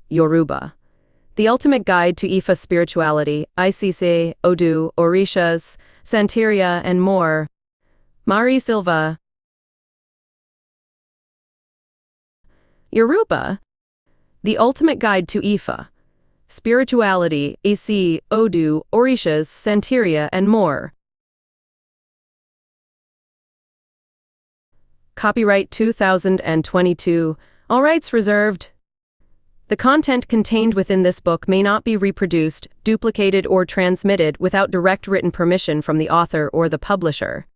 Yoruba. The Ultimate Guide to Ifa Spirituality, Isese, Odu, Orishas, Santeria, and more. Mari Silva. Yoruba. The Ultimate Guide to Ifa Spirituality, Isese, Odu, Orishas, Santeria, and more. Copyright 2022. All rights reserved. The content contained within this book may not be reproduced, duplicated, or transmitted without direct written permission from the author or the publisher.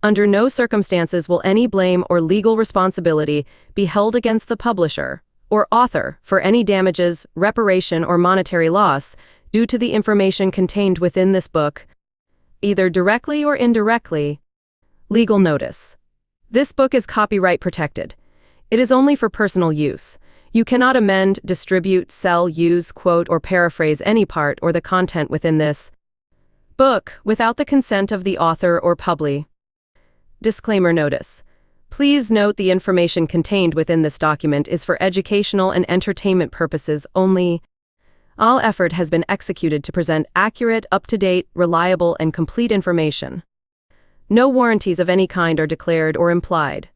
Under no circumstances will any blame or legal responsibility be held against the publisher or author for any damages, reparation, or monetary loss due to the information contained within this book, either directly or indirectly. Legal notice. This book is copyright protected. It is only for personal use. You cannot amend, distribute, sell, use, quote, or paraphrase any part or the content within this book without the consent of the author or publisher. Disclaimer notice. Please note the information contained within this document is for educational and entertainment purposes only. All effort has been executed to present accurate, up-to-date, reliable, and complete information. No warranties of any kind are declared or implied.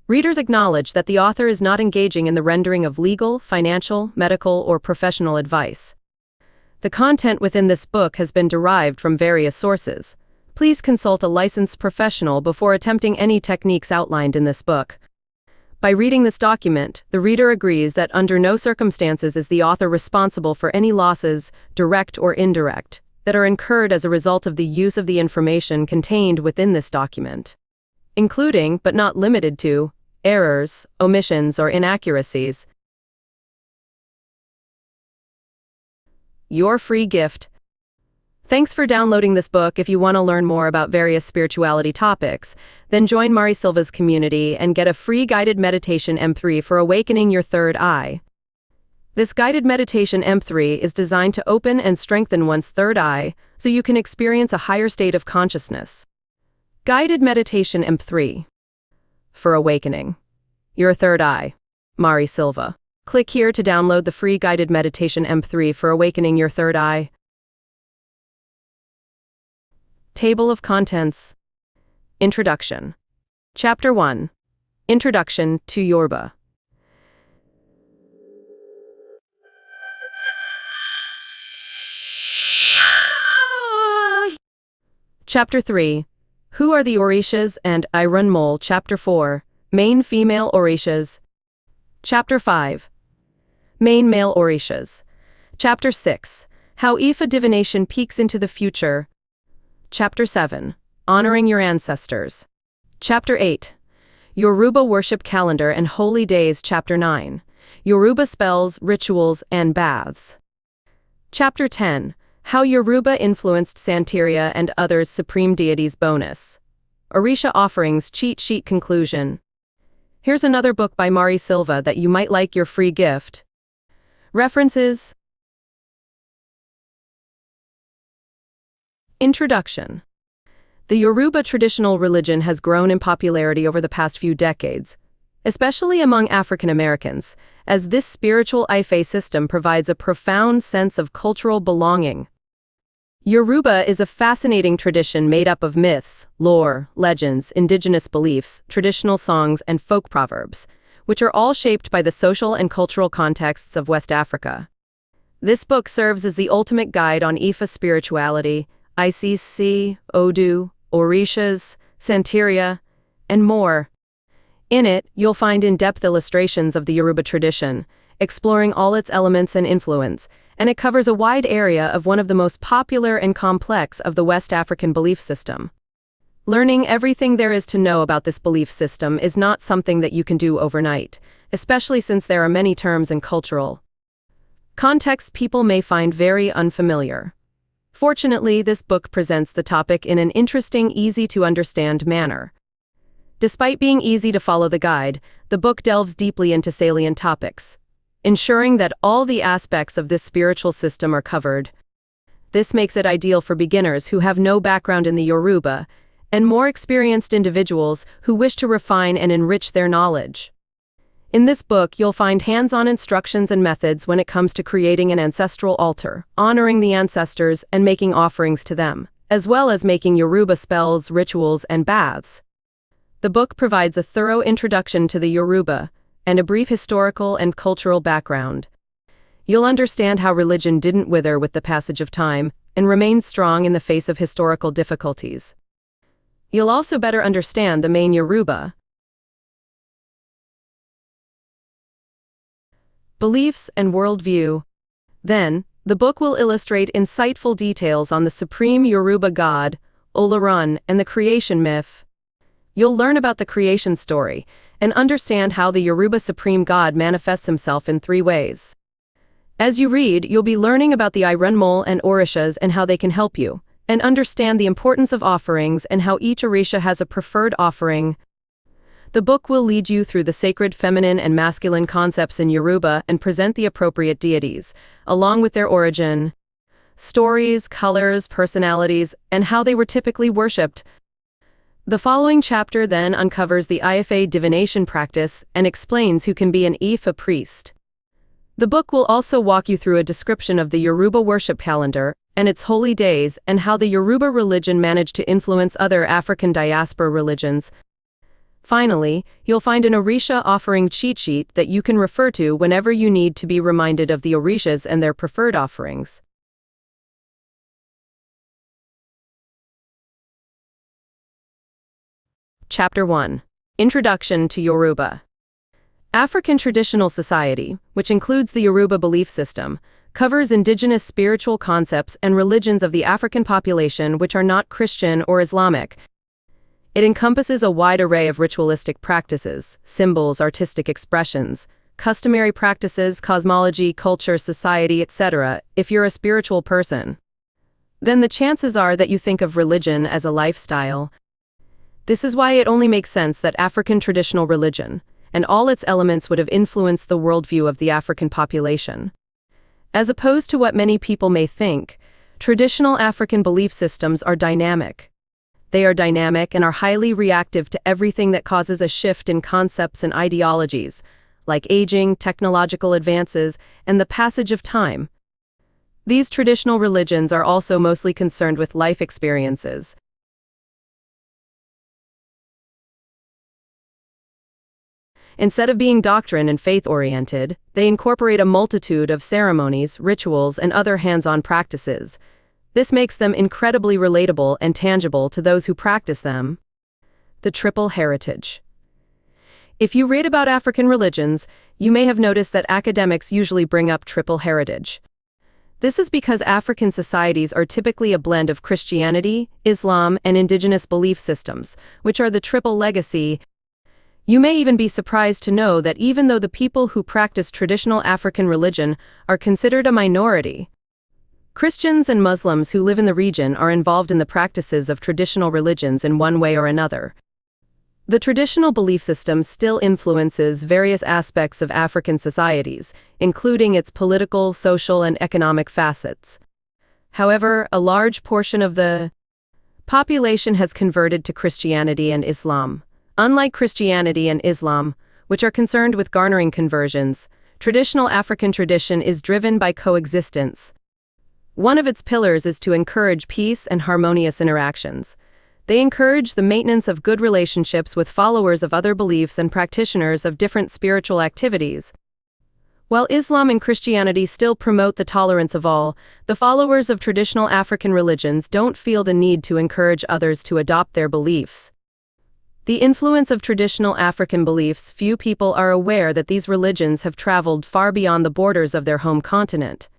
Readers acknowledge that the author is not engaging in the rendering of legal, financial, medical, or professional advice. The content within this book has been derived from various sources. Please consult a licensed professional before attempting any techniques outlined in this book. By reading this document, the reader agrees that under no circumstances is the author responsible for any losses, direct or indirect, that are incurred as a result of the use of the information contained within this document, including, but not limited to, errors, omissions, or inaccuracies. Your free gift. Thanks for downloading this book. If you want to learn more about various spirituality topics, then join Mari Silva's community and get a free guided meditation M3 for awakening your third eye. This guided meditation M3 is designed to open and strengthen one's third eye so you can experience a higher state of consciousness. Guided meditation M3. For awakening your third eye. Mari Silva. Click here to download the free guided meditation M3 for awakening your third eye. Table of Contents. Introduction. Chapter 1. Introduction to Yoruba. Chapter 3. Who are the Orishas and Irunmole? Chapter 4. Main female Orishas. Chapter 5. Main male Orishas. Chapter 6. How Ifa divination peeks into the future. Chapter 7. Honoring your ancestors. Chapter 8. Yoruba worship calendar and holy days. Chapter 9. Yoruba spells, rituals, and baths. Chapter 10. How Yoruba influenced Santeria and others supreme deities. Bonus. Orisha offerings cheat sheet. Conclusion. Here's another book by Mari Silva that you might like. Your free gift. References. Introduction. The Yoruba traditional religion has grown in popularity over the past few decades, especially among African Americans, as this spiritual Ife system provides a profound sense of cultural belonging. Yoruba is a fascinating tradition made up of myths, lore, legends, indigenous beliefs, traditional songs, and folk proverbs, which are all shaped by the social and cultural contexts of West Africa. This book serves as the ultimate guide on Ifa spirituality, Isese, Odu, Orishas, Santeria, and more. In it, you'll find in-depth illustrations of the Yoruba tradition, exploring all its elements and influence, and it covers a wide area of one of the most popular and complex of the West African belief system. Learning everything there is to know about this belief system is not something that you can do overnight, especially since there are many terms and cultural contexts people may find very unfamiliar. Fortunately, this book presents the topic in an interesting, easy-to-understand manner. Despite being easy to follow the guide, the book delves deeply into salient topics, ensuring that all the aspects of this spiritual system are covered. This makes it ideal for beginners who have no background in the Yoruba, and more experienced individuals who wish to refine and enrich their knowledge. In this book, you'll find hands-on instructions and methods when it comes to creating an ancestral altar, honoring the ancestors, and making offerings to them, as well as making Yoruba spells, rituals, and baths. The book provides a thorough introduction to the Yoruba and a brief historical and cultural background. You'll understand how religion didn't wither with the passage of time and remained strong in the face of historical difficulties. You'll also better understand the main Yoruba beliefs and worldview. Then, the book will illustrate insightful details on the supreme Yoruba god, Olorun, and the creation myth. You'll learn about the creation story and understand how the Yoruba supreme god manifests himself in 3 ways. As you read, you'll be learning about the Irunmole and Orishas and how they can help you, and understand the importance of offerings and how each Orisha has a preferred offering. The book will lead you through the sacred feminine and masculine concepts in Yoruba and present the appropriate deities, along with their origin, stories, colors, personalities, and how they were typically worshipped. The following chapter then uncovers the Isese divination practice and explains who can be an Ifa priest. The book will also walk you through a description of the Yoruba worship calendar and its holy days and how the Yoruba religion managed to influence other African diaspora religions. Finally, you'll find an Orisha offering cheat sheet that you can refer to whenever you need to be reminded of the Orishas and their preferred offerings. Chapter 1. Introduction to Yoruba. African traditional society, which includes the Yoruba belief system, covers indigenous spiritual concepts and religions of the African population which are not Christian or Islamic. It encompasses a wide array of ritualistic practices, symbols, artistic expressions, customary practices, cosmology, culture, society, etc. If you're a spiritual person, then the chances are that you think of religion as a lifestyle. This is why it only makes sense that African traditional religion and all its elements would have influenced the worldview of the African population. As opposed to what many people may think, traditional African belief systems are dynamic. They are dynamic and are highly reactive to everything that causes a shift in concepts and ideologies, like aging, technological advances, and the passage of time. These traditional religions are also mostly concerned with life experiences. Instead of being doctrine and faith-oriented, they incorporate a multitude of ceremonies, rituals, and other hands-on practices. This makes them incredibly relatable and tangible to those who practice them. The triple heritage. If you read about African religions, you may have noticed that academics usually bring up triple heritage. This is because African societies are typically a blend of Christianity, Islam, and indigenous belief systems, which are the triple legacy. You may even be surprised to know that even though the people who practice traditional African religion are considered a minority, Christians and Muslims who live in the region are involved in the practices of traditional religions in one way or another. The traditional belief system still influences various aspects of African societies, including its political, social, and economic facets. However, a large portion of the population has converted to Christianity and Islam. Unlike Christianity and Islam, which are concerned with garnering conversions, traditional African tradition is driven by coexistence. One of its pillars is to encourage peace and harmonious interactions. They encourage the maintenance of good relationships with followers of other beliefs and practitioners of different spiritual activities. While Islam and Christianity still promote the tolerance of all, the followers of traditional African religions don't feel the need to encourage others to adopt their beliefs. The influence of traditional African beliefs, few people are aware that these religions have traveled far beyond the borders of their home continent.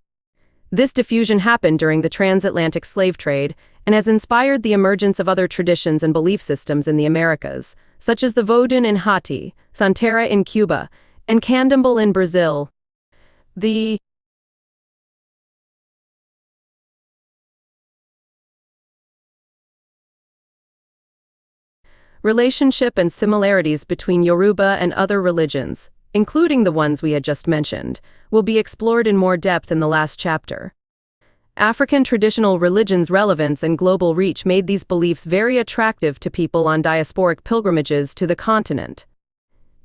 This diffusion happened during the transatlantic slave trade and has inspired the emergence of other traditions and belief systems in the Americas, such as the Vodun in Haiti, Santeria in Cuba, and Candomblé in Brazil. The relationship and similarities between Yoruba and other religions, including the ones we had just mentioned, will be explored in more depth in the last chapter. African traditional religions' relevance and global reach made these beliefs very attractive to people on diasporic pilgrimages to the continent.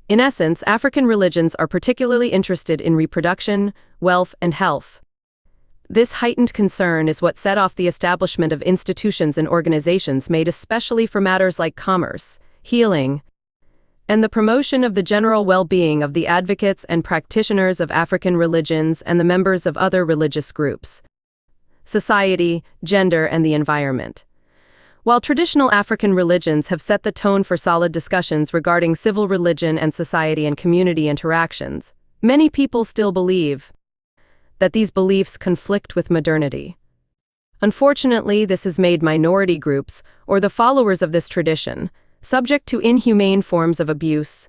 In essence, African religions are particularly interested in reproduction, wealth, and health. This heightened concern is what set off the establishment of institutions and organizations made especially for matters like commerce, healing, and the promotion of the general well-being of the advocates and practitioners of African religions and the members of other religious groups. Society, gender, and the environment. While traditional African religions have set the tone for solid discussions regarding civil religion and society and community interactions, many people still believe that these beliefs conflict with modernity. Unfortunately, this has made minority groups, or the followers of this tradition, subject to inhumane forms of abuse.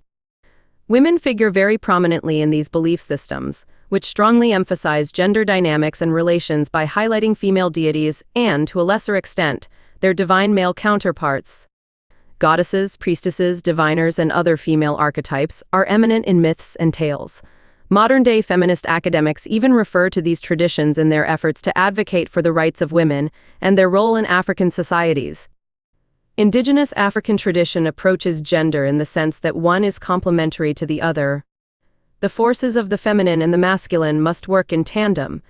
Women figure very prominently in these belief systems, which strongly emphasize gender dynamics and relations by highlighting female deities and, to a lesser extent, their divine male counterparts. Goddesses, priestesses, diviners, and other female archetypes are eminent in myths and tales. Modern-day feminist academics even refer to these traditions in their efforts to advocate for the rights of women and their role in African societies. Indigenous African tradition approaches gender in the sense that one is complementary to the other. The forces of the feminine and the masculine must work in tandem.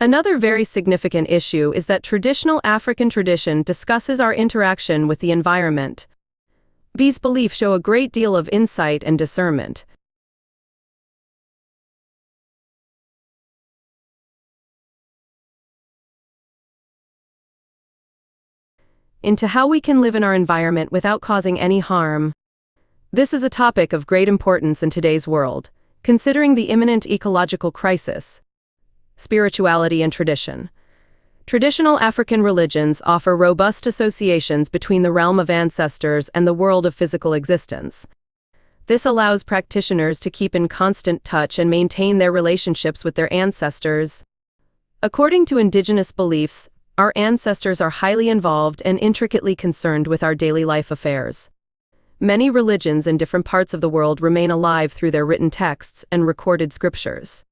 Another very significant issue is that traditional African tradition discusses our interaction with the environment. These beliefs show a great deal of insight and discernment into how we can live in our environment without causing any harm. This is a topic of great importance in today's world, considering the imminent ecological crisis. Spirituality and tradition. Traditional African religions offer robust associations between the realm of ancestors and the world of physical existence. This allows practitioners to keep in constant touch and maintain their relationships with their ancestors. According to indigenous beliefs, our ancestors are highly involved and intricately concerned with our daily life affairs. Many religions in different parts of the world remain alive through their written texts and recorded scriptures.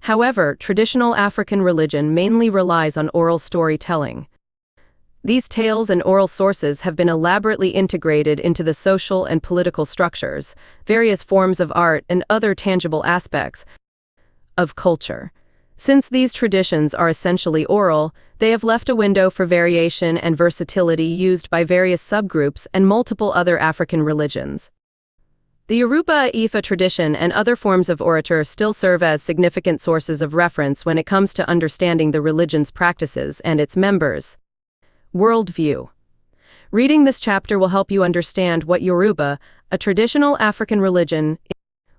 However, traditional African religion mainly relies on oral storytelling. These tales and oral sources have been elaborately integrated into the social and political structures, various forms of art, and other tangible aspects of culture. Since these traditions are essentially oral, they have left a window for variation and versatility used by various subgroups and multiple other African religions. The Yoruba Ifa tradition and other forms of orator still serve as significant sources of reference when it comes to understanding the religion's practices and its members. Worldview. Reading this chapter will help you understand what Yoruba, a traditional African religion, is.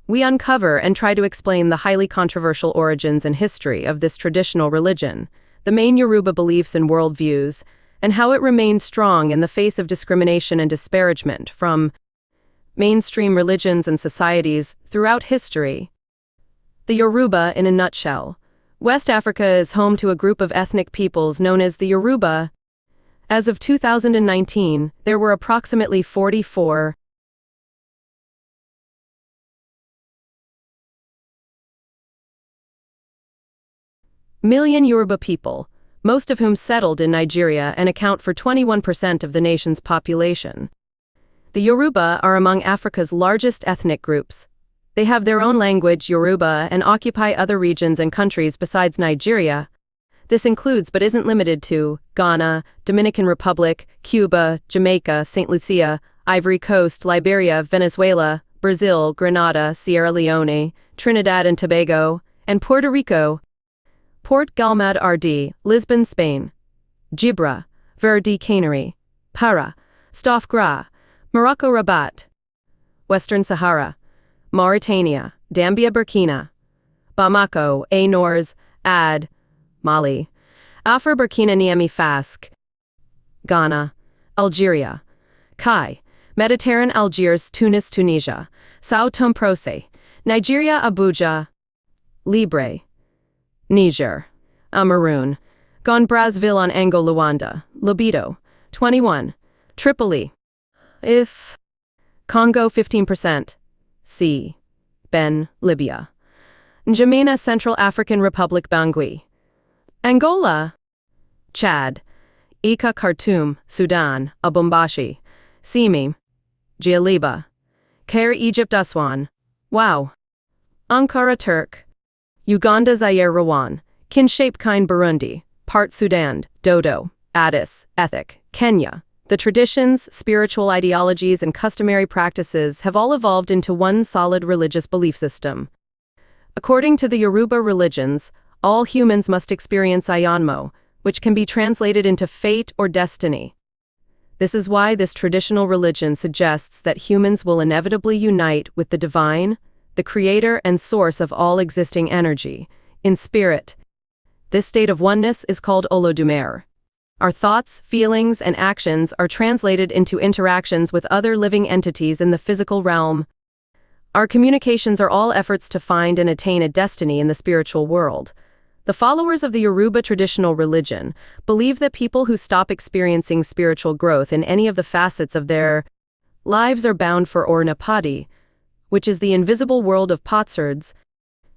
We uncover and try to explain the highly controversial origins and history of this traditional religion, the main Yoruba beliefs and worldviews, and how it remains strong in the face of discrimination and disparagement from mainstream religions and societies throughout history. The Yoruba in a nutshell. West Africa is home to a group of ethnic peoples known as the Yoruba. As of 2019, there were approximately 44 million Yoruba people, most of whom settled in Nigeria and account for 21% of the nation's population. The Yoruba are among Africa's largest ethnic groups. They have their own language, Yoruba, and occupy other regions and countries besides Nigeria. This includes but isn't limited to Ghana, Dominican Republic, Cuba, Jamaica, St. Lucia, Ivory Coast, Liberia, Venezuela, Brazil, Grenada, Sierra Leone, Trinidad and Tobago, and Puerto Rico. Port Galmad RD, Lisbon, Spain. Gibra, Verdi Canary, Para, Staf Gra, Morocco Rabat. Western Sahara, Mauritania, Gambia Burkina, Bamako, Nors, Ad, Mali, Afar Burkina Niamey Fask, Ghana, Algeria, Kai, Mediterranean Algiers, Tunis, Tunisia, Sao Tome Proce, Nigeria, Abuja, Libre, Niger, Cameroon, Gon Brazzaville on Ango Luanda, Libido, 21, Tripoli, If, Congo 15%, C, Ben, Libya, N'Djamena Central African Republic Bangui, Angola, Chad, Ika Khartoum, Sudan, Abumbashi, Simi, Gialiba, Caire Egypt Aswan. Wow. Ankara Turk. Uganda Zaire Rwanda. Kinshape Kine Burundi. Part Sudan. Dodo. Addis. Ethic. Kenya. The traditions, spiritual ideologies, and customary practices have all evolved into one solid religious belief system. According to the Yoruba religions, all humans must experience Ayanmo, which can be translated into fate or destiny. This is why this traditional religion suggests that humans will inevitably unite with the divine, the creator and source of all existing energy, in spirit. This state of oneness is called Olodumare. Our thoughts, feelings, and actions are translated into interactions with other living entities in the physical realm. Our communications are all efforts to find and attain a destiny in the spiritual world. The followers of the Yoruba traditional religion believe that people who stop experiencing spiritual growth in any of the facets of their lives are bound for Ornapadi, which is the invisible world of potsherds.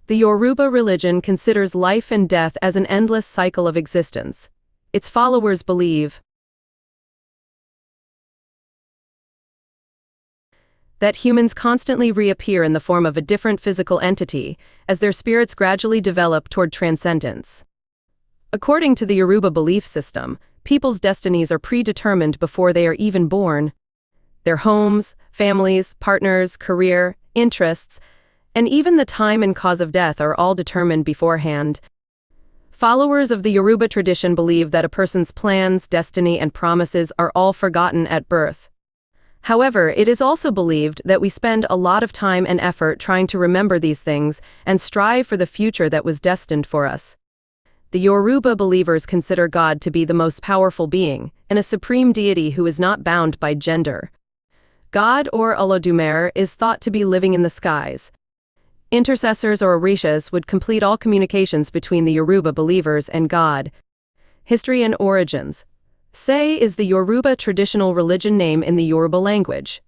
The Yoruba religion considers life and death as an endless cycle of existence. Its followers believe that humans constantly reappear in the form of a different physical entity as their spirits gradually develop toward transcendence. According to the Yoruba belief system, people's destinies are predetermined before they are even born. Their homes, families, partners, career, interests, and even the time and cause of death are all determined beforehand. Followers of the Yoruba tradition believe that a person's plans, destiny, and promises are all forgotten at birth. However, it is also believed that we spend a lot of time and effort trying to remember these things and strive for the future that was destined for us. The Yoruba believers consider God to be the most powerful being and a supreme deity who is not bound by gender. God, or Olodumare, is thought to be living in the skies. Intercessors or Orishas would complete all communications between the Yoruba believers and God. History and origins. Se is the Yoruba traditional religion name in the Yoruba language.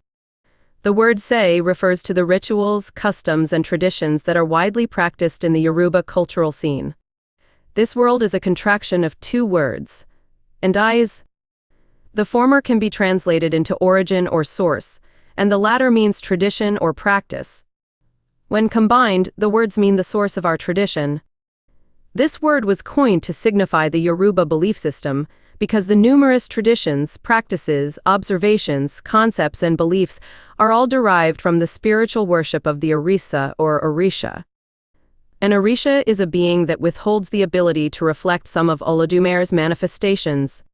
The word Se refers to the rituals, customs, and traditions that are widely practiced in the Yoruba cultural scene. This world is a contraction of two words, and Is. The former can be translated into origin or source, and the latter means tradition or practice. When combined, the words mean the source of our tradition. This word was coined to signify the Yoruba belief system because the numerous traditions, practices, observations, concepts, and beliefs are all derived from the spiritual worship of the Orisa or Orisha. An Orisha is a being that withholds the ability to reflect some of Olodumare's manifestations.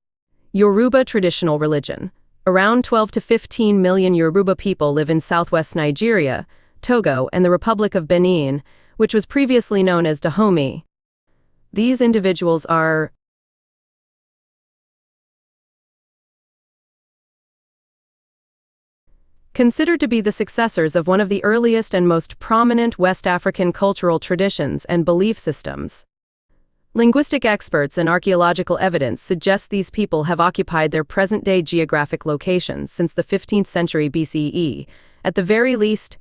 Yoruba traditional religion. Around 12 to 15 million Yoruba people live in southwest Nigeria, Togo, and the Republic of Benin, which was previously known as Dahomey. These individuals are considered to be the successors of one of the earliest and most prominent West African cultural traditions and belief systems. Linguistic experts and archaeological evidence suggest these people have occupied their present-day geographic locations since the 15th century BCE. At the very least,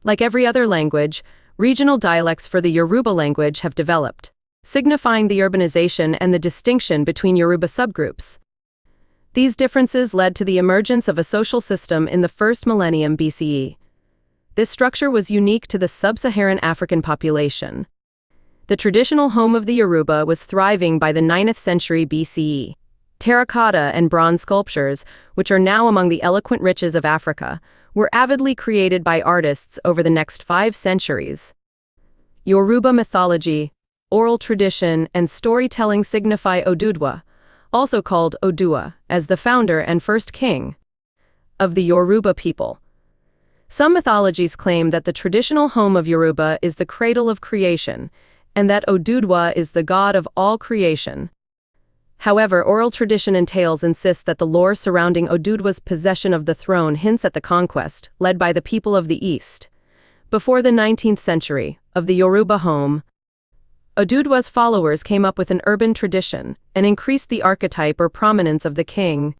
like every other language, regional dialects for the Yoruba language have developed, signifying the urbanization and the distinction between Yoruba subgroups. These differences led to the emergence of a social system in the first millennium BCE. This structure was unique to the sub-Saharan African population. The traditional home of the Yoruba was thriving by the 9th century BCE. Terracotta and bronze sculptures, which are now among the eloquent riches of Africa, were avidly created by artists over the next 5 centuries. Yoruba mythology, oral tradition, and storytelling signify Odudwa, also called Odua, as the founder and first king of the Yoruba people. Some mythologies claim that the traditional home of Yoruba is the cradle of creation, and that Odudwa is the god of all creation. However, oral tradition and tales insist that the lore surrounding Odudwa's possession of the throne hints at the conquest, led by the people of the East, before the 19th century, of the Yoruba home. Odudwa's followers came up with an urban tradition and increased the archetype or prominence of the king.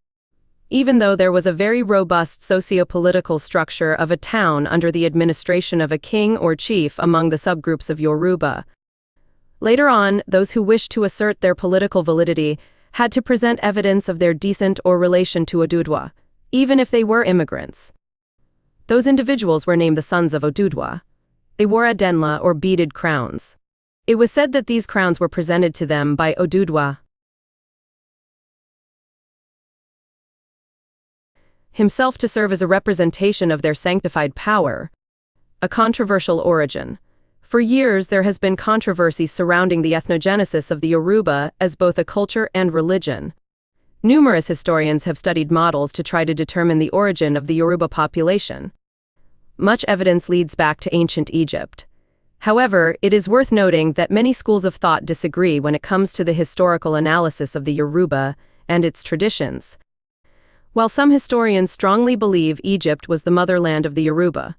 Even though there was a very robust socio-political structure of a town under the administration of a king or chief among the subgroups of Yoruba. Later on, those who wished to assert their political validity had to present evidence of their descent or relation to Odudwa, even if they were immigrants. Those individuals were named the sons of Odudwa. They wore adenla or beaded crowns. It was said that these crowns were presented to them by Odudwa himself to serve as a representation of their sanctified power. A controversial origin. For years, there has been controversy surrounding the ethnogenesis of the Yoruba as both a culture and religion. Numerous historians have studied models to try to determine the origin of the Yoruba population. Much evidence leads back to ancient Egypt. However, it is worth noting that many schools of thought disagree when it comes to the historical analysis of the Yoruba and its traditions. While some historians strongly believe Egypt was the motherland of the Yoruba,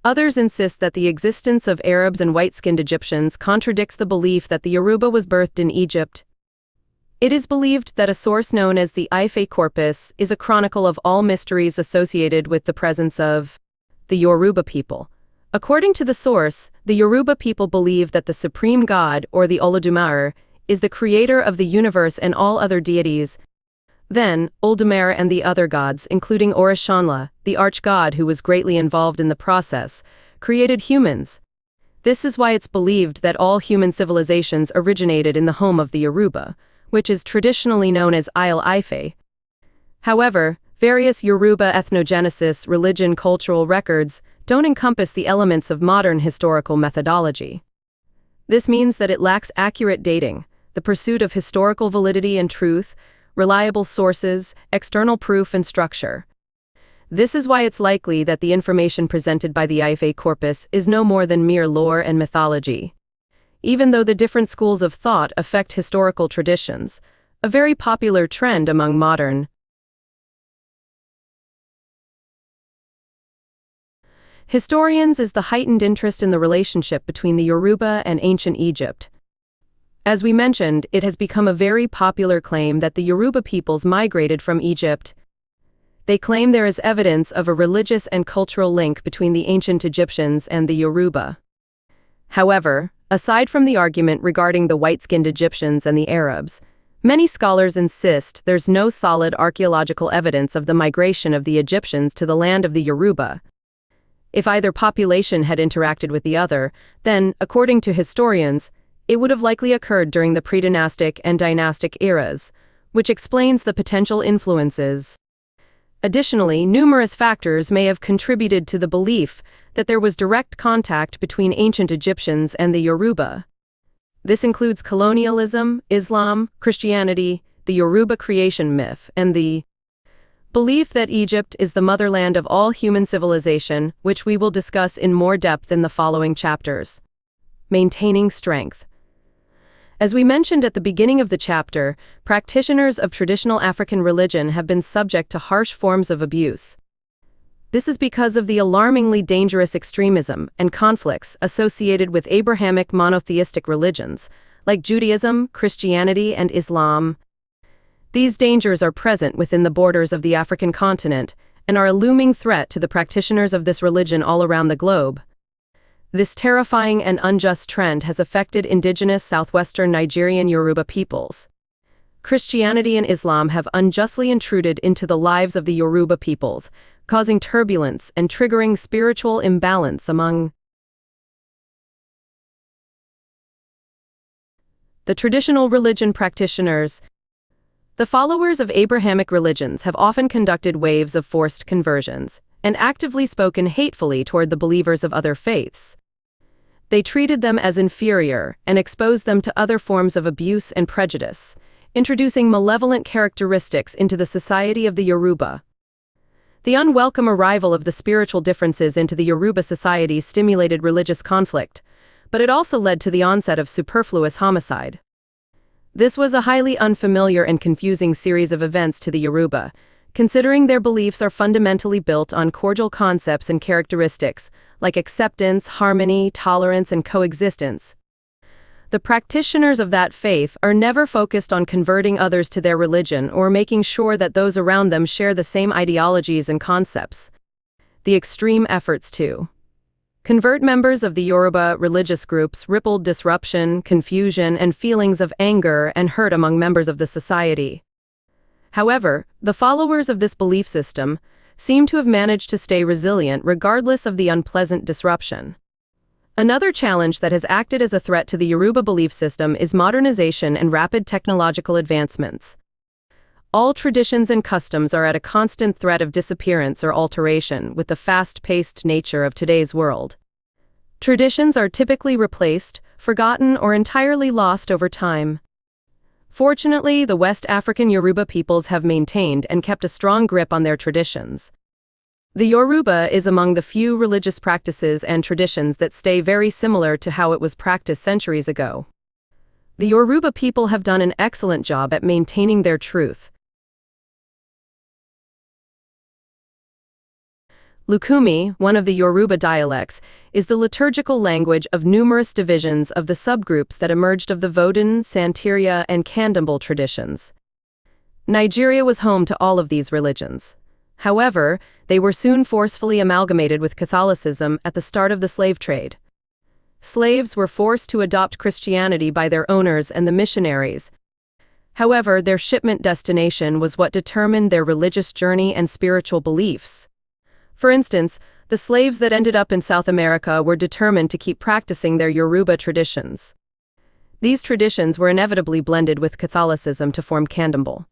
others insist that the existence of Arabs and white-skinned Egyptians contradicts the belief that the Yoruba was birthed in Egypt. It is believed that a source known as the Ife corpus is a chronicle of all mysteries associated with the presence of the Yoruba people. According to the source, the Yoruba people believe that the supreme god, or the Olodumare, is the creator of the universe and all other deities. Then, Oldumare and the other gods, including Orishanla, the arch-god who was greatly involved in the process, created humans. This is why it's believed that all human civilizations originated in the home of the Yoruba, which is traditionally known as Isle Ife. However, various Yoruba ethnogenesis religion cultural records don't encompass the elements of modern historical methodology. This means that it lacks accurate dating, the pursuit of historical validity and truth, reliable sources, external proof and structure. This is why it's likely that the information presented by the Ife corpus is no more than mere lore and mythology. Even though the different schools of thought affect historical traditions, a very popular trend among modern historians is the heightened interest in the relationship between the Yoruba and ancient Egypt. As we mentioned, it has become a very popular claim that the Yoruba peoples migrated from Egypt. They claim there is evidence of a religious and cultural link between the ancient Egyptians and the Yoruba. However, aside from the argument regarding the white-skinned Egyptians and the Arabs, many scholars insist there's no solid archaeological evidence of the migration of the Egyptians to the land of the Yoruba. If either population had interacted with the other, then, according to historians, it would have likely occurred during the pre-dynastic and dynastic eras, which explains the potential influences. Additionally, numerous factors may have contributed to the belief that there was direct contact between ancient Egyptians and the Yoruba. This includes colonialism, Islam, Christianity, the Yoruba creation myth, and the belief that Egypt is the motherland of all human civilization, which we will discuss in more depth in the following chapters. Maintaining strength. As we mentioned at the beginning of the chapter, practitioners of traditional African religion have been subject to harsh forms of abuse. This is because of the alarmingly dangerous extremism and conflicts associated with Abrahamic monotheistic religions, like Judaism, Christianity, and Islam. These dangers are present within the borders of the African continent and are a looming threat to the practitioners of this religion all around the globe. This terrifying and unjust trend has affected indigenous southwestern Nigerian Yoruba peoples. Christianity and Islam have unjustly intruded into the lives of the Yoruba peoples, causing turbulence and triggering spiritual imbalance among the traditional religion practitioners. The followers of Abrahamic religions have often conducted waves of forced conversions and actively spoken hatefully toward the believers of other faiths. They treated them as inferior and exposed them to other forms of abuse and prejudice, introducing malevolent characteristics into the society of the Yoruba. The unwelcome arrival of the spiritual differences into the Yoruba society stimulated religious conflict, but it also led to the onset of superfluous homicide. This was a highly unfamiliar and confusing series of events to the Yoruba, considering their beliefs are fundamentally built on cordial concepts and characteristics, like acceptance, harmony, tolerance, and coexistence. The practitioners of that faith are never focused on converting others to their religion or making sure that those around them share the same ideologies and concepts. The extreme efforts to convert members of the Yoruba religious groups rippled disruption, confusion, and feelings of anger and hurt among members of the society. However, the followers of this belief system seem to have managed to stay resilient regardless of the unpleasant disruption. Another challenge that has acted as a threat to the Yoruba belief system is modernization and rapid technological advancements. All traditions and customs are at a constant threat of disappearance or alteration with the fast-paced nature of today's world. Traditions are typically replaced, forgotten, or entirely lost over time. Fortunately, the West African Yoruba peoples have maintained and kept a strong grip on their traditions. The Yoruba is among the few religious practices and traditions that stay very similar to how it was practiced centuries ago. The Yoruba people have done an excellent job at maintaining their truth. Lukumi, one of the Yoruba dialects, is the liturgical language of numerous divisions of the subgroups that emerged of the Vodun, Santeria, and Candomblé traditions. Nigeria was home to all of these religions. However, they were soon forcefully amalgamated with Catholicism at the start of the slave trade. Slaves were forced to adopt Christianity by their owners and the missionaries. However, their shipment destination was what determined their religious journey and spiritual beliefs. For instance, the slaves that ended up in South America were determined to keep practicing their Yoruba traditions. These traditions were inevitably blended with Catholicism to form Candomblé.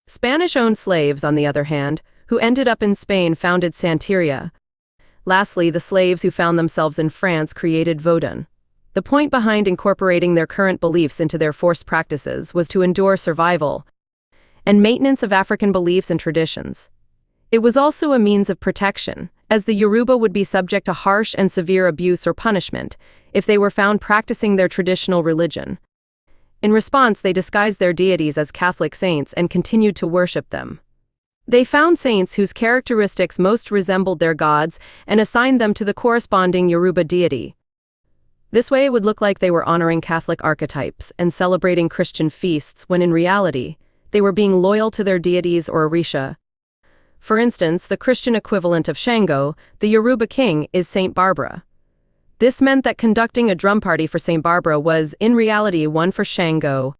Spanish-owned slaves, on the other hand, who ended up in Spain founded Santeria. Lastly, the slaves who found themselves in France created Vodun. The point behind incorporating their current beliefs into their forced practices was to ensure survival and maintenance of African beliefs and traditions. It was also a means of protection, as the Yoruba would be subject to harsh and severe abuse or punishment if they were found practicing their traditional religion. In response, they disguised their deities as Catholic saints and continued to worship them. They found saints whose characteristics most resembled their gods and assigned them to the corresponding Yoruba deity. This way it would look like they were honoring Catholic archetypes and celebrating Christian feasts when in reality, they were being loyal to their deities or Orisha. For instance, the Christian equivalent of Shango, the Yoruba king, is Saint Barbara. This meant that conducting a drum party for Saint Barbara was, in reality, one for Shango.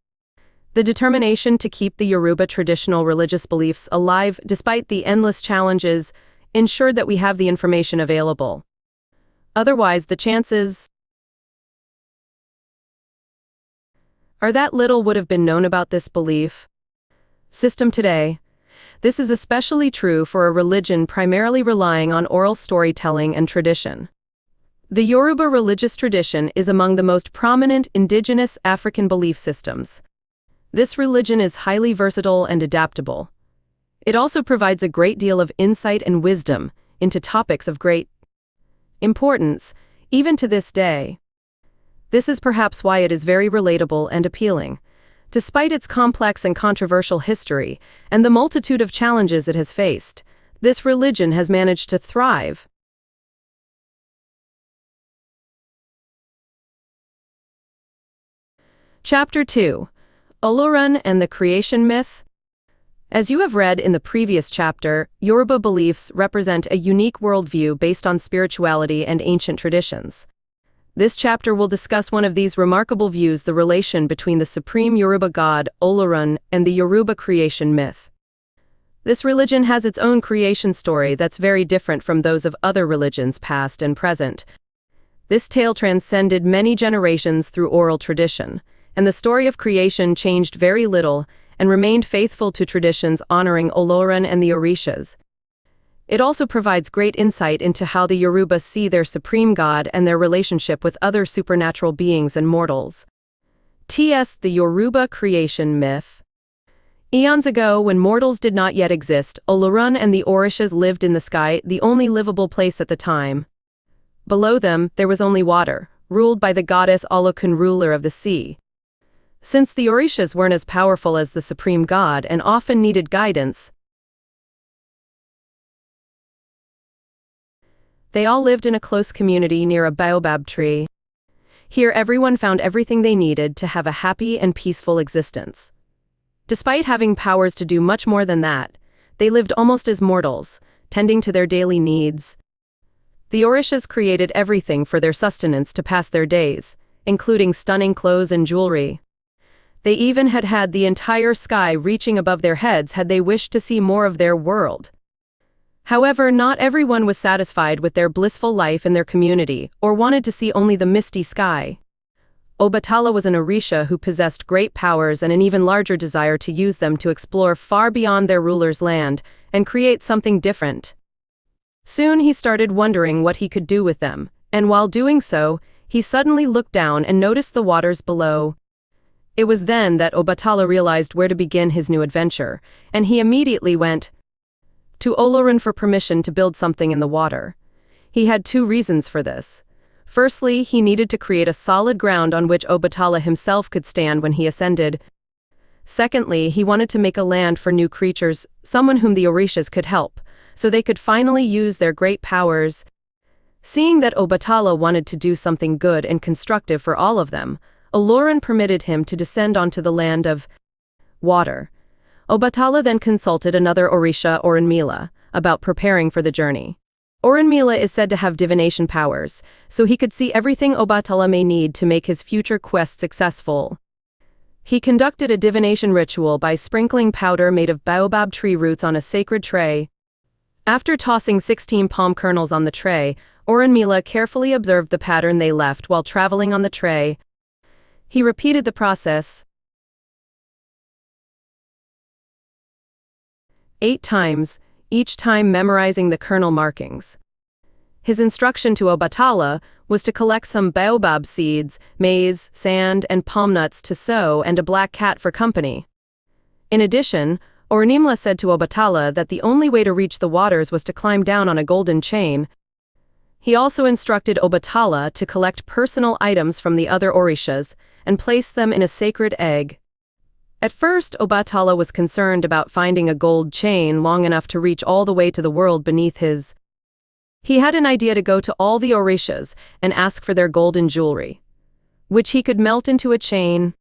The determination to keep the Yoruba traditional religious beliefs alive despite the endless challenges ensured that we have the information available. Otherwise, the chances are that little would have been known about this belief system today. This is especially true for a religion primarily relying on oral storytelling and tradition. The Yoruba religious tradition is among the most prominent indigenous African belief systems. This religion is highly versatile and adaptable. It also provides a great deal of insight and wisdom into topics of great importance, even to this day. This is perhaps why it is very relatable and appealing. Despite its complex and controversial history and the multitude of challenges it has faced, this religion has managed to thrive. Chapter 2. Olorun and the Creation Myth. As you have read in the previous chapter, Yoruba beliefs represent a unique worldview based on spirituality and ancient traditions. This chapter will discuss one of these remarkable views, the relation between the supreme Yoruba god, Olorun, and the Yoruba creation myth. This religion has its own creation story that's very different from those of other religions past and present. This tale transcended many generations through oral tradition, and the story of creation changed very little and remained faithful to traditions honoring Olorun and the Orishas. It also provides great insight into how the Yoruba see their supreme god and their relationship with other supernatural beings and mortals. The Yoruba creation myth. Eons ago, when mortals did not yet exist, Olorun and the Orishas lived in the sky, the only livable place at the time. Below them, there was only water, ruled by the goddess Olokun, ruler of the sea. Since the Orishas weren't as powerful as the supreme god and often needed guidance, they all lived in a close community near a baobab tree. Here everyone found everything they needed to have a happy and peaceful existence. Despite having powers to do much more than that, they lived almost as mortals, tending to their daily needs. The Orishas created everything for their sustenance to pass their days, including stunning clothes and jewelry. They even had the entire sky reaching above their heads had they wished to see more of their world. However, not everyone was satisfied with their blissful life in their community, or wanted to see only the misty sky. Obatala was an Orisha who possessed great powers and an even larger desire to use them to explore far beyond their ruler's land and create something different. Soon he started wondering what he could do with them, and while doing so, he suddenly looked down and noticed the waters below. It was then that Obatala realized where to begin his new adventure, and he immediately went to Olorin for permission to build something in the water. He had two reasons for this. Firstly, he needed to create a solid ground on which Obatala himself could stand when he ascended. Secondly, he wanted to make a land for new creatures, someone whom the Orishas could help, so they could finally use their great powers. Seeing that Obatala wanted to do something good and constructive for all of them, Olorin permitted him to descend onto the land of water. Obatala then consulted another Orisha, Irunmole, about preparing for the journey. Irunmole is said to have divination powers, so he could see everything Obatala may need to make his future quest successful. He conducted a divination ritual by sprinkling powder made of baobab tree roots on a sacred tray. After tossing 16 palm kernels on the tray, Irunmole carefully observed the pattern they left while traveling on the tray. He repeated the process 8 times, each time memorizing the kernel markings. His instruction to Obatala was to collect some baobab seeds, maize, sand, and palm nuts to sow and a black cat for company. In addition, Irunmole said to Obatala that the only way to reach the waters was to climb down on a golden chain. He also instructed Obatala to collect personal items from the other Orishas and place them in a sacred egg. At first, Obatala was concerned about finding a gold chain long enough to reach all the way to the world beneath his. He had an idea to go to all the Orishas and ask for their golden jewelry, which he could melt into a chain.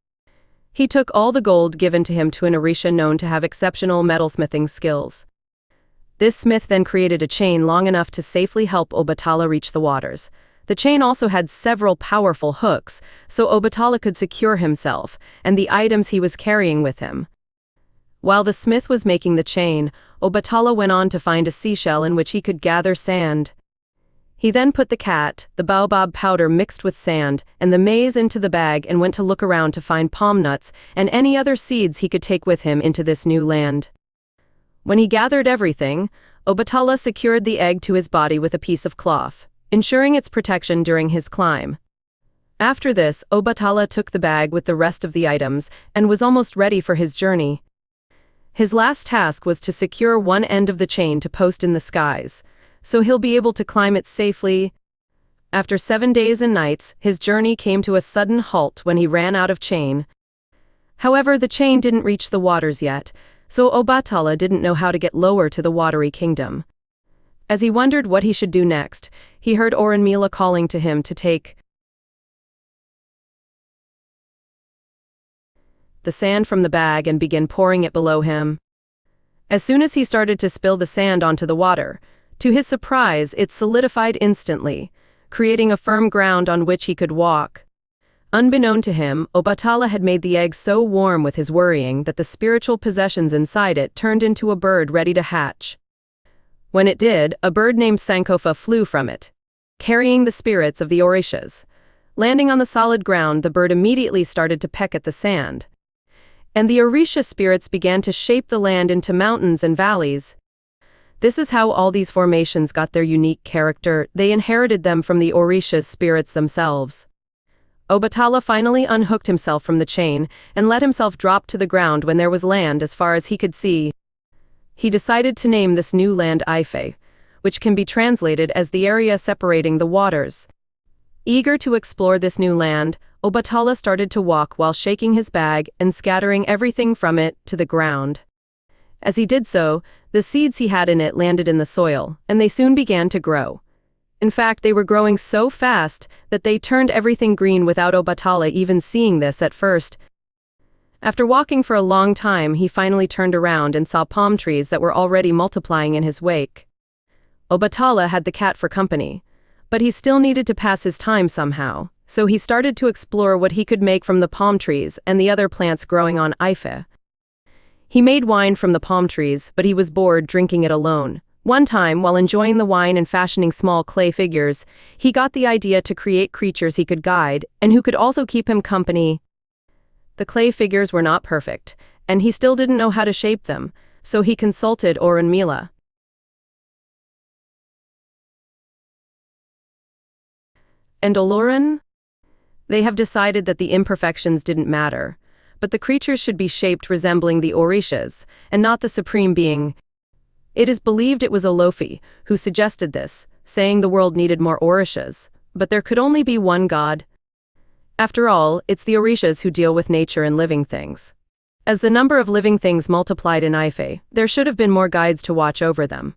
He took all the gold given to him to an Orisha known to have exceptional metalsmithing skills. This smith then created a chain long enough to safely help Obatala reach the waters. The chain also had several powerful hooks, so Obatala could secure himself and the items he was carrying with him. While the smith was making the chain, Obatala went on to find a seashell in which he could gather sand. He then put the cat, the baobab powder mixed with sand, and the maize into the bag and went to look around to find palm nuts and any other seeds he could take with him into this new land. When he gathered everything, Obatala secured the egg to his body with a piece of cloth, ensuring its protection during his climb. After this, Obatala took the bag with the rest of the items and was almost ready for his journey. His last task was to secure one end of the chain to post in the skies, so he'll be able to climb it safely. After 7 days and nights, his journey came to a sudden halt when he ran out of chain. However, the chain didn't reach the waters yet, so Obatala didn't know how to get lower to the watery kingdom. As he wondered what he should do next, he heard Irunmole calling to him to take the sand from the bag and begin pouring it below him. As soon as he started to spill the sand onto the water, to his surprise, it solidified instantly, creating a firm ground on which he could walk. Unbeknown to him, Obatala had made the egg so warm with his worrying that the spiritual possessions inside it turned into a bird ready to hatch. When it did, a bird named Sankofa flew from it, carrying the spirits of the Orishas. Landing on the solid ground, the bird immediately started to peck at the sand. And the Orisha spirits began to shape the land into mountains and valleys. This is how all these formations got their unique character. They inherited them from the Orisha's spirits themselves. Obatala finally unhooked himself from the chain and let himself drop to the ground when there was land as far as he could see. He decided to name this new land Isese, which can be translated as the area separating the waters. Eager to explore this new land, Obatala started to walk while shaking his bag and scattering everything from it to the ground. As he did so, the seeds he had in it landed in the soil, and they soon began to grow. In fact, they were growing so fast that they turned everything green without Obatala even seeing this at first. After walking for a long time, he finally turned around and saw palm trees that were already multiplying in his wake. Obatala had the cat for company, but he still needed to pass his time somehow, so he started to explore what he could make from the palm trees and the other plants growing on Isese. He made wine from the palm trees, but he was bored drinking it alone, One time, while enjoying the wine and fashioning small clay figures, he got the idea to create creatures he could guide and who could also keep him company. The clay figures were not perfect, and he still didn't know how to shape them, so he consulted Irunmole. And Olorin? They have decided that the imperfections didn't matter, but the creatures should be shaped resembling the Orishas, and not the supreme being. It is believed it was Olofi who suggested this, saying the world needed more Orishas, but there could only be one god. After all, it's the Orishas who deal with nature and living things. As the number of living things multiplied in Ife, there should have been more guides to watch over them.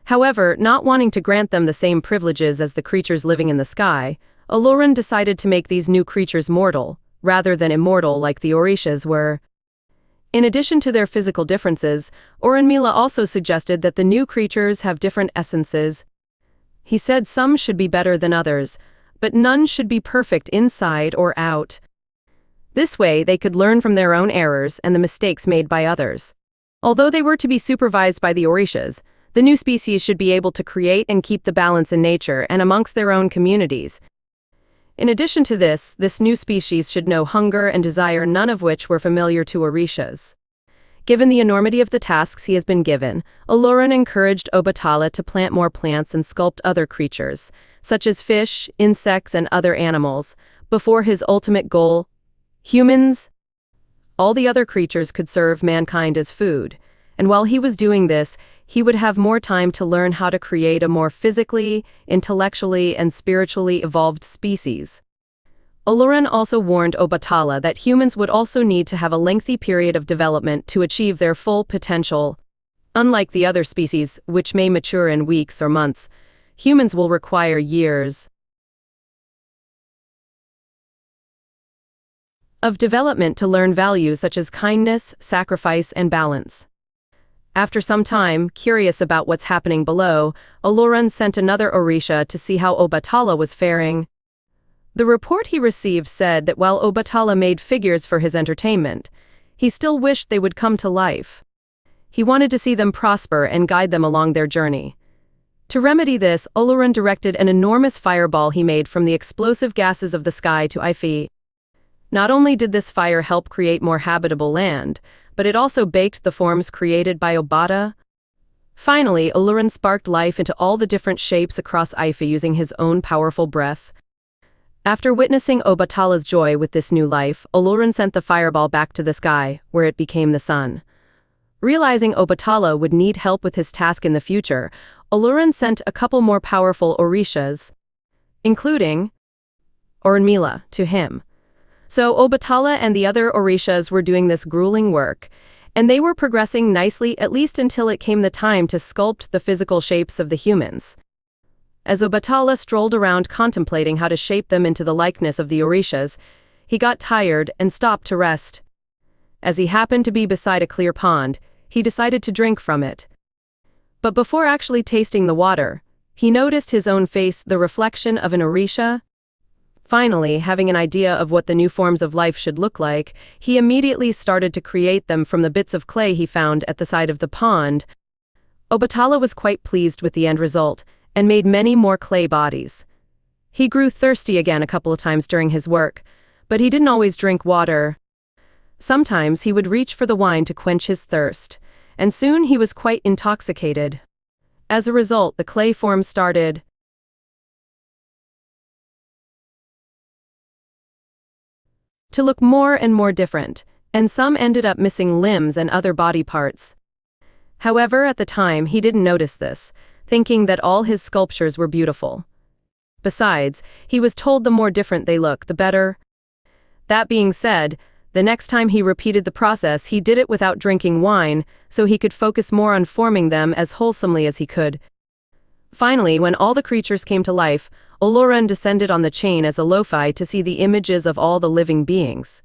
However, not wanting to grant them the same privileges as the creatures living in the sky, Olorin decided to make these new creatures mortal, rather than immortal like the Orishas were. In addition to their physical differences, Irunmole also suggested that the new creatures have different essences. He said some should be better than others, but none should be perfect inside or out. This way, they could learn from their own errors and the mistakes made by others. Although they were to be supervised by the Orishas, the new species should be able to create and keep the balance in nature and amongst their own communities. In addition to this new species should know hunger and desire, none of which were familiar to Orishas. Given the enormity of the tasks he has been given, Olorin encouraged Obatala to plant more plants and sculpt other creatures, such as fish, insects, and other animals, before his ultimate goal: humans. All the other creatures could serve mankind as food, and while he was doing this, he would have more time to learn how to create a more physically, intellectually, and spiritually evolved species. Olorin also warned Obatala that humans would also need to have a lengthy period of development to achieve their full potential. Unlike the other species, which may mature in weeks or months, humans will require years of development to learn values such as kindness, sacrifice, and balance. After some time, curious about what's happening below, Olorin sent another Orisha to see how Obatala was faring. The report he received said that while Obatala made figures for his entertainment, he still wished they would come to life. He wanted to see them prosper and guide them along their journey. To remedy this, Olorin directed an enormous fireball he made from the explosive gases of the sky to Ife. Not only did this fire help create more habitable land, but it also baked the forms created by Obata. Finally, Olorin sparked life into all the different shapes across Ife using his own powerful breath. After witnessing Obatala's joy with this new life, Olorin sent the fireball back to the sky, where it became the sun. Realizing Obatala would need help with his task in the future, Olorin sent a couple more powerful Orishas, including Irunmole, to him. So Obatala and the other Orishas were doing this grueling work, and they were progressing nicely at least until it came the time to sculpt the physical shapes of the humans. As Obatala strolled around contemplating how to shape them into the likeness of the Orishas, he got tired and stopped to rest. As he happened to be beside a clear pond, he decided to drink from it. But before actually tasting the water, he noticed his own face, the reflection of an Orisha. Finally, having an idea of what the new forms of life should look like, he immediately started to create them from the bits of clay he found at the side of the pond. Obatala was quite pleased with the end result, and made many more clay bodies. He grew thirsty again a couple of times during his work, but he didn't always drink water. Sometimes he would reach for the wine to quench his thirst, and soon he was quite intoxicated. As a result, the clay forms started to look more and more different, and some ended up missing limbs and other body parts. However, at the time, he didn't notice this, thinking that all his sculptures were beautiful. Besides, he was told the more different they look, the better. That being said, the next time he repeated the process, he did it without drinking wine, so he could focus more on forming them as wholesomely as he could. Finally, when all the creatures came to life, Olorin descended on the chain as Olofi to see the images of all the living beings.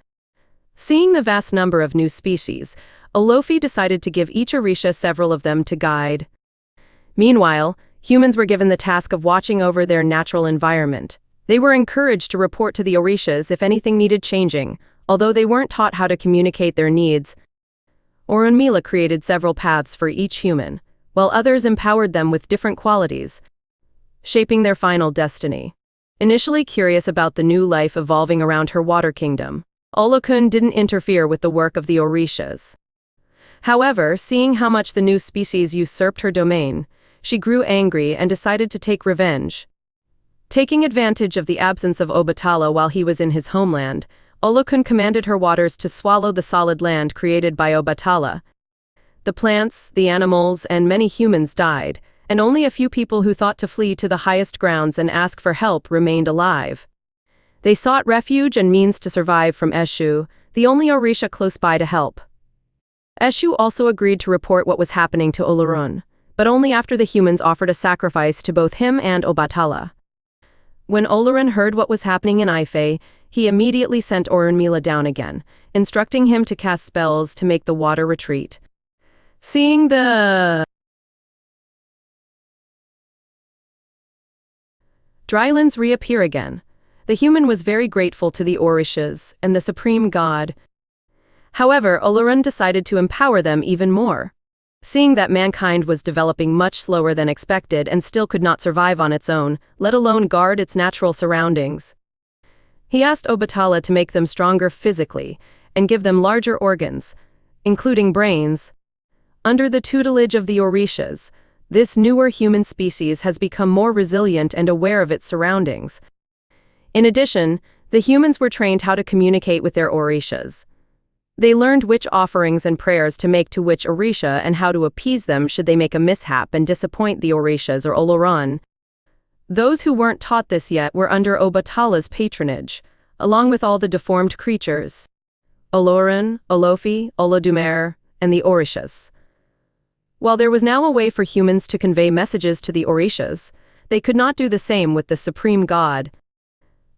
Seeing the vast number of new species, Olofi decided to give each Orisha several of them to guide. Meanwhile, humans were given the task of watching over their natural environment. They were encouraged to report to the Orishas if anything needed changing, although they weren't taught how to communicate their needs. Irunmole created several paths for each human, while others empowered them with different qualities, shaping their final destiny. Initially curious about the new life evolving around her water kingdom, Olokun didn't interfere with the work of the Orishas. However, seeing how much the new species usurped her domain, she grew angry and decided to take revenge. Taking advantage of the absence of Obatala while he was in his homeland, Olokun commanded her waters to swallow the solid land created by Obatala. The plants, the animals, and many humans died, and only a few people who thought to flee to the highest grounds and ask for help remained alive. They sought refuge and means to survive from Eshu, the only Orisha close by to help. Eshu also agreed to report what was happening to Olorun, but only after the humans offered a sacrifice to both him and Obatala. When Olorun heard what was happening in Ife, he immediately sent Irunmole down again, instructing him to cast spells to make the water retreat. Seeing the drylands reappear again, the human was very grateful to the Orishas and the supreme god. However, Olorun decided to empower them even more. Seeing that mankind was developing much slower than expected and still could not survive on its own, let alone guard its natural surroundings, he asked Obatala to make them stronger physically and give them larger organs, including brains. Under the tutelage of the Orishas, this newer human species has become more resilient and aware of its surroundings. In addition, the humans were trained how to communicate with their Orishas. They learned which offerings and prayers to make to which Orisha and how to appease them should they make a mishap and disappoint the Orishas or Olorun. Those who weren't taught this yet were under Obatala's patronage, along with all the deformed creatures: Olorun, Olofi, Olodumare, and the Orishas. While there was now a way for humans to convey messages to the Orishas, they could not do the same with the supreme god.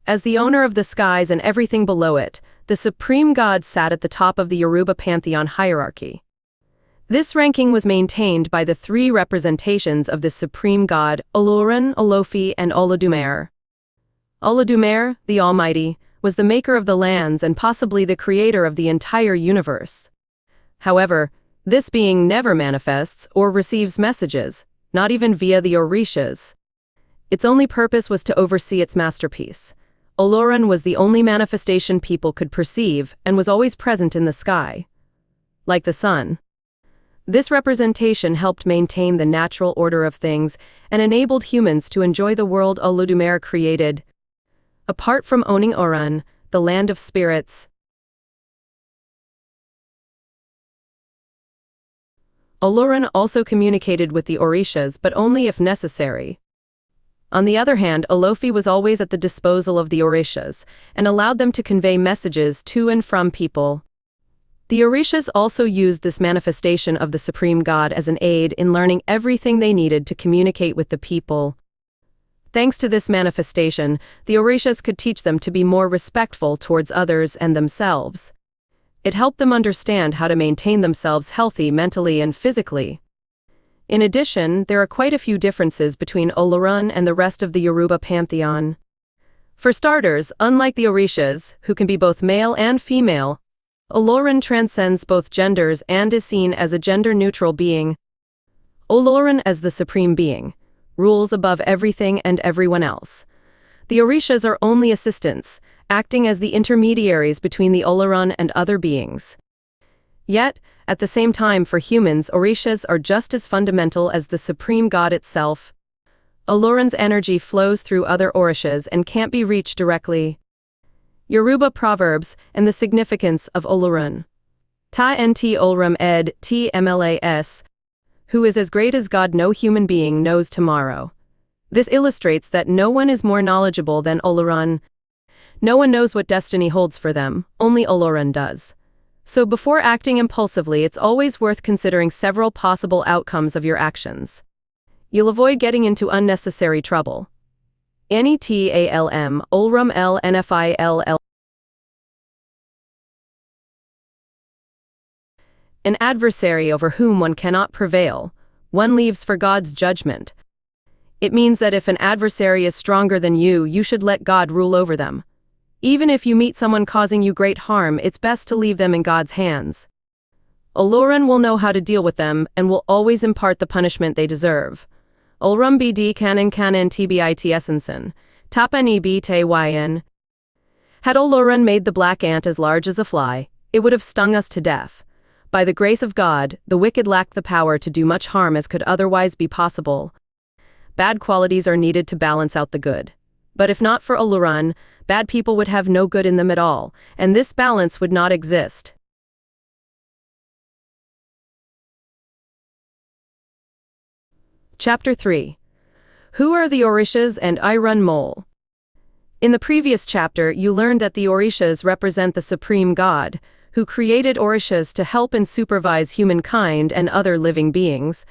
As the owner of the skies and everything below it, the supreme god sat at the top of the Yoruba pantheon hierarchy. This ranking was maintained by the three representations of the supreme god, Olorun, Olofi, and Olodumare. Olodumare, the Almighty, was the maker of the lands and possibly the creator of the entire universe. However, this being never manifests or receives messages, not even via the Orishas. Its only purpose was to oversee its masterpiece. Olorun was the only manifestation people could perceive and was always present in the sky, like the sun. This representation helped maintain the natural order of things and enabled humans to enjoy the world Olodumare created. Apart from owning Orun, the land of spirits, Olorun also communicated with the Orishas, but only if necessary. On the other hand, Olofi was always at the disposal of the Orishas, and allowed them to convey messages to and from people. The Orishas also used this manifestation of the supreme god as an aid in learning everything they needed to communicate with the people. Thanks to this manifestation, the Orishas could teach them to be more respectful towards others and themselves. It helped them understand how to maintain themselves healthy mentally and physically. In addition, there are quite a few differences between Olorun and the rest of the Yoruba pantheon. For starters, unlike the Orishas, who can be both male and female, Olorun transcends both genders and is seen as a gender-neutral being. Olorun, as the supreme being, rules above everything and everyone else. The Orishas are only assistants, acting as the intermediaries between the Olorun and other beings. Yet, at the same time, for humans, Orishas are just as fundamental as the supreme god itself. Olorun's energy flows through other Orishas and can't be reached directly. Yoruba proverbs and the significance of Olorun. Ta nt olrum ed tmlas, who is as great as God, no human being knows tomorrow. This illustrates that no one is more knowledgeable than Olorun. No one knows what destiny holds for them, only Olorun does. So before acting impulsively, it's always worth considering several possible outcomes of your actions. You'll avoid getting into unnecessary trouble. Netalm, Olrum L Nfill. An adversary over whom one cannot prevail, one leaves for God's judgment. It means that if an adversary is stronger than you should let God rule over them. Even if you meet someone causing you great harm, it's best to leave them in God's hands. Oloran will know how to deal with them and will always impart the punishment they deserve. Olrum bd canon tbit essensen. Tapan ebtyn. Had Oloran made the black ant as large as a fly, it would have stung us to death. By the grace of God, the wicked lacked the power to do much harm as could otherwise be possible. Bad qualities are needed to balance out the good. But if not for Oloran, bad people would have no good in them at all, and this balance would not exist. Chapter 3. Who are the Orishas and Irunmole? In the previous chapter, you learned that the Orishas represent the Supreme God, who created Orishas to help and supervise humankind and other living beings.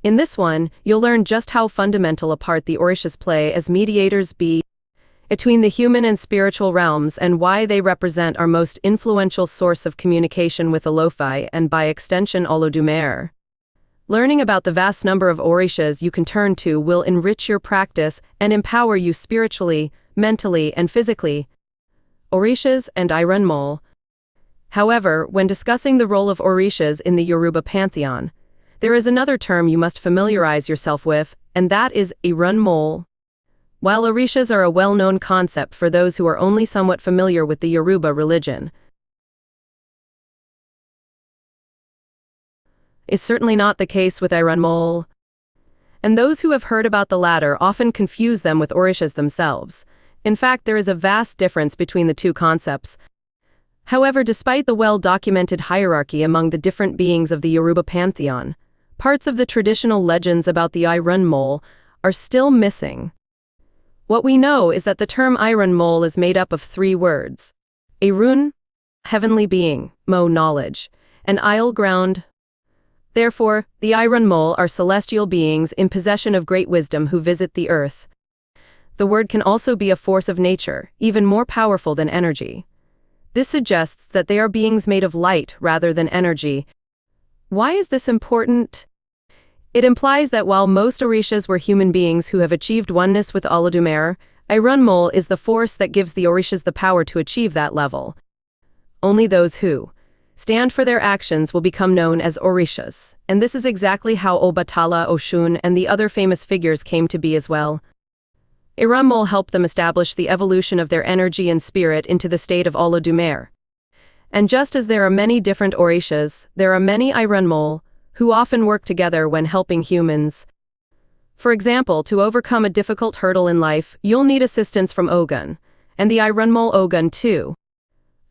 In this one, you'll learn just how fundamental a part the Orishas play as mediators between the human and spiritual realms and why they represent our most influential source of communication with Olofai and by extension Olodumare. Learning about the vast number of Orishas you can turn to will enrich your practice and empower you spiritually, mentally, and physically. Orishas and Irunmole. However, when discussing the role of Orishas in the Yoruba pantheon, there is another term you must familiarize yourself with, and that is Irunmole. While Orishas are a well-known concept for those who are only somewhat familiar with the Yoruba religion, is certainly not the case with Irunmole. And those who have heard about the latter often confuse them with Orishas themselves. In fact, there is a vast difference between the two concepts. However, despite the well-documented hierarchy among the different beings of the Yoruba pantheon, parts of the traditional legends about the Irunmole are still missing. What we know is that the term Irunmole is made up of 3 words. Irun, heavenly being, mo knowledge, and Isle ground. Therefore, the Irunmole are celestial beings in possession of great wisdom who visit the earth. The word can also be a force of nature, even more powerful than energy. This suggests that they are beings made of light rather than energy. Why is this important? It implies that while most Orishas were human beings who have achieved oneness with Olodumare, Irunmole is the force that gives the Orishas the power to achieve that level. Only those who stand for their actions will become known as Orishas, and this is exactly how Obatala, Oshun, and the other famous figures came to be as well. Irunmole helped them establish the evolution of their energy and spirit into the state of Olodumare. And just as there are many different Orishas, there are many Irunmole, who often work together when helping humans. For example, to overcome a difficult hurdle in life, you'll need assistance from Ogun, and the Irunmole Ogun too.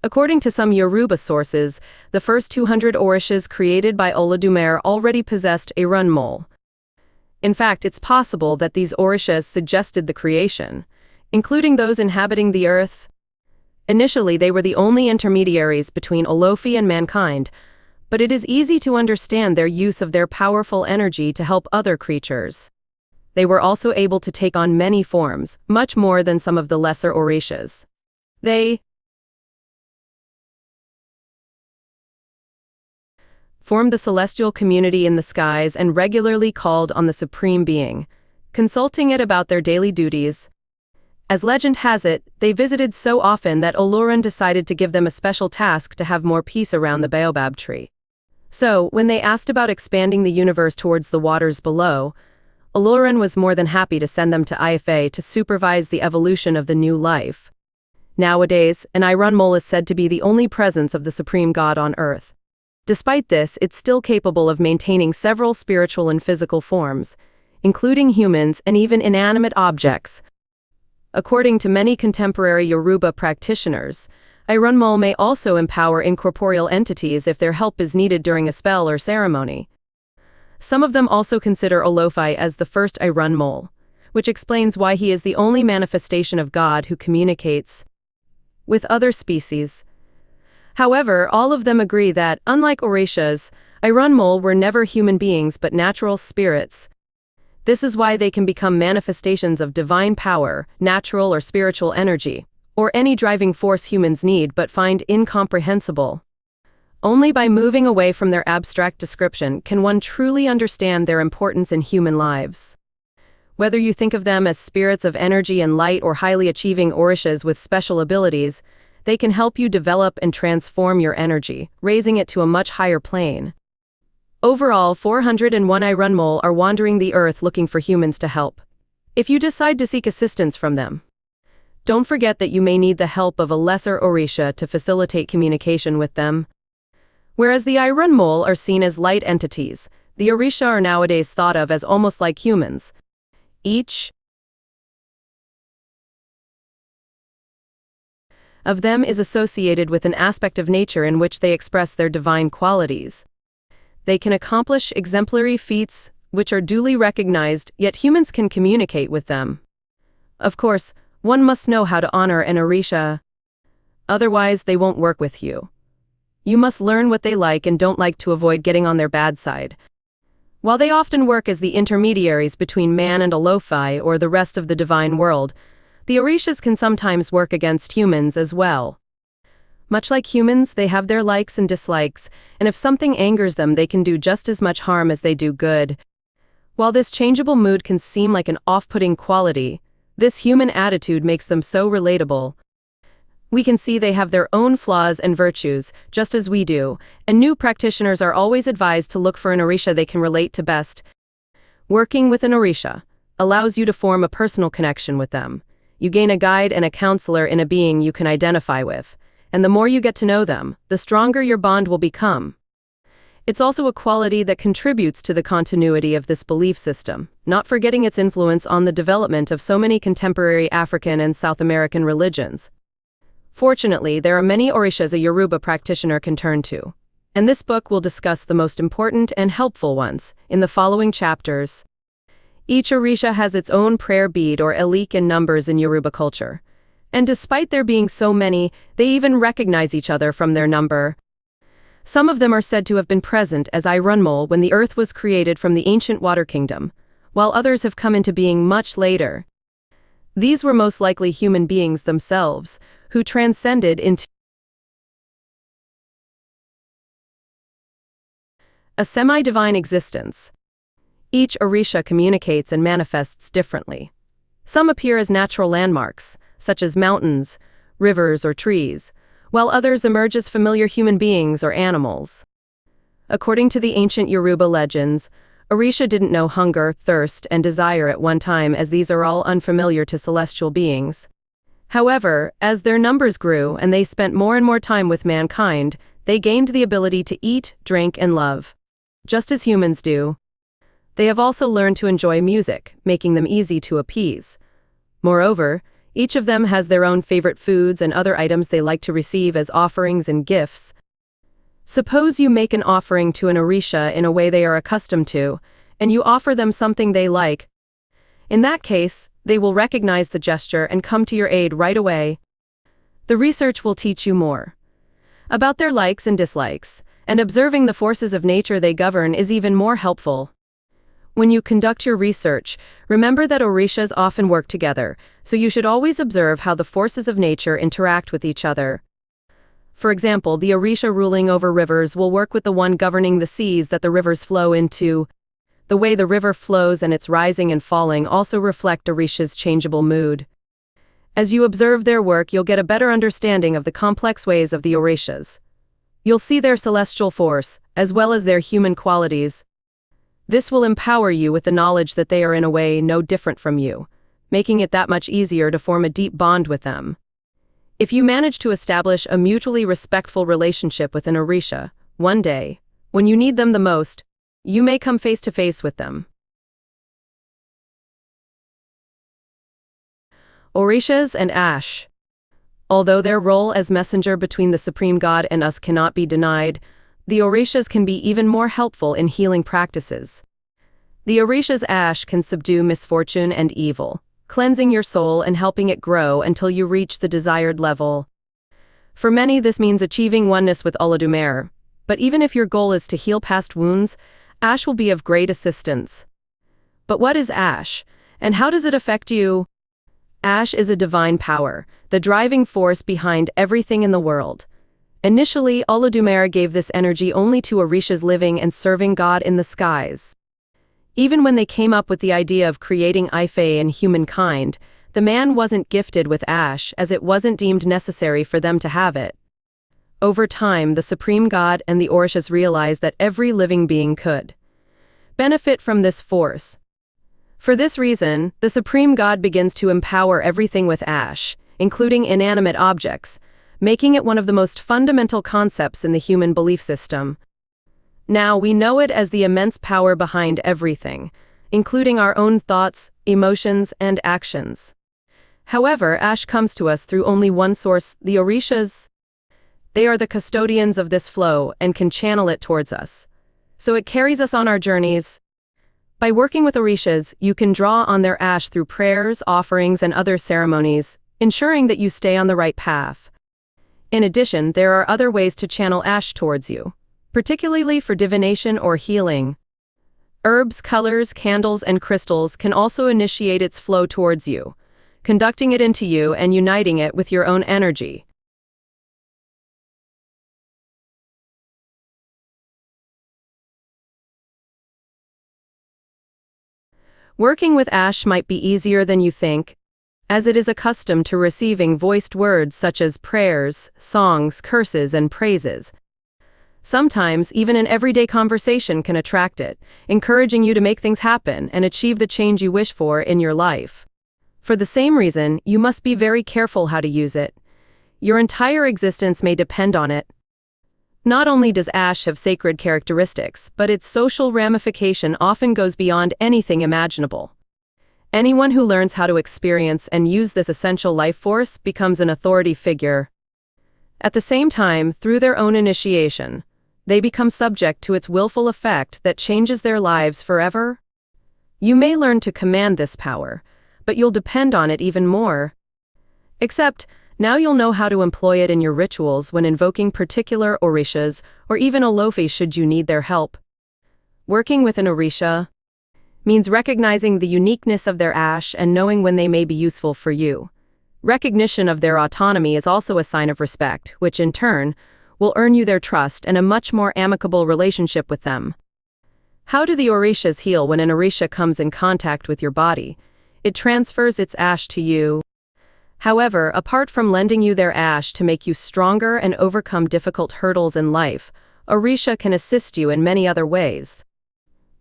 According to some Yoruba sources, the first 200 Orishas created by Olodumare already possessed Irunmole. In fact, it's possible that these Orishas suggested the creation, including those inhabiting the earth. Initially, they were the only intermediaries between Olofi and mankind, but it is easy to understand their use of their powerful energy to help other creatures. They were also able to take on many forms, much more than some of the lesser Orishas. They formed the celestial community in the skies and regularly called on the Supreme Being, consulting it about their daily duties. As legend has it, they visited so often that Oloran decided to give them a special task to have more peace around the baobab tree. So, when they asked about expanding the universe towards the waters below, Oloran was more than happy to send them to Isese to supervise the evolution of the new life. Nowadays, an Irunmole is said to be the only presence of the Supreme God on Earth. Despite this, it's still capable of maintaining several spiritual and physical forms, including humans and even inanimate objects. According to many contemporary Yoruba practitioners, Irunmole may also empower incorporeal entities if their help is needed during a spell or ceremony. Some of them also consider Olofai as the first Irunmole, which explains why he is the only manifestation of God who communicates with other species. However, all of them agree that, unlike Orishas, Irunmole were never human beings but natural spirits. This is why they can become manifestations of divine power, natural or spiritual energy, or any driving force humans need but find incomprehensible. Only by moving away from their abstract description can one truly understand their importance in human lives. Whether you think of them as spirits of energy and light or highly achieving Orishas with special abilities, They can help you develop and transform your energy, raising it to a much higher plane. Overall, 401 Irunmole are wandering the earth looking for humans to help. If you decide to seek assistance from them, don't forget that you may need the help of a lesser Orisha to facilitate communication with them. Whereas the Irunmole are seen as light entities, the Orisha are nowadays thought of as almost like humans. Each of them is associated with an aspect of nature in which they express their divine qualities. They can accomplish exemplary feats, which are duly recognized, yet humans can communicate with them. Of course, one must know how to honor an Orisha. Otherwise, they won't work with you. You must learn what they like and don't like to avoid getting on their bad side. While they often work as the intermediaries between man and Alofi or the rest of the divine world, the Orishas can sometimes work against humans as well. Much like humans, they have their likes and dislikes, and if something angers them, they can do just as much harm as they do good. While this changeable mood can seem like an off-putting quality, this human attitude makes them so relatable. We can see they have their own flaws and virtues, just as we do, and new practitioners are always advised to look for an Orisha they can relate to best. Working with an Orisha allows you to form a personal connection with them. You gain a guide and a counselor in a being you can identify with, and the more you get to know them, the stronger your bond will become. It's also a quality that contributes to the continuity of this belief system, not forgetting its influence on the development of so many contemporary African and South American religions. Fortunately, there are many Orishas a Yoruba practitioner can turn to, and this book will discuss the most important and helpful ones in the following chapters. Each Orisha has its own prayer bead or elik in numbers in Yoruba culture, and despite there being so many, they even recognize each other from their number. Some of them are said to have been present as Irunmole when the earth was created from the ancient water kingdom, while others have come into being much later. These were most likely human beings themselves, who transcended into a semi-divine existence. Each Orisha communicates and manifests differently. Some appear as natural landmarks, such as mountains, rivers, or trees, while others emerge as familiar human beings or animals. According to the ancient Yoruba legends, Orisha didn't know hunger, thirst, and desire at one time, as these are all unfamiliar to celestial beings. However, as their numbers grew and they spent more and more time with mankind, they gained the ability to eat, drink, and love, just as humans do. They have also learned to enjoy music, making them easy to appease. Moreover, each of them has their own favorite foods and other items they like to receive as offerings and gifts. Suppose you make an offering to an Orisha in a way they are accustomed to, and you offer them something they like. In that case, they will recognize the gesture and come to your aid right away. The research will teach you more about their likes and dislikes, and observing the forces of nature they govern is even more helpful. When you conduct your research, remember that Orishas often work together, so you should always observe how the forces of nature interact with each other. For example, the Orisha ruling over rivers will work with the one governing the seas that the rivers flow into. The way the river flows and its rising and falling also reflect Orisha's changeable mood. As you observe their work, you'll get a better understanding of the complex ways of the Orishas. You'll see their celestial force, as well as their human qualities. This will empower you with the knowledge that they are in a way no different from you, making it that much easier to form a deep bond with them. If you manage to establish a mutually respectful relationship with an Orisha, one day, when you need them the most, you may come face to face with them. Orishas and Ash. Although their role as messenger between the Supreme God and us cannot be denied, the Orishas can be even more helpful in healing practices. The Orisha's ash can subdue misfortune and evil, cleansing your soul and helping it grow until you reach the desired level. For many, this means achieving oneness with Olodumare, but even if your goal is to heal past wounds, ash will be of great assistance. But what is ash, and how does it affect you? Ash is a divine power, the driving force behind everything in the world. Initially, Olodumare gave this energy only to Orishas living and serving God in the skies. Even when they came up with the idea of creating Ife and humankind, The man wasn't gifted with ash as it wasn't deemed necessary for them to have it. Over time, the supreme god and the Orishas realized that every living being could benefit from this force. For this reason, the supreme god begins to empower everything with ash, including inanimate objects, making it one of the most fundamental concepts in the human belief system. Now, we know it as the immense power behind everything, including our own thoughts, emotions, and actions. However, ash comes to us through only one source, the Orishas. They are the custodians of this flow and can channel it towards us. So it carries us on our journeys. By working with Orishas, you can draw on their ash through prayers, offerings, and other ceremonies, ensuring that you stay on the right path. In addition, there are other ways to channel ash towards you, particularly for divination or healing. Herbs, colors, candles, and crystals can also initiate its flow towards you, conducting it into you and uniting it with your own energy. Working with ash might be easier than you think, as it is accustomed to receiving voiced words such as prayers, songs, curses, and praises. Sometimes, even an everyday conversation can attract it, encouraging you to make things happen and achieve the change you wish for in your life. For the same reason, you must be very careful how to use it. Your entire existence may depend on it. Not only does ash have sacred characteristics, but its social ramification often goes beyond anything imaginable. Anyone who learns how to experience and use this essential life force becomes an authority figure. At the same time, through their own initiation, they become subject to its willful effect that changes their lives forever. You may learn to command this power, but you'll depend on it even more. Except, now you'll know how to employ it in your rituals when invoking particular Orishas or even Olofi should you need their help. Working with an Orisha means recognizing the uniqueness of their ash and knowing when they may be useful for you. Recognition of their autonomy is also a sign of respect, which in turn will earn you their trust and a much more amicable relationship with them. How do the Orishas heal when an Orisha comes in contact with your body? It transfers its ash to you. However, apart from lending you their ash to make you stronger and overcome difficult hurdles in life, Orisha can assist you in many other ways.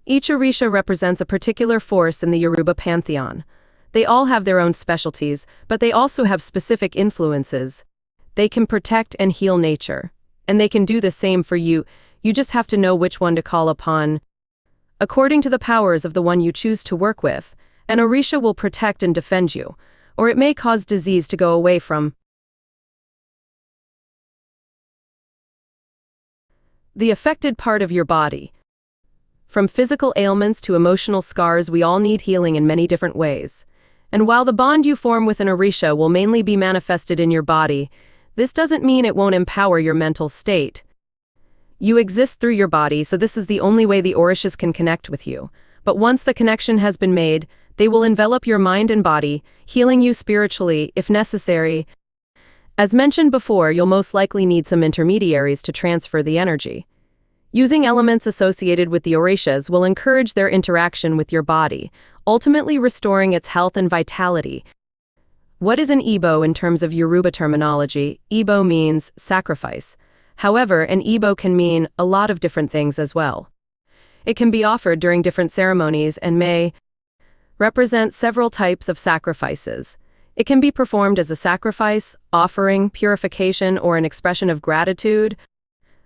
Each Orisha represents a particular force in the Yoruba pantheon. They all have their own specialties, but they also have specific influences. They can protect and heal nature, and they can do the same for you. You just have to know which one to call upon. According to the powers of the one you choose to work with, an Orisha will protect and defend you, or it may cause disease to go away from. The affected part of your body. From physical ailments to emotional scars, we all need healing in many different ways. And while the bond you form with an Orisha will mainly be manifested in your body, this doesn't mean it won't empower your mental state. You exist through your body, so this is the only way the Orishas can connect with you. But once the connection has been made, they will envelop your mind and body, healing you spiritually, if necessary. As mentioned before, you'll most likely need some intermediaries to transfer the energy. Using elements associated with the Orishas will encourage their interaction with your body, ultimately restoring its health and vitality. What is an Igbo in terms of Yoruba terminology? Igbo means sacrifice. However, an Igbo can mean a lot of different things as well. It can be offered during different ceremonies and may represent several types of sacrifices. It can be performed as a sacrifice, offering, purification, or an expression of gratitude.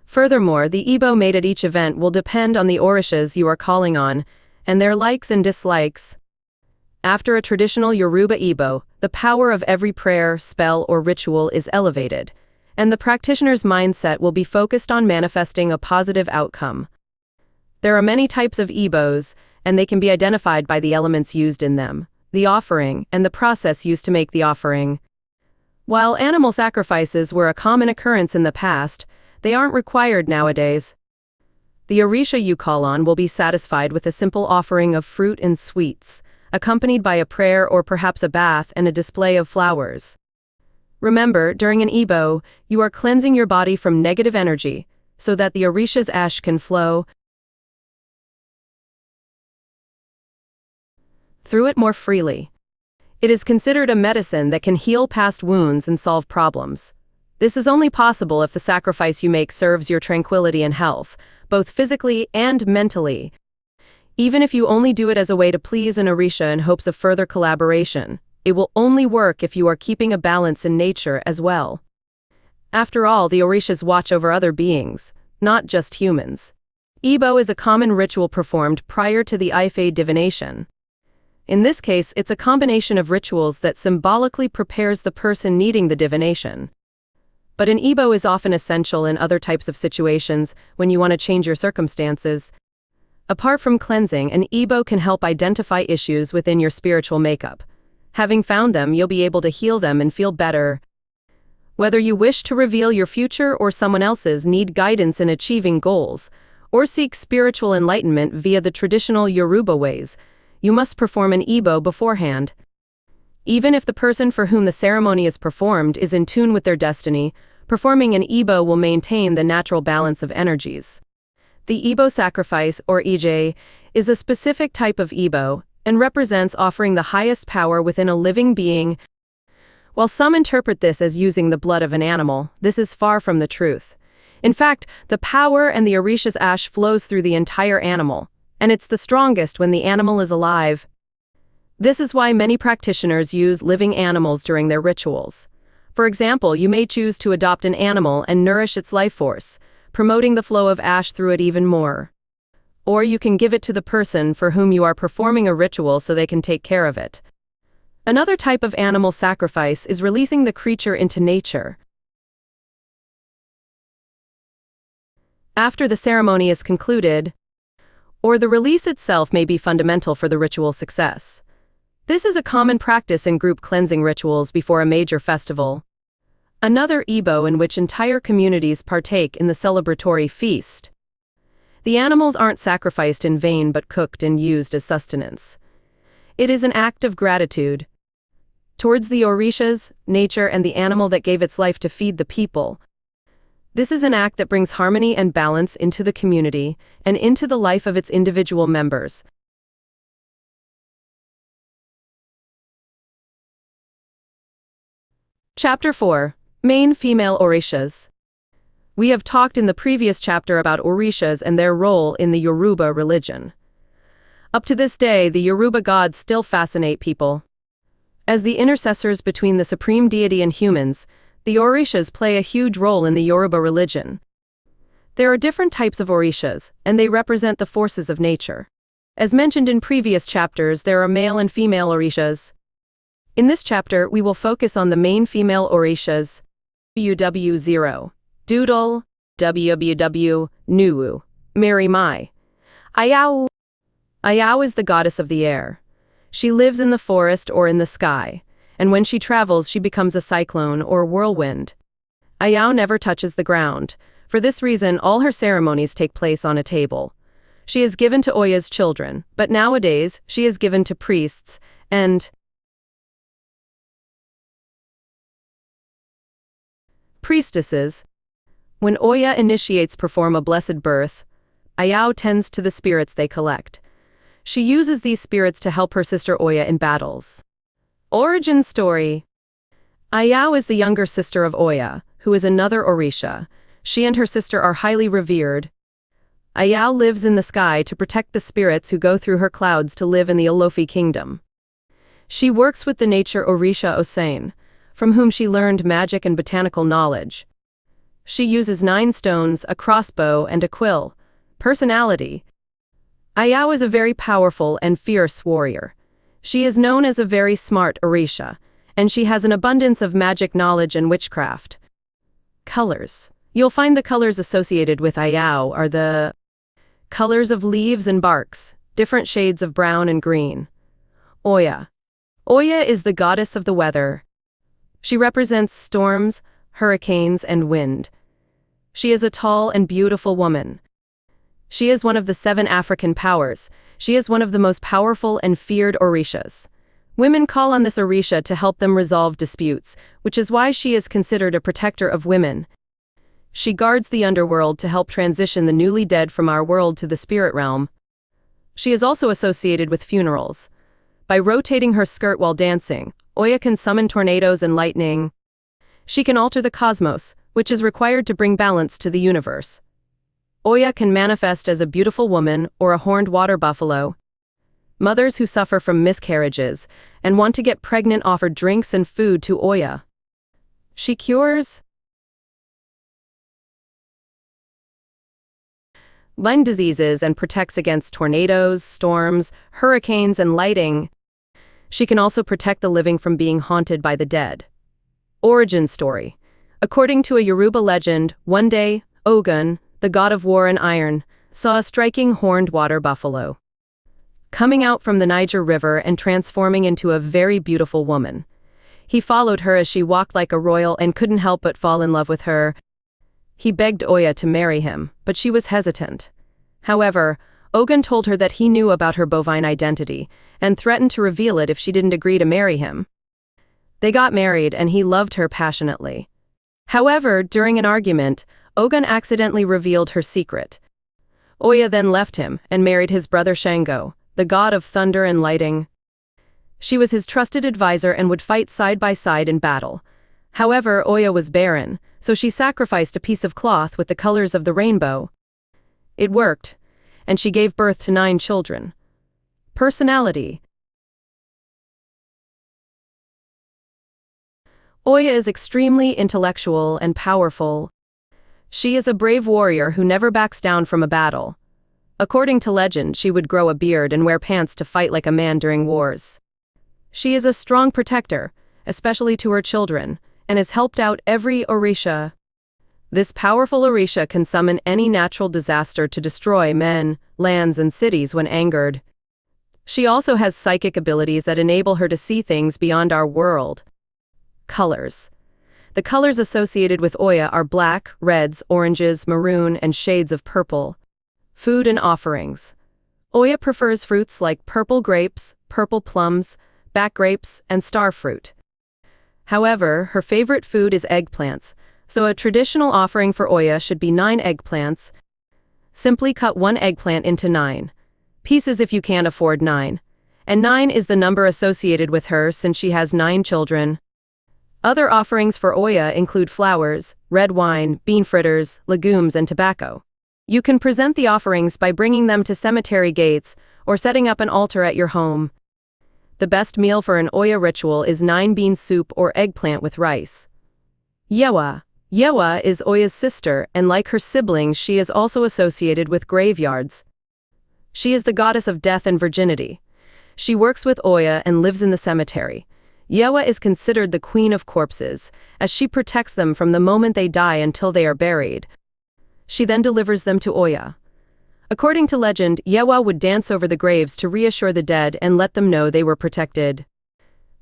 Furthermore, the Igbo made at each event will depend on the Orishas you are calling on, and their likes and dislikes. After a traditional Yoruba Igbo, the power of every prayer, spell, or ritual is elevated, and the practitioner's mindset will be focused on manifesting a positive outcome. There are many types of Igbos, and they can be identified by the elements used in them, the offering, and the process used to make the offering. While animal sacrifices were a common occurrence in the past, they aren't required nowadays. The Orisha you call on will be satisfied with a simple offering of fruit and sweets, accompanied by a prayer or perhaps a bath and a display of flowers. Remember, during an Igbo, you are cleansing your body from negative energy, so that the Orisha's ash can flow through it more freely. It is considered a medicine that can heal past wounds and solve problems. This is only possible if the sacrifice you make serves your tranquility and health, both physically and mentally. Even if you only do it as a way to please an Orisha in hopes of further collaboration, it will only work if you are keeping a balance in nature as well. After all, the Orishas watch over other beings, not just humans. Igbo is a common ritual performed prior to the Ife divination. In this case, it's a combination of rituals that symbolically prepares the person needing the divination. But an Igbo is often essential in other types of situations when you want to change your circumstances. Apart from cleansing, an Igbo can help identify issues within your spiritual makeup. Having found them, you'll be able to heal them and feel better. Whether you wish to reveal your future or someone else's, need guidance in achieving goals, or seek spiritual enlightenment via the traditional Yoruba ways, you must perform an Igbo beforehand. Even if the person for whom the ceremony is performed is in tune with their destiny, performing an Igbo will maintain the natural balance of energies. The Igbo sacrifice, or Ije, is a specific type of Igbo and represents offering the highest power within a living being. While some interpret this as using the blood of an animal, this is far from the truth. In fact, the power and the Orisha's ash flows through the entire animal, and it's the strongest when the animal is alive. This is why many practitioners use living animals during their rituals. For example, you may choose to adopt an animal and nourish its life force, promoting the flow of ash through it even more. Or you can give it to the person for whom you are performing a ritual so they can take care of it. Another type of animal sacrifice is releasing the creature into nature. After the ceremony is concluded, or the release itself may be fundamental for the ritual success. This is a common practice in group cleansing rituals before a major festival. Another Igbo in which entire communities partake in the celebratory feast. The animals aren't sacrificed in vain but cooked and used as sustenance. It is an act of gratitude towards the Orishas, nature, and the animal that gave its life to feed the people. This is an act that brings harmony and balance into the community and into the life of its individual members. Chapter 4. Main Female Orishas. We have talked in the previous chapter about Orishas and their role in the Yoruba religion. Up to this day, the Yoruba gods still fascinate people. As the intercessors between the supreme deity and humans, the Orishas play a huge role in the Yoruba religion. There are different types of Orishas, and they represent the forces of nature. As mentioned in previous chapters, there are male and female Orishas. In this chapter, we will focus on the main female Orishas. WW0. Doodle. WWW. Nuwu. Mary Mai. Ayao. Ayao is the goddess of the air. She lives in the forest or in the sky, and when she travels she becomes a cyclone or whirlwind. Ayao never touches the ground. For this reason, all her ceremonies take place on a table. She is given to Oya's children, but nowadays she is given to priests and priestesses. When Oya initiates perform a blessed birth, Ayao tends to the spirits they collect. She uses these spirits to help her sister Oya in battles. Origin story. Ayao is the younger sister of Oya, who is another Orisha. She and her sister are highly revered. Ayao lives in the sky to protect the spirits who go through her clouds to live in the Olofi kingdom. She works with the nature Orisha Osain, from whom she learned magic and botanical knowledge. She uses 9 stones, a crossbow, and a quill. Personality. Ayao is a very powerful and fierce warrior. She is known as a very smart Orisha, and she has an abundance of magic knowledge and witchcraft. Colors. You'll find the colors associated with Ayao are the colors of leaves and barks, different shades of brown and green. Oya. Oya is the goddess of the weather. She represents storms, hurricanes, and wind. She is a tall and beautiful woman. She is one of the 7 African powers. She is one of the most powerful and feared Orishas. Women call on this Orisha to help them resolve disputes, which is why she is considered a protector of women. She guards the underworld to help transition the newly dead from our world to the spirit realm. She is also associated with funerals. By rotating her skirt while dancing, Oya can summon tornadoes and lightning. She can alter the cosmos, which is required to bring balance to the universe. Oya can manifest as a beautiful woman or a horned water buffalo. Mothers who suffer from miscarriages and want to get pregnant offer drinks and food to Oya. She cures Lyme diseases and protects against tornadoes, storms, hurricanes, and lightning. She can also protect the living from being haunted by the dead. Origin story. According to a Yoruba legend, one day, Ogun, the god of war and iron, saw a striking horned water buffalo coming out from the Niger River and transforming into a very beautiful woman. He followed her as she walked like a royal and couldn't help but fall in love with her. He begged Oya to marry him, but she was hesitant. However, Ogun told her that he knew about her bovine identity and threatened to reveal it if she didn't agree to marry him. They got married and he loved her passionately. However, during an argument, Ogun accidentally revealed her secret. Oya then left him and married his brother Shango, the god of thunder and lightning. She was his trusted advisor and would fight side by side in battle. However, Oya was barren, so she sacrificed a piece of cloth with the colors of the rainbow. It worked, and she gave birth to 9 children. Personality. Oya is extremely intellectual and powerful. She is a brave warrior who never backs down from a battle. According to legend, she would grow a beard and wear pants to fight like a man during wars. She is a strong protector, especially to her children, and has helped out every Orisha. This powerful Orisha can summon any natural disaster to destroy men, lands, and cities when angered. She also has psychic abilities that enable her to see things beyond our world. Colors. The colors associated with Oya are black, reds, oranges, maroon, and shades of purple. Food and offerings. Oya prefers fruits like purple grapes, purple plums, back grapes, and star fruit. However, her favorite food is eggplants, so a traditional offering for Oya should be 9 eggplants. Simply cut 1 eggplant into 9 pieces if you can't afford 9. And 9 is the number associated with her since she has 9 children. Other offerings for Oya include flowers, red wine, bean fritters, legumes, and tobacco. You can present the offerings by bringing them to cemetery gates or setting up an altar at your home. The best meal for an Oya ritual is 9-bean soup or eggplant with rice. Yewa. Yewa is Oya's sister, and like her siblings, she is also associated with graveyards. She is the goddess of death and virginity. She works with Oya and lives in the cemetery. Yewa is considered the queen of corpses, as she protects them from the moment they die until they are buried. She then delivers them to Oya. According to legend, Yewa would dance over the graves to reassure the dead and let them know they were protected.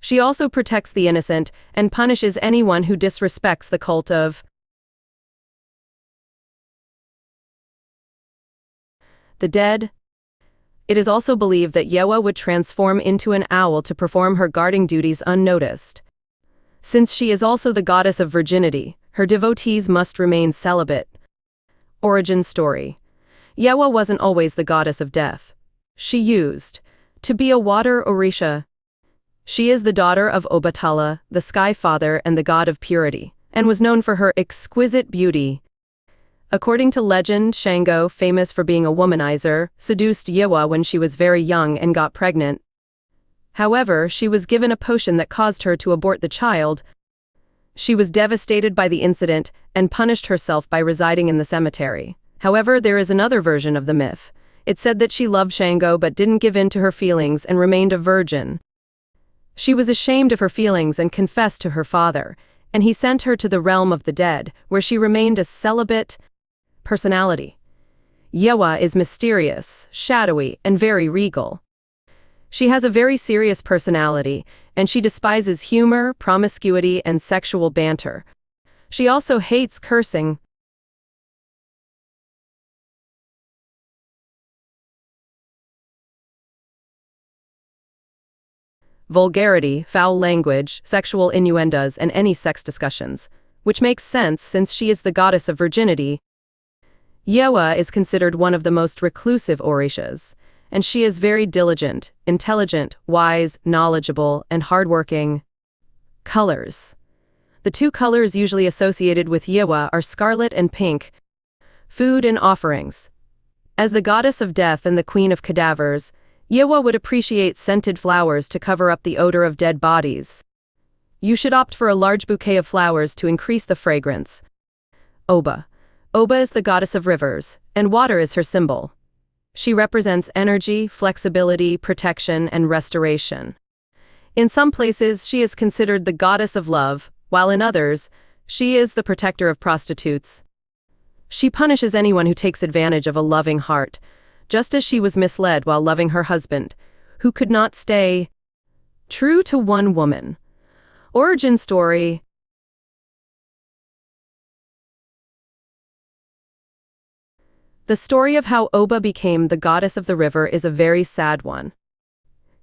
She also protects the innocent and punishes anyone who disrespects the cult of the dead. It is also believed that Yewa would transform into an owl to perform her guarding duties unnoticed. Since she is also the goddess of virginity, her devotees must remain celibate. Origin story. Yewa wasn't always the goddess of death. She used to be a water Orisha. She is the daughter of Obatala, the sky father and the god of purity, and was known for her exquisite beauty. According to legend, Shango, famous for being a womanizer, seduced Yewa when she was very young and got pregnant. However, she was given a potion that caused her to abort the child. She was devastated by the incident and punished herself by residing in the cemetery. However, there is another version of the myth. It said that she loved Shango but didn't give in to her feelings and remained a virgin. She was ashamed of her feelings and confessed to her father, and he sent her to the realm of the dead, where she remained a celibate. Personality. Yewa is mysterious, shadowy, and very regal. She has a very serious personality, and she despises humor, promiscuity, and sexual banter. She also hates cursing. Vulgarity, foul language, sexual innuendos, and any sex discussions, which makes sense since she is the goddess of virginity. Yewa is considered one of the most reclusive Orishas, and she is very diligent, intelligent, wise, knowledgeable, and hardworking. Colors. The two colors usually associated with Yewa are scarlet and pink. Food and offerings. As the goddess of death and the queen of cadavers, Yewa would appreciate scented flowers to cover up the odor of dead bodies. You should opt for a large bouquet of flowers to increase the fragrance. Oba. Oba is the goddess of rivers, and water is her symbol. She represents energy, flexibility, protection, and restoration. In some places, she is considered the goddess of love, while in others, she is the protector of prostitutes. She punishes anyone who takes advantage of a loving heart, just as she was misled while loving her husband, who could not stay true to one woman. Origin story. The story of how Oba became the goddess of the river is a very sad one.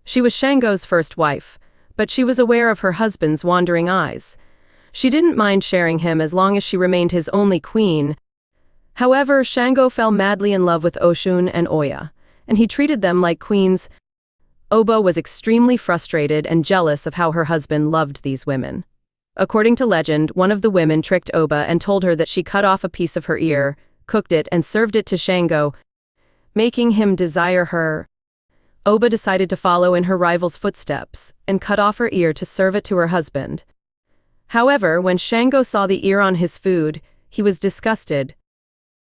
She was Shango's first wife, but she was aware of her husband's wandering eyes. She didn't mind sharing him as long as she remained his only queen. However, Shango fell madly in love with Oshun and Oya, and he treated them like queens. Oba was extremely frustrated and jealous of how her husband loved these women. According to legend, one of the women tricked Oba and told her that she cut off a piece of her ear, cooked it, and served it to Shango, making him desire her. Oba decided to follow in her rival's footsteps and cut off her ear to serve it to her husband. However, when Shango saw the ear on his food, he was disgusted.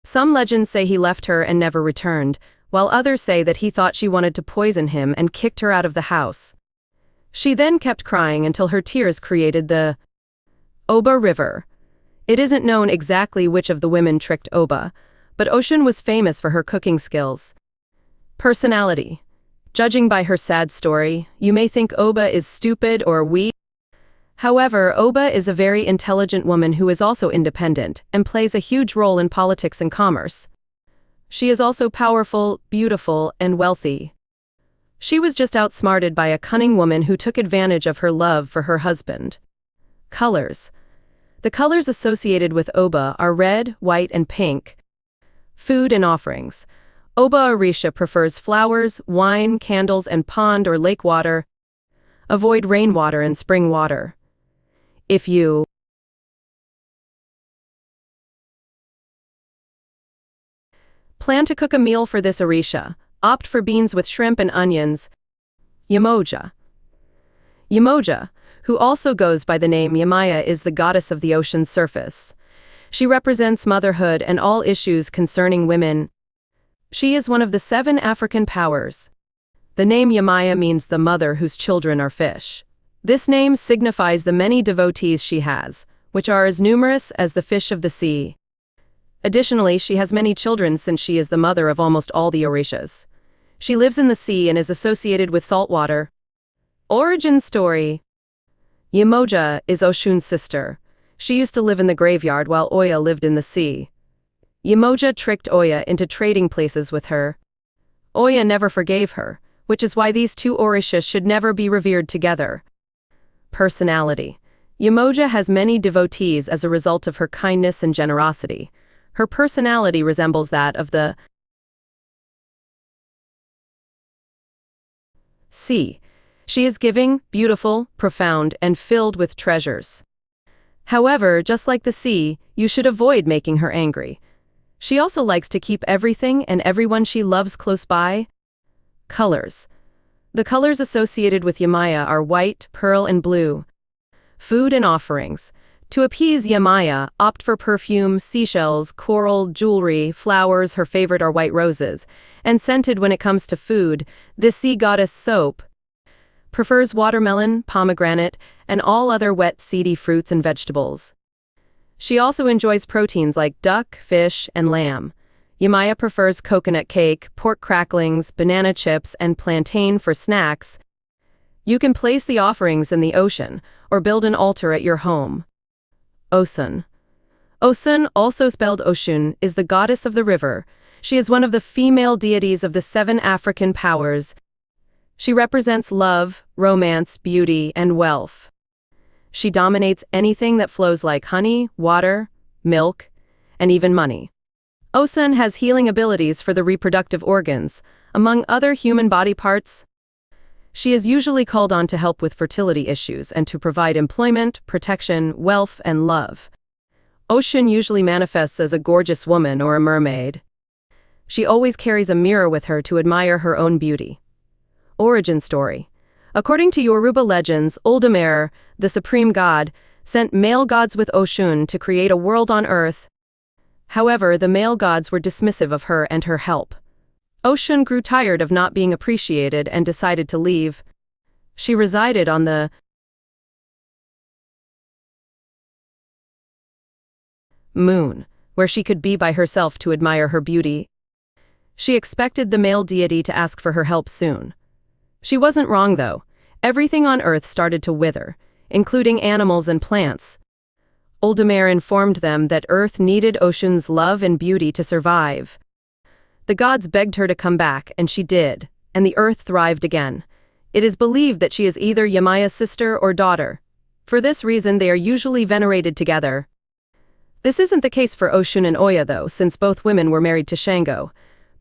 Some legends say he left her and never returned, while others say that he thought she wanted to poison him and kicked her out of the house. She then kept crying until her tears created the Oba River. It isn't known exactly which of the women tricked Oba, but Oshun was famous for her cooking skills. Personality. Judging by her sad story, you may think Oba is stupid or weak. However, Oba is a very intelligent woman who is also independent and plays a huge role in politics and commerce. She is also powerful, beautiful, and wealthy. She was just outsmarted by a cunning woman who took advantage of her love for her husband. Colors. The colors associated with Oba are red, white, and pink. Food and offerings. Oba Orisha prefers flowers, wine, candles, and pond or lake water. Avoid rainwater and spring water. If you plan to cook a meal for this Orisha, opt for beans with shrimp and onions. Yemoja. Yemoja, who also goes by the name Yemaya, is the goddess of the ocean's surface. She represents motherhood and all issues concerning women. She is one of the 7 African powers. The name Yemaya means the mother whose children are fish. This name signifies the many devotees she has, which are as numerous as the fish of the sea. Additionally, she has many children since she is the mother of almost all the Orishas. She lives in the sea and is associated with salt water. Origin story. Yemoja is Oshun's sister. She used to live in the graveyard while Oya lived in the sea. Yemoja tricked Oya into trading places with her. Oya never forgave her, which is why these two Orishas should never be revered together. Personality. Yemoja has many devotees as a result of her kindness and generosity. Her personality resembles that of the sea. She is giving, beautiful, profound, and filled with treasures. However, just like the sea, you should avoid making her angry. She also likes to keep everything and everyone she loves close by. Colors. The colors associated with Yemaya are white, pearl, and blue. Food and offerings. To appease Yemaya, opt for perfume, seashells, coral, jewelry, flowers, her favorite are white roses, and scented. When it comes to food, this sea goddess soap prefers watermelon, pomegranate, and all other wet, seedy fruits and vegetables. She also enjoys proteins like duck, fish, and lamb. Yemaya prefers coconut cake, pork cracklings, banana chips, and plantain for snacks. You can place the offerings in the ocean, or build an altar at your home. Osun. Osun, also spelled Oshun, is the goddess of the river. She is one of the female deities of the 7 African powers. She represents love, romance, beauty, and wealth. She dominates anything that flows like honey, water, milk, and even money. Osun has healing abilities for the reproductive organs, among other human body parts. She is usually called on to help with fertility issues and to provide employment, protection, wealth, and love. Osun usually manifests as a gorgeous woman or a mermaid. She always carries a mirror with her to admire her own beauty. Origin story. According to Yoruba legends, Olodumare, the supreme god, sent male gods with Osun to create a world on earth. However, the male gods were dismissive of her and her help. Osun grew tired of not being appreciated and decided to leave. She resided on the moon, where she could be by herself to admire her beauty. She expected the male deity to ask for her help soon. She wasn't wrong, though. Everything on earth started to wither, including animals and plants. Olodumare informed them that earth needed Osun's love and beauty to survive. The gods begged her to come back, and she did, and the earth thrived again. It is believed that she is either Yamaya's sister or daughter. For this reason, they are usually venerated together. This isn't the case for Osun and Oya, though, since both women were married to Shango.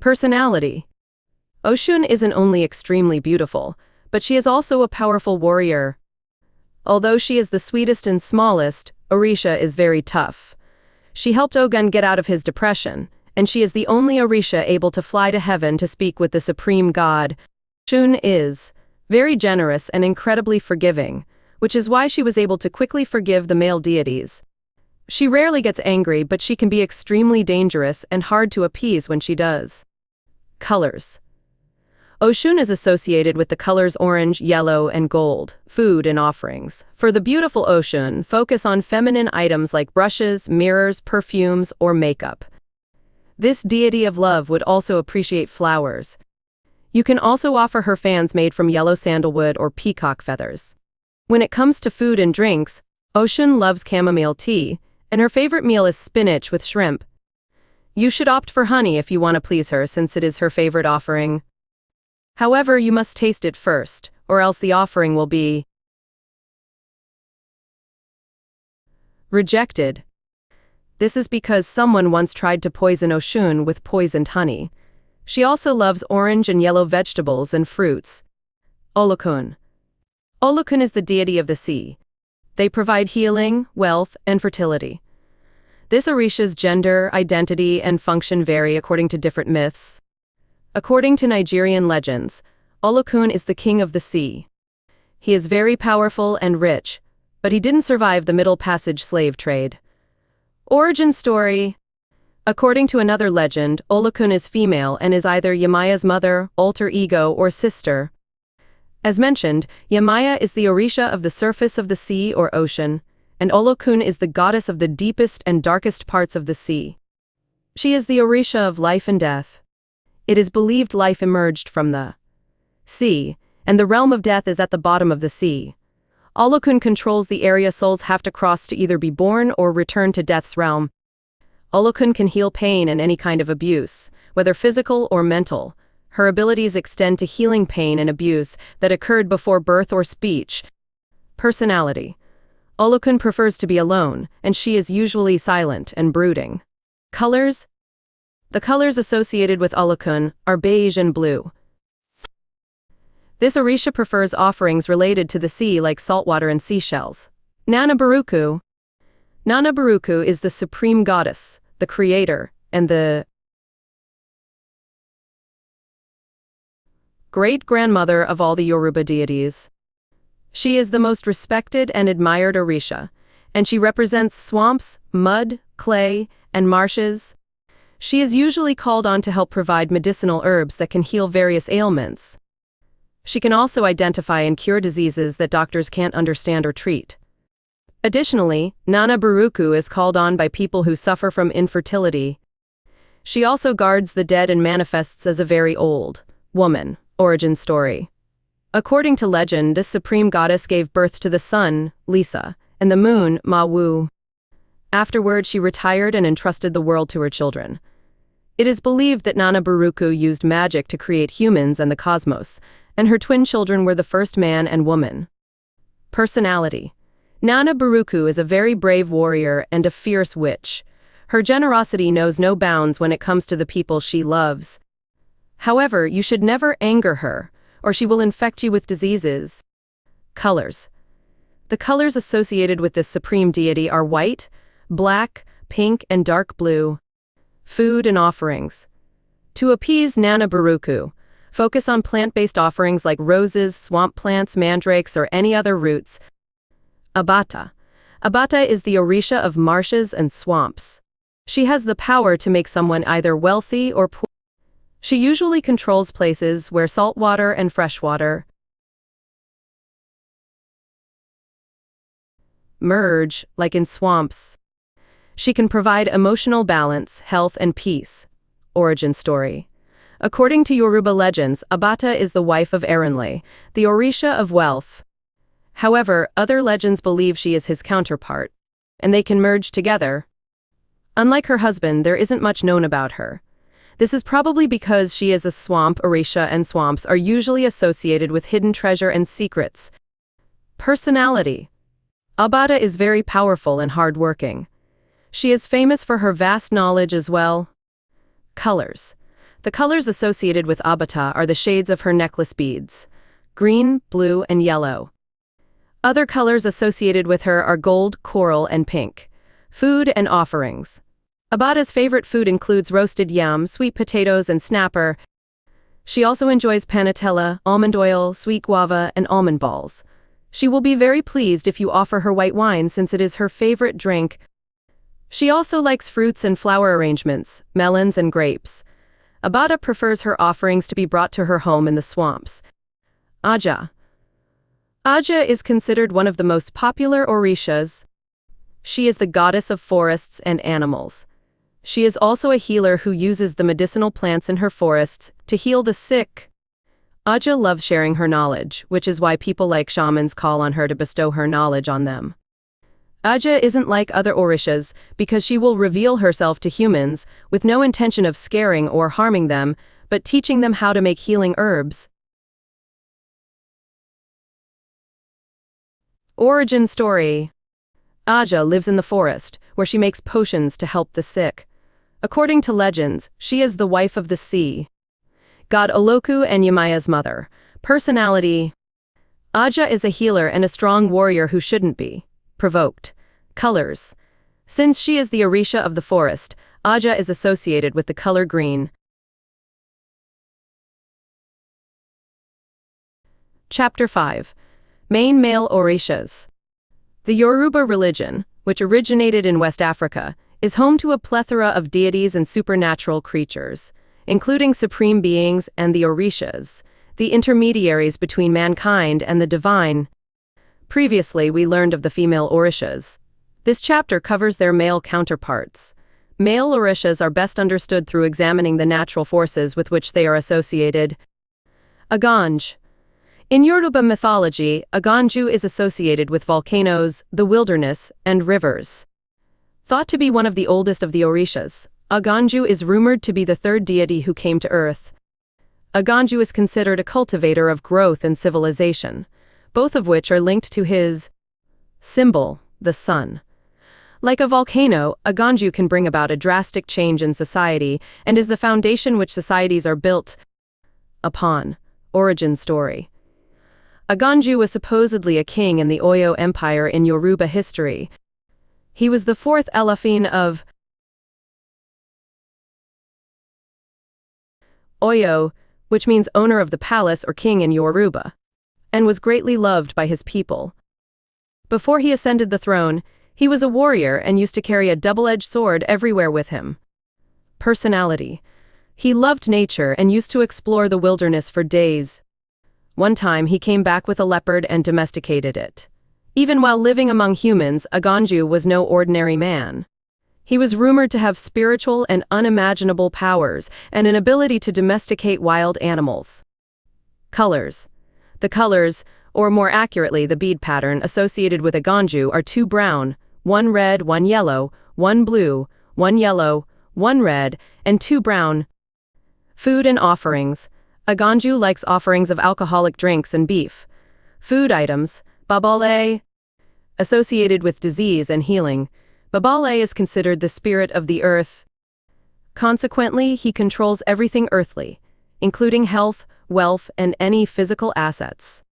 Personality. Osun isn't only extremely beautiful, but she is also a powerful warrior. Although she is the sweetest and smallest, Orisha is very tough. She helped Ogun get out of his depression, and she is the only Orisha able to fly to heaven to speak with the supreme god. Osun is very generous and incredibly forgiving, which is why she was able to quickly forgive the male deities. She rarely gets angry, but she can be extremely dangerous and hard to appease when she does. Colors. Osun is associated with the colors orange, yellow, and gold, food and offerings. For the beautiful Osun, focus on feminine items like brushes, mirrors, perfumes, or makeup. This deity of love would also appreciate flowers. You can also offer her fans made from yellow sandalwood or peacock feathers. When it comes to food and drinks, Osun loves chamomile tea, and her favorite meal is spinach with shrimp. You should opt for honey if you want to please her, since it is her favorite offering. However, you must taste it first, or else the offering will be rejected. This is because someone once tried to poison Osun with poisoned honey. She also loves orange and yellow vegetables and fruits. Olokun. Olokun is the deity of the sea. They provide healing, wealth, and fertility. This Orisha's gender, identity, and function vary according to different myths. According to Nigerian legends, Olokun is the king of the sea. He is very powerful and rich, but he didn't survive the Middle Passage slave trade. Origin story. According to another legend, Olokun is female and is either Yamaya's mother, alter ego, or sister. As mentioned, Yamaya is the Orisha of the surface of the sea or ocean, and Olokun is the goddess of the deepest and darkest parts of the sea. She is the Orisha of life and death. It is believed life emerged from the sea, and the realm of death is at the bottom of the sea. Olokun controls the area souls have to cross to either be born or return to death's realm. Olokun can heal pain and any kind of abuse, whether physical or mental. Her abilities extend to healing pain and abuse that occurred before birth or speech. Personality. Olokun prefers to be alone, and she is usually silent and brooding. Colors. The colors associated with Olokun are beige and blue. This Orisha prefers offerings related to the sea like saltwater and seashells. Nana Baruku. Nana Baruku is the supreme goddess, the creator, and the great-grandmother of all the Yoruba deities. She is the most respected and admired Orisha, and she represents swamps, mud, clay, and marshes. She is usually called on to help provide medicinal herbs that can heal various ailments. She can also identify and cure diseases that doctors can't understand or treat. Additionally, Nana Baruku is called on by people who suffer from infertility. She also guards the dead and manifests as a very old woman. Origin story. According to legend, this supreme goddess gave birth to the sun, Lisa, and the moon, Mawu. Afterward, she retired and entrusted the world to her children. It is believed that Nana Baruku used magic to create humans and the cosmos, and her twin children were the first man and woman. Personality. Nana Baruku is a very brave warrior and a fierce witch. Her generosity knows no bounds when it comes to the people she loves. However, you should never anger her, or she will infect you with diseases. Colors. The colors associated with this supreme deity are white, black, pink, and dark blue. Food and offerings. To appease Nana Baruku, focus on plant-based offerings like roses, swamp plants, mandrakes, or any other roots. Abata. Abata is the Orisha of marshes and swamps. She has the power to make someone either wealthy or poor. She usually controls places where salt water and fresh water merge, like in swamps. She can provide emotional balance, health, and peace. Origin story. According to Yoruba legends, Abata is the wife of Irunmole, the Orisha of wealth. However, other legends believe she is his counterpart, and they can merge together. Unlike her husband, there isn't much known about her. This is probably because she is a swamp Orisha, and swamps are usually associated with hidden treasure and secrets. Personality. Abata is very powerful and hardworking. She is famous for her vast knowledge as well. Colors. The colors associated with Abata are the shades of her necklace beads: green, blue, and yellow. Other colors associated with her are gold, coral, and pink. Food and offerings. Abata's favorite food includes roasted yam, sweet potatoes, and snapper. She also enjoys panatella, almond oil, sweet guava, and almond balls. She will be very pleased if you offer her white wine since it is her favorite drink. She also likes fruits and flower arrangements, melons and grapes. Abata prefers her offerings to be brought to her home in the swamps. Aja. Aja is considered one of the most popular Orishas. She is the goddess of forests and animals. She is also a healer who uses the medicinal plants in her forests to heal the sick. Aja loves sharing her knowledge, which is why people like shamans call on her to bestow her knowledge on them. Aja isn't like other Orishas because she will reveal herself to humans with no intention of scaring or harming them, but teaching them how to make healing herbs. Origin story. Aja lives in the forest, where she makes potions to help the sick. According to legends, she is the wife of the sea. God Oloku and Yamaya's mother. Personality. Aja is a healer and a strong warrior who shouldn't be provoked. Colors. Since she is the Orisha of the forest, Aja is associated with the color green. Chapter 5. Main male Orishas. The Yoruba religion, which originated in West Africa, is home to a plethora of deities and supernatural creatures, including supreme beings and the Orishas, the intermediaries between mankind and the divine. Previously, we learned of the female Orishas. This chapter covers their male counterparts. Male Orishas are best understood through examining the natural forces with which they are associated. Aganj. In Yoruba mythology, Aganju is associated with volcanoes, the wilderness, and rivers. Thought to be one of the oldest of the Orishas, Aganju is rumored to be the third deity who came to earth. Aganju is considered a cultivator of growth and civilization, both of which are linked to his symbol, the sun. Like a volcano, Aganju can bring about a drastic change in society and is the foundation which societies are built upon. Origin story. Aganju was supposedly a king in the Oyo Empire in Yoruba history. He was the fourth Elafin of Oyo, which means owner of the palace or king in Yoruba, and was greatly loved by his people. Before he ascended the throne, he was a warrior and used to carry a double-edged sword everywhere with him. Personality. He loved nature and used to explore the wilderness for days. One time he came back with a leopard and domesticated it. Even while living among humans, Aganju was no ordinary man. He was rumored to have spiritual and unimaginable powers and an ability to domesticate wild animals. Colors. The colors, or more accurately the bead pattern associated with Aganju, are 2 brown, 1 red, 1 yellow, 1 blue, 1 yellow, 1 red, and 2 brown. Food and offerings. Aganju likes offerings of alcoholic drinks and beef. Food items, babale, associated with disease and healing. Babale is considered the spirit of the earth. Consequently, he controls everything earthly, including health, wealth, and any physical assets.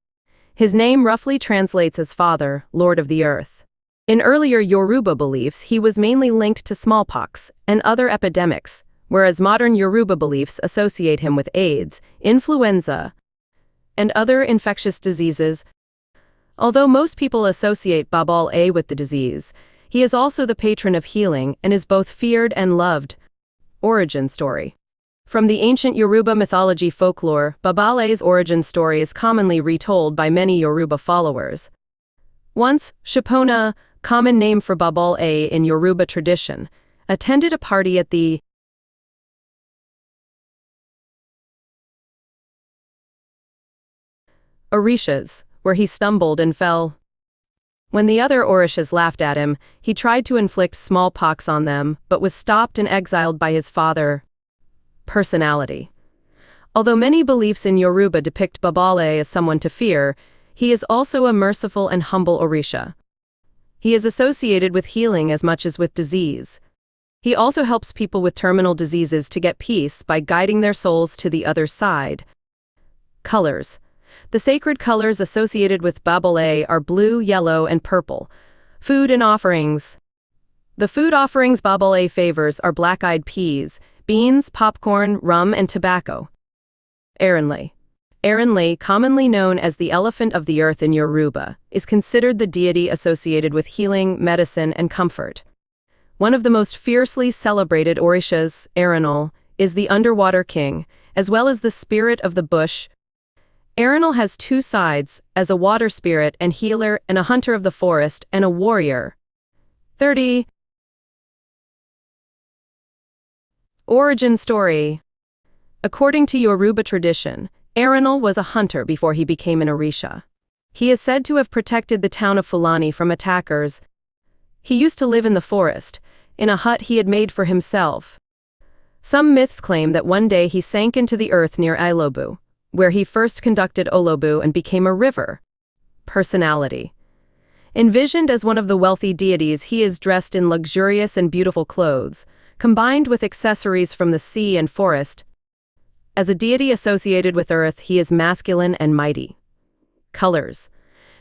His name roughly translates as Father, Lord of the Earth. In earlier Yoruba beliefs, he was mainly linked to smallpox and other epidemics, whereas modern Yoruba beliefs associate him with AIDS, influenza, and other infectious diseases. Although most people associate Babale with the disease, he is also the patron of healing and is both feared and loved. Origin story. From the ancient Yoruba mythology folklore, Babale's origin story is commonly retold by many Yoruba followers. Once, Shapona, common name for Babale in Yoruba tradition, attended a party at the Orishas, where he stumbled and fell. When the other Orishas laughed at him, he tried to inflict smallpox on them, but was stopped and exiled by his father. Personality. Although many beliefs in Yoruba depict Babale as someone to fear, he is also a merciful and humble Orisha. He is associated with healing as much as with disease. He also helps people with terminal diseases to get peace by guiding their souls to the other side. Colors. The sacred colors associated with Babale are blue, yellow, and purple. Food and offerings. The food offerings Babale favors are black-eyed peas, beans, popcorn, rum, and tobacco. Irunmole. Irunmole, commonly known as the elephant of the earth in Yoruba, is considered the deity associated with healing, medicine, and comfort. One of the most fiercely celebrated Orishas, Irunmole, is the underwater king, as well as the spirit of the bush. Irunmole has two sides, as a water spirit and healer and a hunter of the forest and a warrior. 30. Origin story. According to Yoruba tradition, Irunmole was a hunter before he became an Orisha. He is said to have protected the town of Fulani from attackers. He used to live in the forest, in a hut he had made for himself. Some myths claim that one day he sank into the earth near Ilobu, where he first conducted Olobu and became a river. Personality. Envisioned as one of the wealthy deities, he is dressed in luxurious and beautiful clothes, combined with accessories from the sea and forest. As a deity associated with earth, he is masculine and mighty. Colors.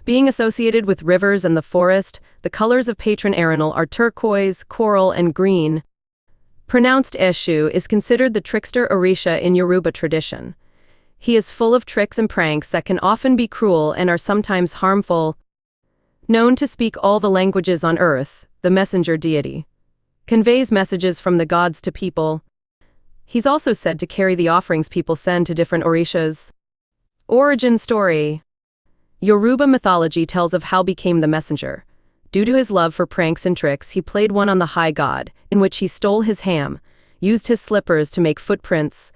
Being associated with rivers and the forest, the colors of patron Irunmole are turquoise, coral, and green. Pronounced Eshu is considered the trickster Orisha in Yoruba tradition. He is full of tricks and pranks that can often be cruel and are sometimes harmful. Known to speak all the languages on earth, the messenger deity conveys messages from the gods to people. He's also said to carry the offerings people send to different Orishas. Origin story. Yoruba mythology tells of how became the messenger. Due to his love for pranks and tricks, he played one on the high god, in which he stole his ham, used his slippers to make footprints,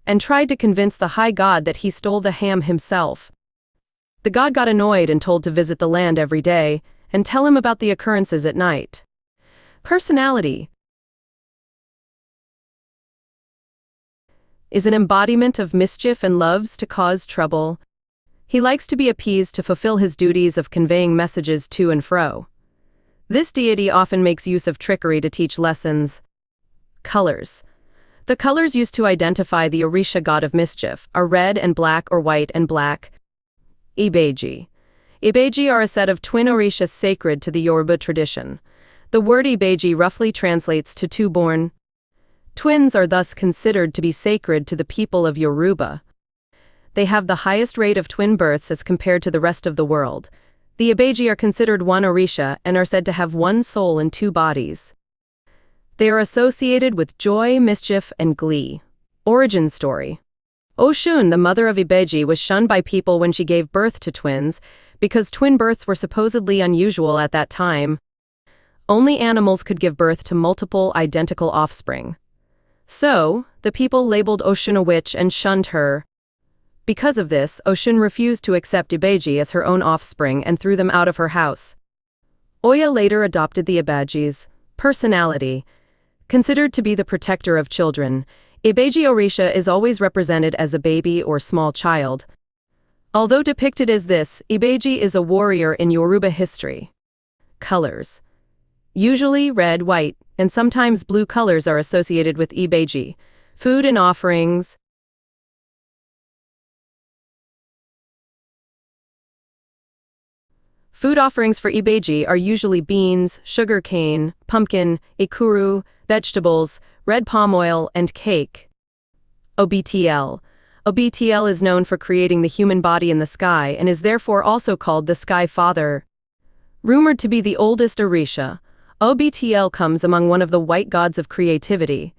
and tried to convince the high god that he stole the ham himself. The god got annoyed and told to visit the land every day and tell him about the occurrences at night. Personality. Is an embodiment of mischief and loves to cause trouble. He likes to be appeased to fulfill his duties of conveying messages to and fro. This deity often makes use of trickery to teach lessons. Colors. The colors used to identify the Orisha god of mischief are red and black or white and black. Ibeji. Ibeji are a set of twin Orishas sacred to the Yoruba tradition. The word Ibeji roughly translates to two-born. Twins are thus considered to be sacred to the people of Yoruba. They have the highest rate of twin births as compared to the rest of the world. The Ibeji are considered one Orisha and are said to have one soul in two bodies. They are associated with joy, mischief, and glee. Origin story. Oshun, the mother of Ibeji, was shunned by people when she gave birth to twins, because twin births were supposedly unusual at that time. Only animals could give birth to multiple identical offspring. So, the people labeled Oshun a witch and shunned her. Because of this, Oshun refused to accept Ibeji as her own offspring and threw them out of her house. Oya later adopted the Ibejis. Personality. Considered to be the protector of children, Ibeji Orisha is always represented as a baby or small child. Although depicted as this, Ibeji is a warrior in Yoruba history. Colors. Usually red, white, and sometimes blue colors are associated with Ibeji. Food and offerings. Food offerings for Ibeji are usually beans, sugar cane, pumpkin, ikuru, vegetables, red palm oil, and cake. OBTL. OBTL is known for creating the human body in the sky and is therefore also called the Sky Father. Rumored to be the oldest Orisha, OBTL comes among one of the white gods of creativity.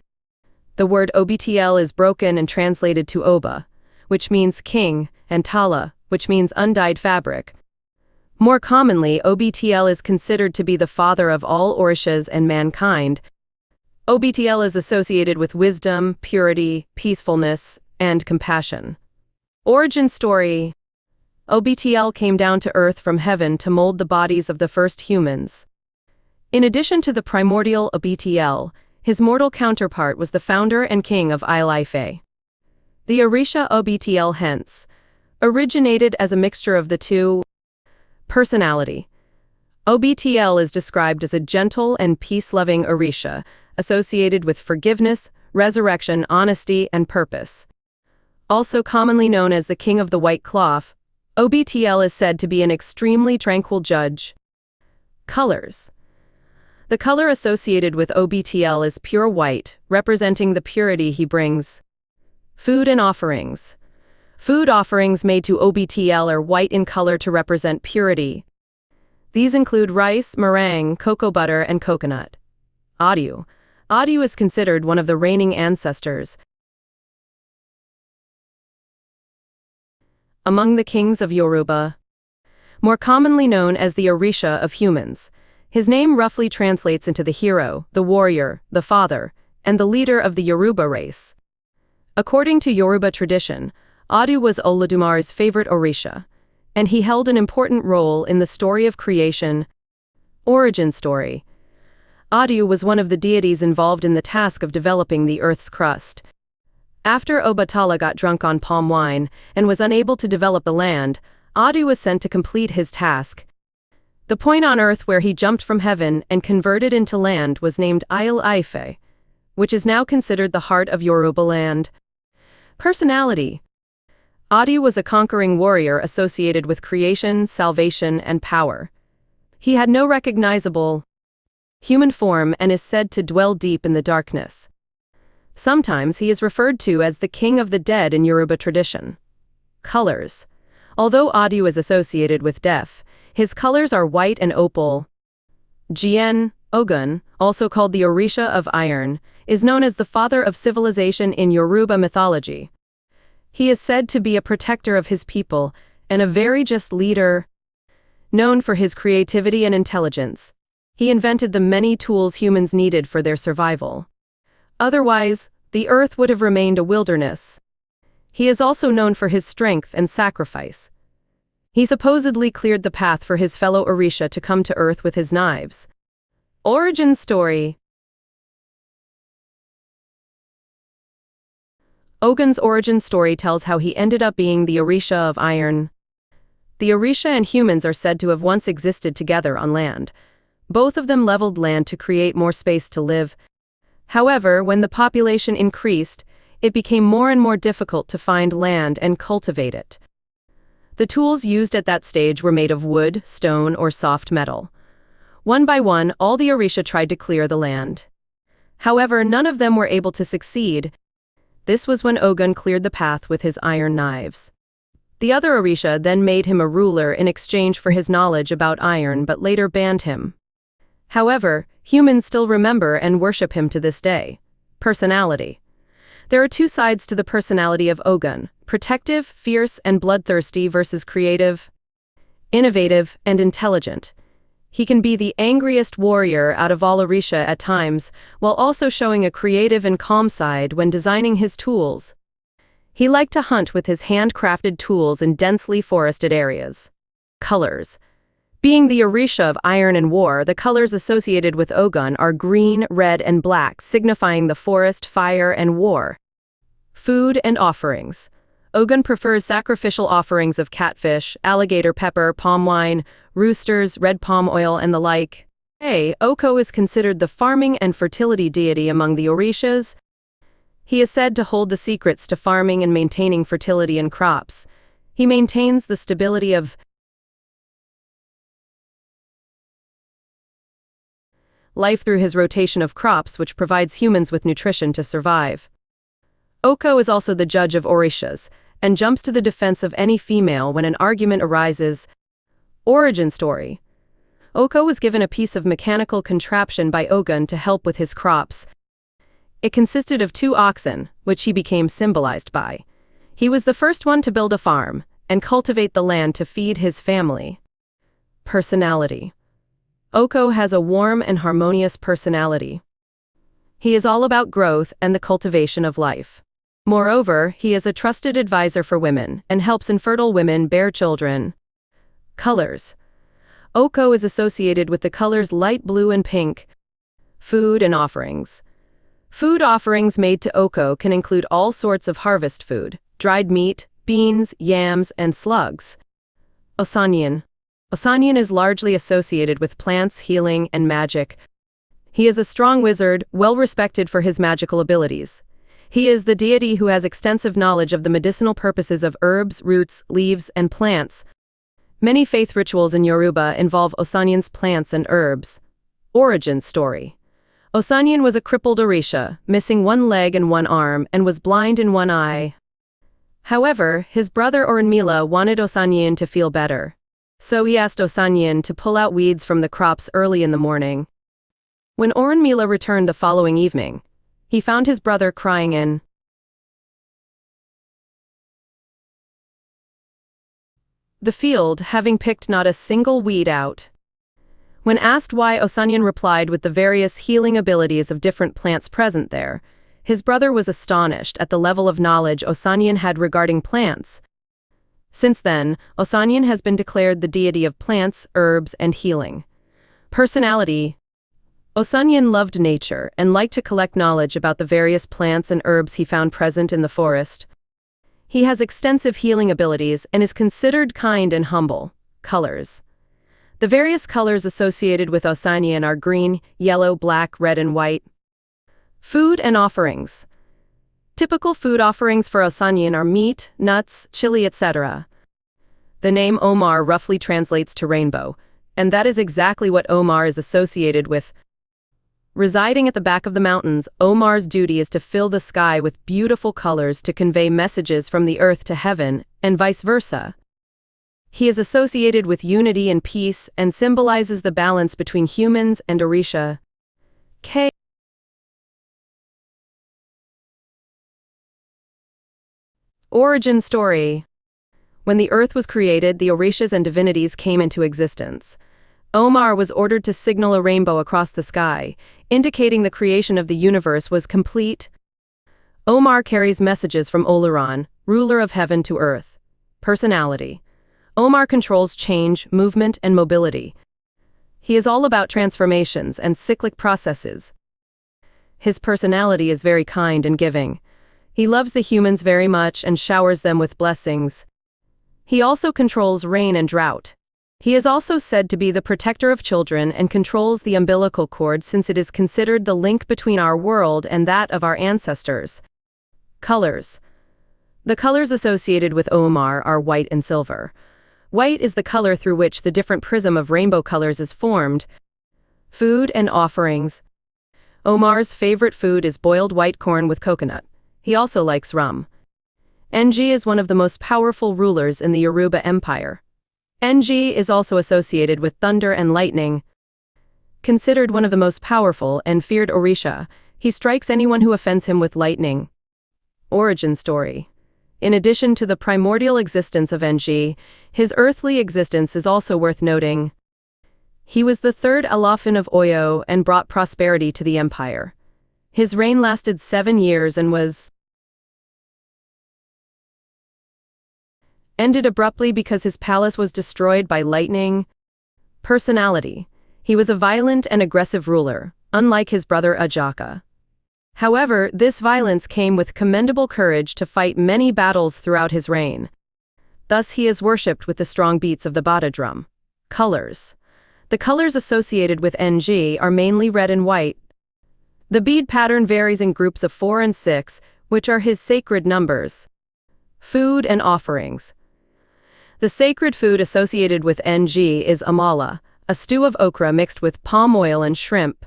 The word OBTL is broken and translated to Oba, which means king, and Tala, which means undyed fabric. More commonly, OBTL is considered to be the father of all Orishas and mankind. OBTL is associated with wisdom, purity, peacefulness, and compassion. Origin story. OBTL came down to earth from heaven to mold the bodies of the first humans. In addition to the primordial OBTL, his mortal counterpart was the founder and king of Ife. The Orisha OBTL hence originated as a mixture of the two. Personality. OBTL is described as a gentle and peace-loving Orisha, associated with forgiveness, resurrection, honesty, and purpose. Also commonly known as the King of the White Cloth, OBTL is said to be an extremely tranquil judge. Colors. The color associated with OBTL is pure white, representing the purity he brings. Food and offerings. Food offerings made to OBTL are white in color to represent purity. These include rice, meringue, cocoa butter, and coconut. Adu. Adu is considered one of the reigning ancestors. Among the kings of Yoruba. More commonly known as the Orisha of humans. His name roughly translates into the hero, the warrior, the father, and the leader of the Yoruba race. According to Yoruba tradition, Adu was Olodumare's favorite Orisha, and he held an important role in the story of creation. Origin story. Adu was one of the deities involved in the task of developing the earth's crust. After Obatala got drunk on palm wine and was unable to develop the land, Adu was sent to complete his task. The point on earth where he jumped from heaven and converted into land was named Isle Ife, which is now considered the heart of Yoruba land. Personality. Adu was a conquering warrior associated with creation, salvation, and power. He had no recognizable human form and is said to dwell deep in the darkness. Sometimes he is referred to as the king of the dead in Yoruba tradition. Colors. Although Adu is associated with death, his colors are white and opal. Jien, Ogun, also called the Orisha of Iron, is known as the father of civilization in Yoruba mythology. He is said to be a protector of his people and a very just leader. Known for his creativity and intelligence, he invented the many tools humans needed for their survival. Otherwise, the earth would have remained a wilderness. He is also known for his strength and sacrifice. He supposedly cleared the path for his fellow Orisha to come to earth with his knives. Origin story. Ogun's origin story tells how he ended up being the Orisha of Iron. The Orisha and humans are said to have once existed together on land. Both of them leveled land to create more space to live. However, when the population increased, it became more and more difficult to find land and cultivate it. The tools used at that stage were made of wood, stone, or soft metal. One by one, all the Orisha tried to clear the land. However, none of them were able to succeed. This was when Ogun cleared the path with his iron knives. The other Orisha then made him a ruler in exchange for his knowledge about iron but later banned him. However, humans still remember and worship him to this day. Personality. There are two sides to the personality of Ogun: protective, fierce, and bloodthirsty versus creative, innovative, and intelligent. He can be the angriest warrior out of all Orisha at times, while also showing a creative and calm side when designing his tools. He liked to hunt with his handcrafted tools in densely forested areas. Colors. Being the Orisha of iron and war, the colors associated with Ogun are green, red, and black, signifying the forest, fire, and war. Food and offerings. Ogun prefers sacrificial offerings of catfish, alligator pepper, palm wine, roosters, red palm oil, and the like. Oko is considered the farming and fertility deity among the Orishas. He is said to hold the secrets to farming and maintaining fertility in crops. He maintains the stability of life through his rotation of crops, which provides humans with nutrition to survive. Oko is also the judge of Orishas, and jumps to the defense of any female when an argument arises. Origin story. Oko was given a piece of mechanical contraption by Ogun to help with his crops. It consisted of 2 oxen, which he became symbolized by. He was the first one to build a farm and cultivate the land to feed his family. Personality. Oko has a warm and harmonious personality. He is all about growth and the cultivation of life. Moreover, he is a trusted advisor for women and helps infertile women bear children. Colors. Oko is associated with the colors light blue and pink. Food and offerings. Food offerings made to Oko can include all sorts of harvest food, dried meat, beans, yams, and slugs. Osanyan. Osanyan is largely associated with plants, healing, and magic. He is a strong wizard, well respected for his magical abilities. He is the deity who has extensive knowledge of the medicinal purposes of herbs, roots, leaves, and plants. Many faith rituals in Yoruba involve Osanyan's plants and herbs. Origin story. Osanyan was a crippled Orisha, missing 1 leg and 1 arm, and was blind in 1 eye. However, his brother Irunmole wanted Osanyan to feel better. So he asked Osanyan to pull out weeds from the crops early in the morning. When Irunmole returned the following evening, he found his brother crying in the field, having picked not a single weed out. When asked why, Osanyan replied with the various healing abilities of different plants present there. His brother was astonished at the level of knowledge Osanyan had regarding plants. Since then, Osanyan has been declared the deity of plants, herbs, and healing. Personality. Osanyan loved nature and liked to collect knowledge about the various plants and herbs he found present in the forest. He has extensive healing abilities and is considered kind and humble. Colors. The various colors associated with Osanyan are green, yellow, black, red, and white. Food and offerings. Typical food offerings for Osanyan are meat, nuts, chili, etc. The name Omar roughly translates to rainbow, and that is exactly what Omar is associated with. Residing at the back of the mountains, Omar's duty is to fill the sky with beautiful colors to convey messages from the earth to heaven, and vice versa. He is associated with unity and peace and symbolizes the balance between humans and Orisha. Origin story. When the earth was created, the Orishas and divinities came into existence. Omar was ordered to signal a rainbow across the sky, indicating the creation of the universe was complete. Omar carries messages from Oluran, ruler of heaven, to earth. Personality. Omar controls change, movement, and mobility. He is all about transformations and cyclic processes. His personality is very kind and giving. He loves the humans very much and showers them with blessings. He also controls rain and drought. He is also said to be the protector of children and controls the umbilical cord, since it is considered the link between our world and that of our ancestors. Colors. The colors associated with Omar are white and silver. White is the color through which the different prism of rainbow colors is formed. Food and offerings. Omar's favorite food is boiled white corn with coconut. He also likes rum. Enji is one of the most powerful rulers in the Yoruba Empire. Enji is also associated with thunder and lightning. Considered one of the most powerful and feared Orisha, he strikes anyone who offends him with lightning. Origin story. In addition to the primordial existence of Enji, his earthly existence is also worth noting. He was the 3rd Alafin of Oyo and brought prosperity to the empire. His reign lasted 7 years and was ended abruptly because his palace was destroyed by lightning. Personality. He was a violent and aggressive ruler, unlike his brother Ajaka. However, this violence came with commendable courage to fight many battles throughout his reign. Thus he is worshipped with the strong beats of the bata drum. Colors. The colors associated with NG are mainly red and white. The bead pattern varies in groups of 4 and 6, which are his sacred numbers. Food and offerings. The sacred food associated with NG is amala, a stew of okra mixed with palm oil and shrimp.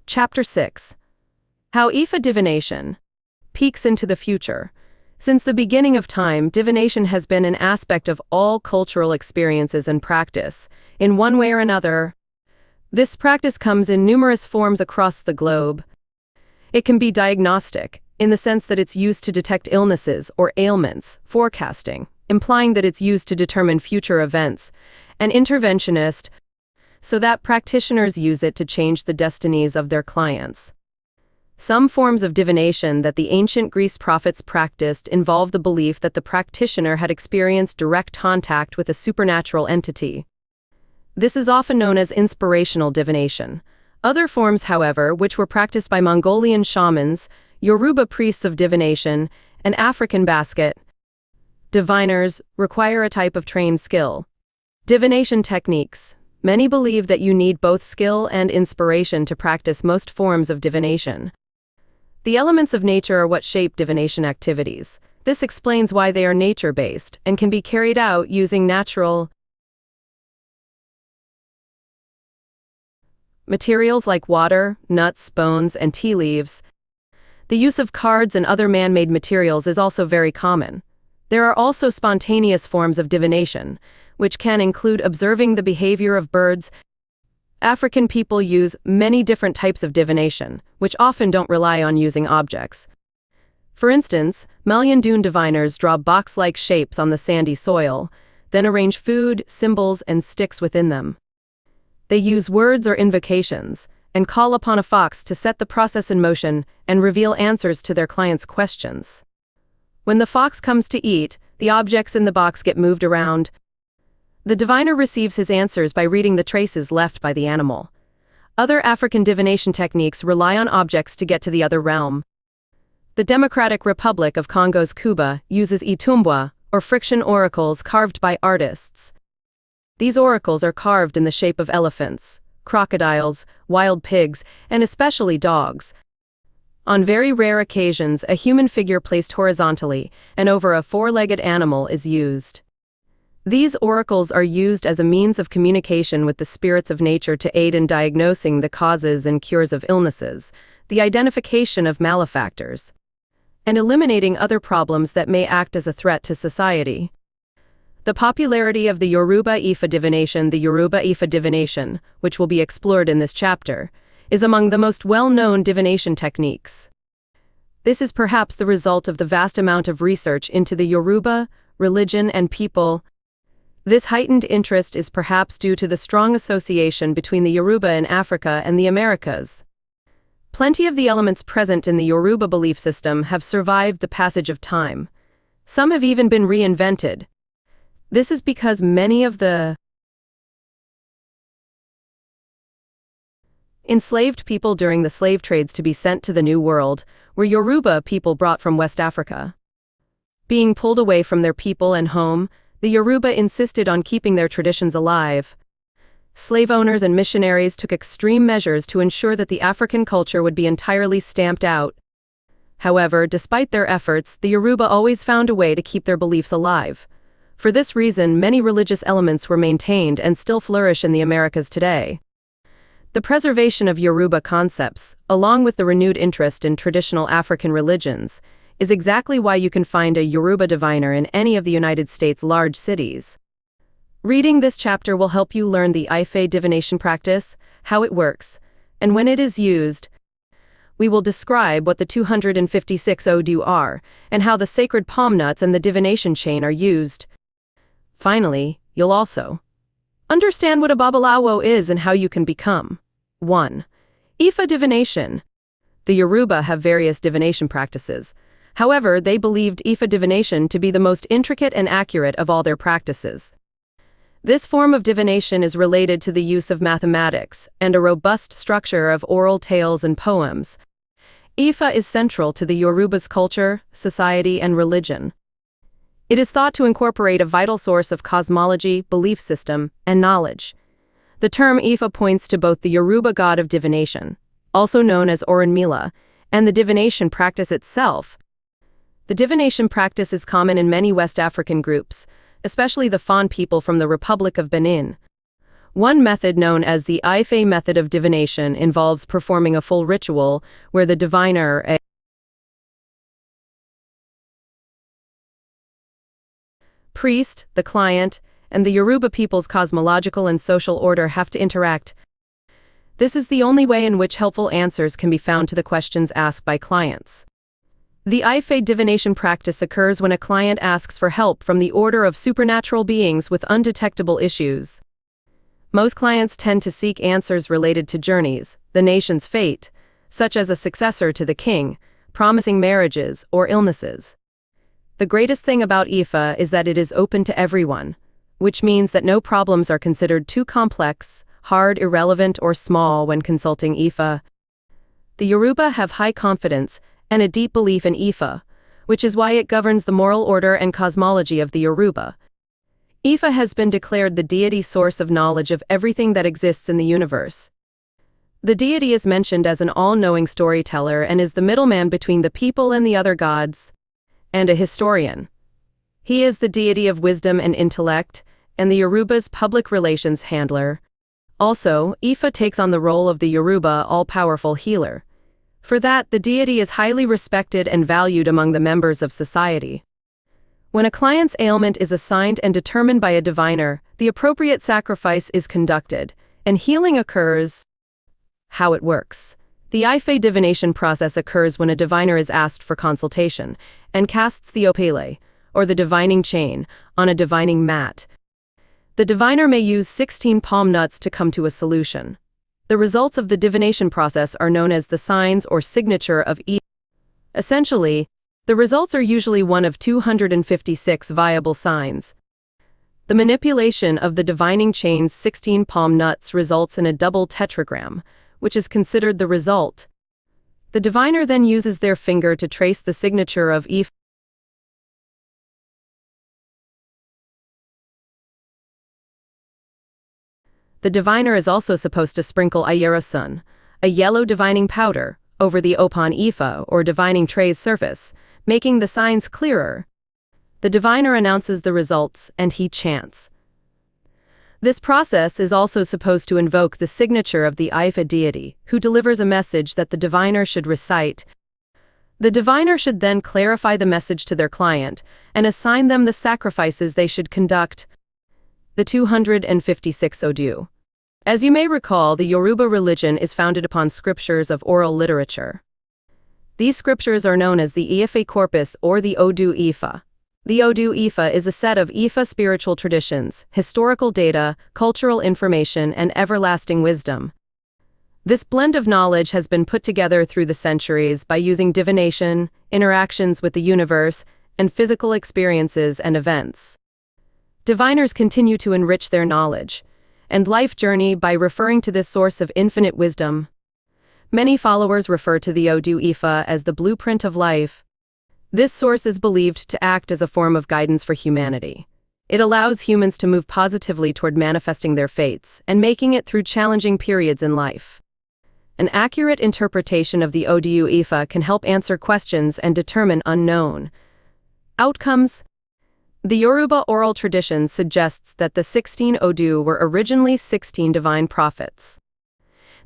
Chapter 6. How Ifa divination peeks into the future. Since the beginning of time, divination has been an aspect of all cultural experiences and practice, in one way or another. This practice comes in numerous forms across the globe. It can be diagnostic, in the sense that it's used to detect illnesses or ailments, forecasting, implying that it's used to determine future events, and interventionist, so that practitioners use it to change the destinies of their clients. Some forms of divination that the ancient Greece prophets practiced involve the belief that the practitioner had experienced direct contact with a supernatural entity. This is often known as inspirational divination. Other forms, however, which were practiced by Mongolian shamans, Yoruba priests of divination, and African basket diviners, require a type of trained skill. Divination techniques. Many believe that you need both skill and inspiration to practice most forms of divination. The elements of nature are what shape divination activities. This explains why they are nature-based and can be carried out using natural materials like water, nuts, bones, and tea leaves. The use of cards and other man-made materials is also very common. There are also spontaneous forms of divination, which can include observing the behavior of birds. African people use many different types of divination, which often don't rely on using objects. For instance, Malian dune diviners draw box-like shapes on the sandy soil, then arrange food, symbols, and sticks within them. They use words or invocations, and call upon a fox to set the process in motion and reveal answers to their clients' questions. When the fox comes to eat, the objects in the box get moved around. The diviner receives his answers by reading the traces left by the animal. Other African divination techniques rely on objects to get to the other realm. The Democratic Republic of Congo's Cuba uses itumbwa, or friction oracles carved by artists. These oracles are carved in the shape of elephants, crocodiles, wild pigs, and especially dogs. On very rare occasions, a human figure placed horizontally and over a four-legged animal is used. These oracles are used as a means of communication with the spirits of nature to aid in diagnosing the causes and cures of illnesses, the identification of malefactors, and eliminating other problems that may act as a threat to society. The popularity of the Yoruba Ifa divination, which will be explored in this chapter, is among the most well-known divination techniques. This is perhaps the result of the vast amount of research into the Yoruba, religion, and people. This heightened interest is perhaps due to the strong association between the Yoruba in Africa and the Americas. Plenty of the elements present in the Yoruba belief system have survived the passage of time. Some have even been reinvented. This is because many of the enslaved people during the slave trades to be sent to the New World were Yoruba people brought from West Africa. Being pulled away from their people and home, the Yoruba insisted on keeping their traditions alive. Slave owners and missionaries took extreme measures to ensure that the African culture would be entirely stamped out. However, despite their efforts, the Yoruba always found a way to keep their beliefs alive. For this reason, many religious elements were maintained and still flourish in the Americas today. The preservation of Yoruba concepts, along with the renewed interest in traditional African religions, is exactly why you can find a Yoruba diviner in any of the United States' large cities. Reading this chapter will help you learn the Ife divination practice, how it works, and when it is used. We will describe what the 256 Odu are, and how the sacred palm nuts and the divination chain are used. Finally, you'll also understand what a babalawo is and how you can become 1. Ifa divination. The Yoruba have various divination practices. However, they believed Ifa divination to be the most intricate and accurate of all their practices. This form of divination is related to the use of mathematics and a robust structure of oral tales and poems. Ifa is central to the Yoruba's culture, society, and religion. It is thought to incorporate a vital source of cosmology, belief system, and knowledge. The term Ifa points to both the Yoruba god of divination, also known as Irunmole, and the divination practice itself. The divination practice is common in many West African groups, especially the Fon people from the Republic of Benin. One method, known as the Ife method of divination, involves performing a full ritual where the diviner, a priest, the client, and the Yoruba people's cosmological and social order have to interact. This is the only way in which helpful answers can be found to the questions asked by clients. The Ife divination practice occurs when a client asks for help from the order of supernatural beings with undetectable issues. Most clients tend to seek answers related to journeys, the nation's fate, such as a successor to the king, promising marriages, or illnesses. The greatest thing about Ifa is that it is open to everyone, which means that no problems are considered too complex, hard, irrelevant, or small when consulting Ifa. The Yoruba have high confidence and a deep belief in Ifa, which is why it governs the moral order and cosmology of the Yoruba. Ifa has been declared the deity source of knowledge of everything that exists in the universe. The deity is mentioned as an all-knowing storyteller and is the middleman between the people and the other gods, and a historian. He is the deity of wisdom and intellect, and the Yoruba's public relations handler. Also, Ifa takes on the role of the Yoruba all-powerful healer. For that, the deity is highly respected and valued among the members of society. When a client's ailment is assigned and determined by a diviner, the appropriate sacrifice is conducted, and healing occurs. How it works. The Ife divination process occurs when a diviner is asked for consultation and casts the opele, or the divining chain, on a divining mat. The diviner may use 16 palm nuts to come to a solution. The results of the divination process are known as the signs or signature of Ifa. Essentially, the results are usually one of 256 viable signs. The manipulation of the divining chain's 16 palm nuts results in a double tetragram, which is considered the result. The diviner then uses their finger to trace the signature of Ifa. The diviner is also supposed to sprinkle ayerosun, a yellow divining powder, over the opan Ifa or divining tray's surface, making the signs clearer. The diviner announces the results, and he chants. This process is also supposed to invoke the signature of the Ifa deity, who delivers a message that the diviner should recite. The diviner should then clarify the message to their client and assign them the sacrifices they should conduct. The 256 Odu. As you may recall, the Yoruba religion is founded upon scriptures of oral literature. These scriptures are known as the Ife corpus or the Odu Ifa. The Odu Ifa is a set of Ifa spiritual traditions, historical data, cultural information, and everlasting wisdom. This blend of knowledge has been put together through the centuries by using divination, interactions with the universe, and physical experiences and events. Diviners continue to enrich their knowledge and life journey by referring to this source of infinite wisdom. Many followers refer to the Odu Ifa as the blueprint of life. This source is believed to act as a form of guidance for humanity. It allows humans to move positively toward manifesting their fates and making it through challenging periods in life. An accurate interpretation of the Odu Ifa can help answer questions and determine unknown outcomes. The Yoruba oral tradition suggests that the 16 Odu were originally 16 divine prophets.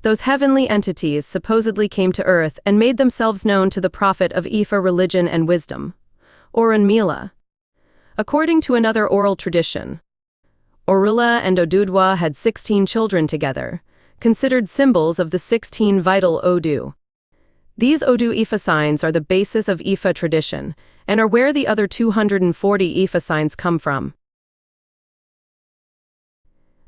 Those heavenly entities supposedly came to earth and made themselves known to the prophet of Ifa religion and wisdom, Irunmole. According to another oral tradition, Orula and Odudwa had 16 children together, considered symbols of the 16 vital Odu. These Odu Ifa signs are the basis of Ifa tradition and are where the other 240 Ifa signs come from.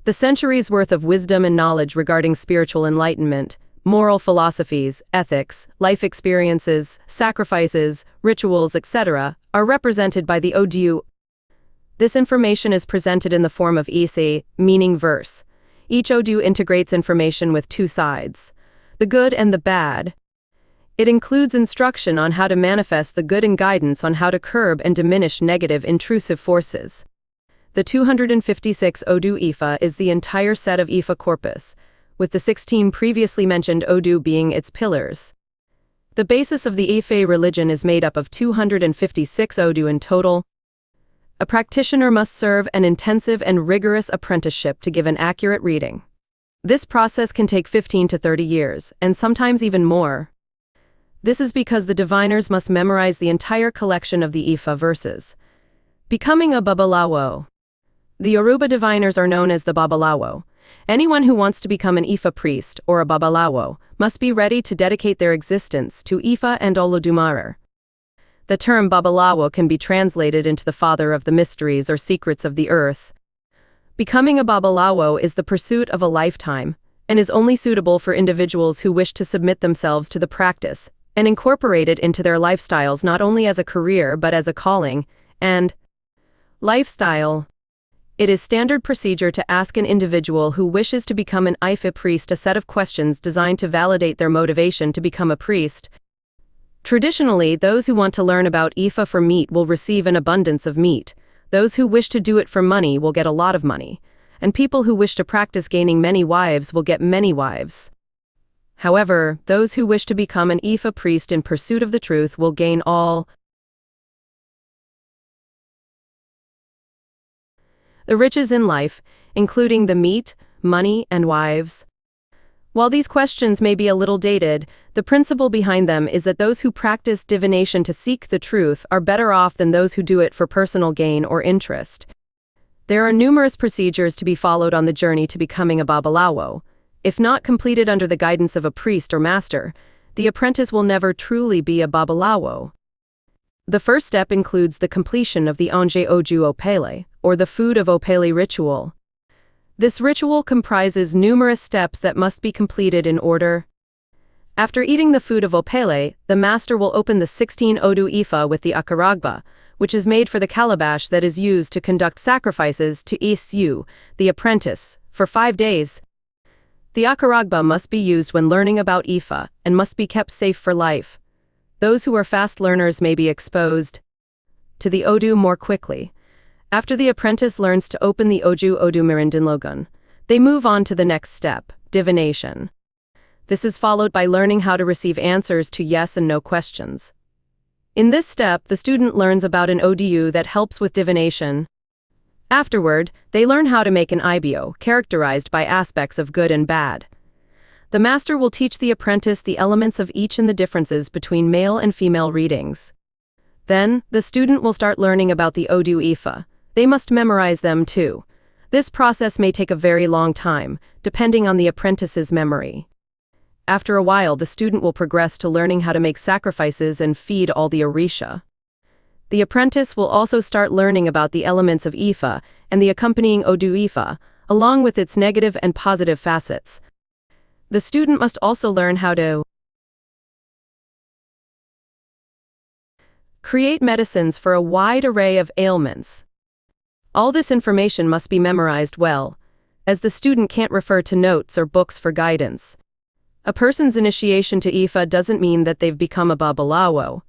The centuries' worth of wisdom and knowledge regarding spiritual enlightenment, moral philosophies, ethics, life experiences, sacrifices, rituals, etc., are represented by the Odu. This information is presented in the form of Isese, meaning verse. Each Odu integrates information with two sides, the good and the bad. It includes instruction on how to manifest the good and guidance on how to curb and diminish negative intrusive forces. The 256 Odu Ifa is the entire set of Ifa corpus, with the 16 previously mentioned Odu being its pillars. The basis of the Ife religion is made up of 256 Odu in total. A practitioner must serve an intensive and rigorous apprenticeship to give an accurate reading. This process can take 15 to 30 years, and sometimes even more. This is because the diviners must memorize the entire collection of the Ifa verses. Becoming a Babalawo. The Yoruba diviners are known as the Babalawo. Anyone who wants to become an Ifa priest or a Babalawo must be ready to dedicate their existence to Ifa and Olodumare. The term Babalawo can be translated into the father of the mysteries or secrets of the earth. Becoming a Babalawo is the pursuit of a lifetime, and is only suitable for individuals who wish to submit themselves to the practice and incorporate it into their lifestyles not only as a career but as a calling and lifestyle. It is standard procedure to ask an individual who wishes to become an Ifa priest a set of questions designed to validate their motivation to become a priest. Traditionally, those who want to learn about Ifa for meat will receive an abundance of meat. Those who wish to do it for money will get a lot of money. And people who wish to practice gaining many wives will get many wives. However, those who wish to become an Ifa priest in pursuit of the truth will gain all the riches in life, including the meat, money, and wives. While these questions may be a little dated, the principle behind them is that those who practice divination to seek the truth are better off than those who do it for personal gain or interest. There are numerous procedures to be followed on the journey to becoming a Babalawo. If not completed under the guidance of a priest or master, the apprentice will never truly be a Babalawo. The first step includes the completion of the Onje Oju Opele, or the Food of Opele ritual. This ritual comprises numerous steps that must be completed in order. After eating the Food of Opele, the master will open the 16 Odu Ifa with the Akaragba, which is made for the calabash that is used to conduct sacrifices to Isu, the apprentice, for 5 days. The Akaragba must be used when learning about Ifa, and must be kept safe for life. Those who are fast learners may be exposed to the Odu more quickly. After the apprentice learns to open the Oju Odu Mirindinlogun, they move on to the next step, divination. This is followed by learning how to receive answers to yes and no questions. In this step, the student learns about an ODU that helps with divination. Afterward, they learn how to make an IBO, characterized by aspects of good and bad. The master will teach the apprentice the elements of each and the differences between male and female readings. Then, the student will start learning about the Odu Ifa. They must memorize them too. This process may take a very long time, depending on the apprentice's memory. After a while, the student will progress to learning how to make sacrifices and feed all the Orisha. The apprentice will also start learning about the elements of Ifa and the accompanying Odu Ifa, along with its negative and positive facets. The student must also learn how to create medicines for a wide array of ailments. All this information must be memorized well, as the student can't refer to notes or books for guidance. A person's initiation to Ifa doesn't mean that they've become a Babalawo.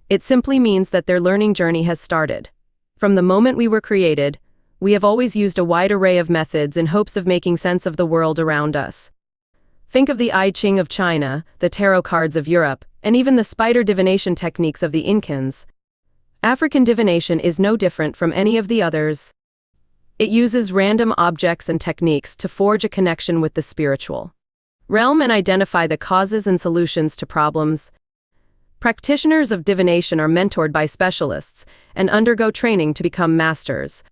It simply means that their learning journey has started. From the moment we were created, we have always used a wide array of methods in hopes of making sense of the world around us. Think of the I Ching of China, the tarot cards of Europe, and even the spider divination techniques of the Incans. African divination is no different from any of the others. It uses random objects and techniques to forge a connection with the spiritual realm and identify the causes and solutions to problems. Practitioners of divination are mentored by specialists and undergo training to become masters.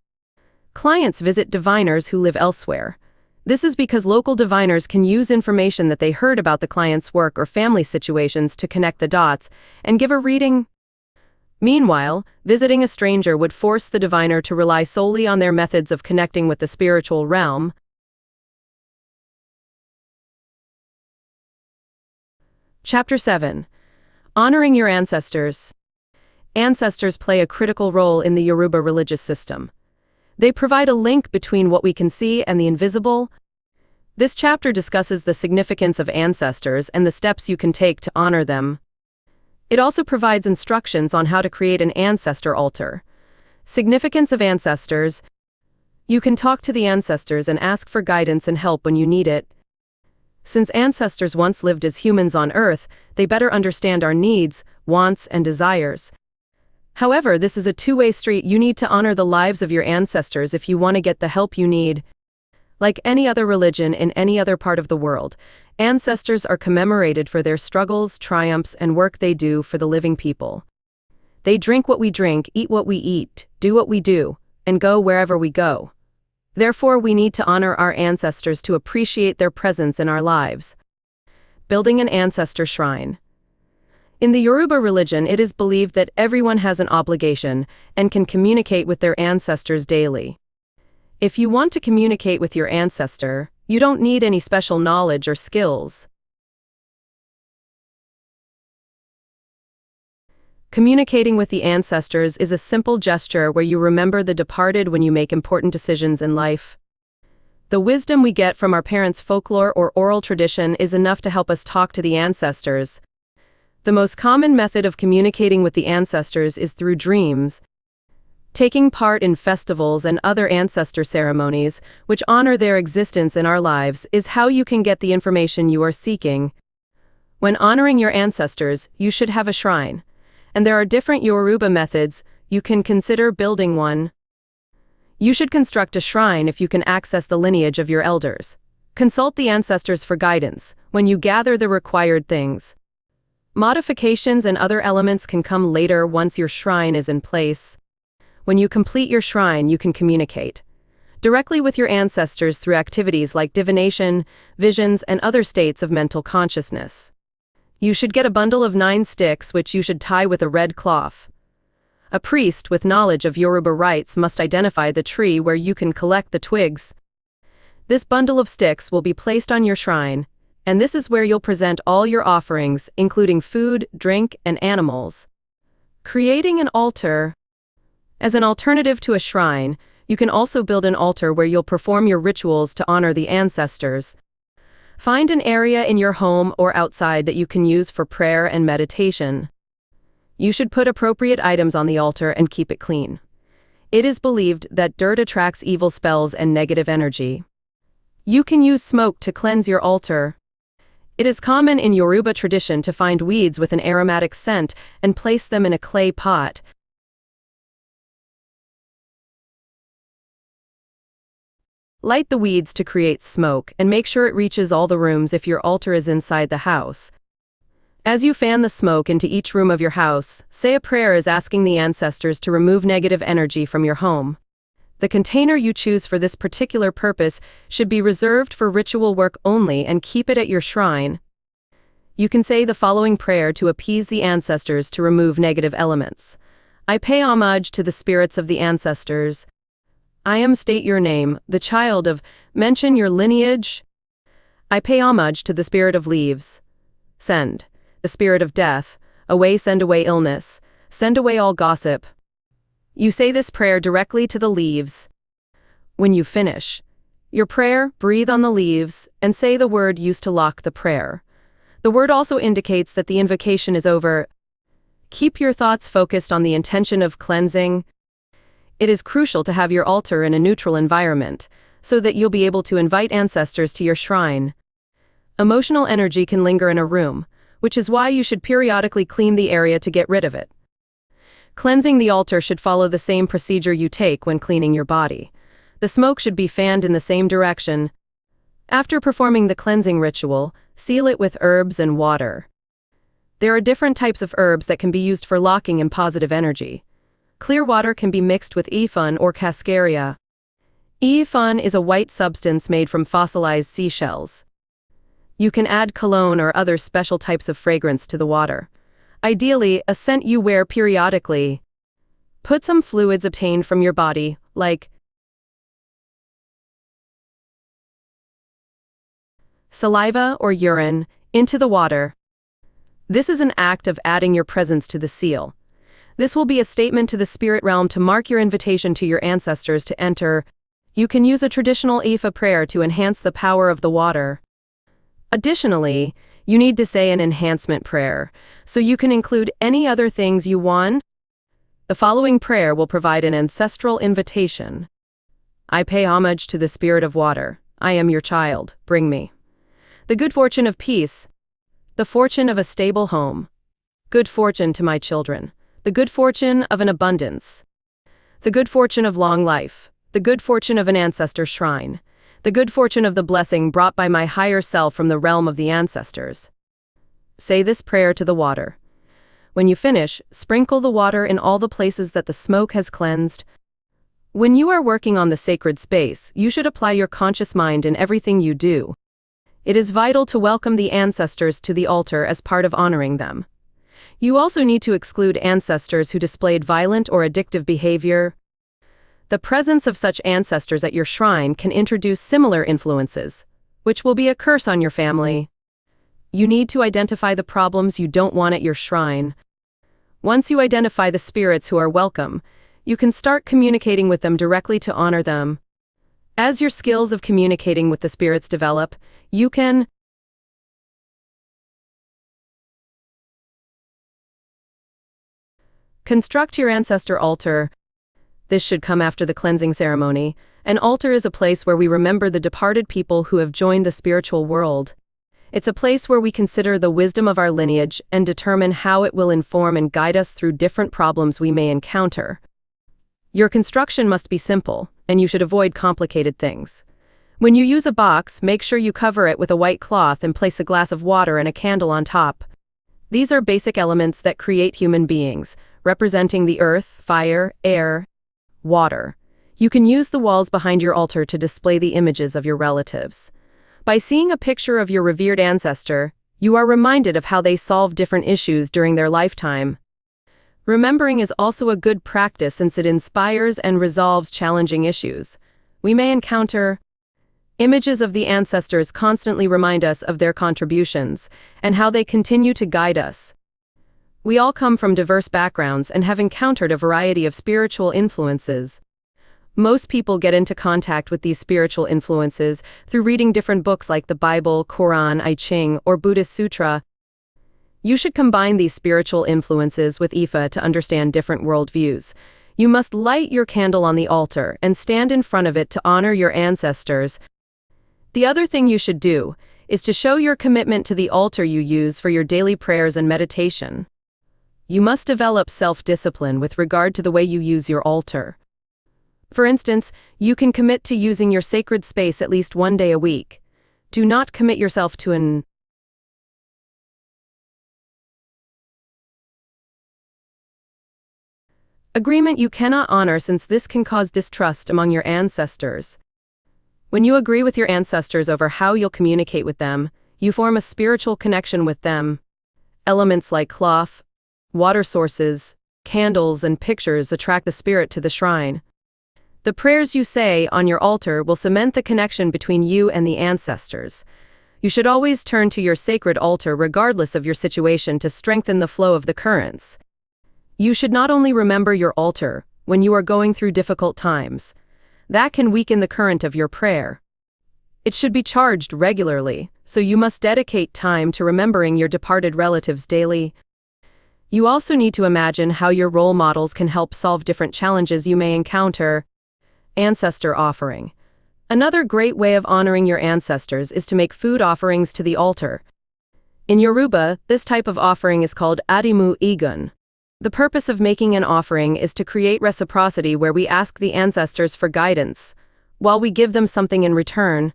Clients visit diviners who live elsewhere. This is because local diviners can use information that they heard about the client's work or family situations to connect the dots and give a reading. Meanwhile, visiting a stranger would force the diviner to rely solely on their methods of connecting with the spiritual realm. Chapter 7. Honoring your ancestors. Ancestors play a critical role in the Yoruba religious system. They provide a link between what we can see and the invisible. This chapter discusses the significance of ancestors and the steps you can take to honor them. It also provides instructions on how to create an ancestor altar. Significance of ancestors. You can talk to the ancestors and ask for guidance and help when you need it. Since ancestors once lived as humans on Earth, they better understand our needs, wants, and desires. However, this is a two-way street. You need to honor the lives of your ancestors if you want to get the help you need. Like any other religion in any other part of the world, ancestors are commemorated for their struggles, triumphs, and work they do for the living people. They drink what we drink, eat what we eat, do what we do, and go wherever we go. Therefore, we need to honor our ancestors to appreciate their presence in our lives. Building an ancestor shrine. In the Yoruba religion, it is believed that everyone has an obligation and can communicate with their ancestors daily. If you want to communicate with your ancestor, you don't need any special knowledge or skills. Communicating with the ancestors is a simple gesture where you remember the departed when you make important decisions in life. The wisdom we get from our parents' folklore or oral tradition is enough to help us talk to the ancestors. The most common method of communicating with the ancestors is through dreams. Taking part in festivals and other ancestor ceremonies, which honor their existence in our lives, is how you can get the information you are seeking. When honoring your ancestors, you should have a shrine. And there are different Yoruba methods. You can consider building one. You should construct a shrine if you can access the lineage of your elders. Consult the ancestors for guidance when you gather the required things. Modifications and other elements can come later once your shrine is in place. When you complete your shrine, you can communicate directly with your ancestors through activities like divination, visions, and other states of mental consciousness. You should get a bundle of 9 sticks which you should tie with a red cloth. A priest with knowledge of Yoruba rites must identify the tree where you can collect the twigs. This bundle of sticks will be placed on your shrine, and this is where you'll present all your offerings, including food, drink, and animals. Creating an altar. As an alternative to a shrine, you can also build an altar where you'll perform your rituals to honor the ancestors. Find an area in your home or outside that you can use for prayer and meditation. You should put appropriate items on the altar and keep it clean. It is believed that dirt attracts evil spells and negative energy. You can use smoke to cleanse your altar. It is common in Yoruba tradition to find weeds with an aromatic scent and place them in a clay pot. Light the weeds to create smoke and make sure it reaches all the rooms if your altar is inside the house. As you fan the smoke into each room of your house, say a prayer as asking the ancestors to remove negative energy from your home. The container you choose for this particular purpose should be reserved for ritual work only and keep it at your shrine. You can say the following prayer to appease the ancestors to remove negative elements. I pay homage to the spirits of the ancestors. I am state your name, the child of, mention your lineage. I pay homage to the spirit of leaves. Send. The spirit of death. Away send away illness. Send away all gossip. You say this prayer directly to the leaves. When you finish your prayer, breathe on the leaves and say the word used to lock the prayer. The word also indicates that the invocation is over. Keep your thoughts focused on the intention of cleansing. It is crucial to have your altar in a neutral environment, so that you'll be able to invite ancestors to your shrine. Emotional energy can linger in a room, which is why you should periodically clean the area to get rid of it. Cleansing the altar should follow the same procedure you take when cleaning your body. The smoke should be fanned in the same direction. After performing the cleansing ritual, seal it with herbs and water. There are different types of herbs that can be used for locking in positive energy. Clear water can be mixed with efun or cascaria. Efun is a white substance made from fossilized seashells. You can add cologne or other special types of fragrance to the water. Ideally, a scent you wear periodically. Put some fluids obtained from your body, like saliva or urine, into the water. This is an act of adding your presence to the seal. This will be a statement to the spirit realm to mark your invitation to your ancestors to enter. You can use a traditional Ifa prayer to enhance the power of the water. Additionally, You need to say an enhancement prayer, so you can include any other things you want. The following prayer will provide an ancestral invitation. I pay homage to the spirit of water. I am your child. Bring me the good fortune of peace, the fortune of a stable home, good fortune to my children, the good fortune of an abundance, the good fortune of long life, the good fortune of an ancestor shrine, the good fortune of the blessing brought by my higher self from the realm of the ancestors. Say this prayer to the water. When you finish, sprinkle the water in all the places that the smoke has cleansed. When you are working on the sacred space, you should apply your conscious mind in everything you do. It is vital to welcome the ancestors to the altar as part of honoring them. You also need to exclude ancestors who displayed violent or addictive behavior. The presence of such ancestors at your shrine can introduce similar influences, which will be a curse on your family. You need to identify the problems you don't want at your shrine. Once you identify the spirits who are welcome, you can start communicating with them directly to honor them. As your skills of communicating with the spirits develop, you can construct your ancestor altar. This should come after the cleansing ceremony. An altar is a place where we remember the departed people who have joined the spiritual world. It's a place where we consider the wisdom of our lineage and determine how it will inform and guide us through different problems we may encounter. Your construction must be simple, and you should avoid complicated things. When you use a box, make sure you cover it with a white cloth and place a glass of water and a candle on top. These are basic elements that create human beings, representing the earth, fire, air, water. You can use the walls behind your altar to display the images of your relatives. By seeing a picture of your revered ancestor, you are reminded of how they solved different issues during their lifetime. Remembering is also a good practice since it inspires and resolves challenging issues. We may encounter images of the ancestors constantly remind us of their contributions and how they continue to guide us. We all come from diverse backgrounds and have encountered a variety of spiritual influences. Most people get into contact with these spiritual influences through reading different books like the Bible, Quran, I Ching, or Buddhist Sutra. You should combine these spiritual influences with Ifa to understand different worldviews. You must light your candle on the altar and stand in front of it to honor your ancestors. The other thing you should do is to show your commitment to the altar you use for your daily prayers and meditation. You must develop self-discipline with regard to the way you use your altar. For instance, you can commit to using your sacred space at least one day a week. Do not commit yourself to an agreement you cannot honor, since this can cause distrust among your ancestors. When you agree with your ancestors over how you'll communicate with them, you form a spiritual connection with them. Elements like cloth, water sources, candles, and pictures attract the spirit to the shrine. The prayers you say on your altar will cement the connection between you and the ancestors. You should always turn to your sacred altar regardless of your situation to strengthen the flow of the currents. You should not only remember your altar when you are going through difficult times. That can weaken the current of your prayer. It should be charged regularly, so you must dedicate time to remembering your departed relatives daily. You also need to imagine how your role models can help solve different challenges you may encounter. Ancestor offering. Another great way of honoring your ancestors is to make food offerings to the altar. In Yoruba, this type of offering is called adimu igun. The purpose of making an offering is to create reciprocity, where we ask the ancestors for guidance, while we give them something in return.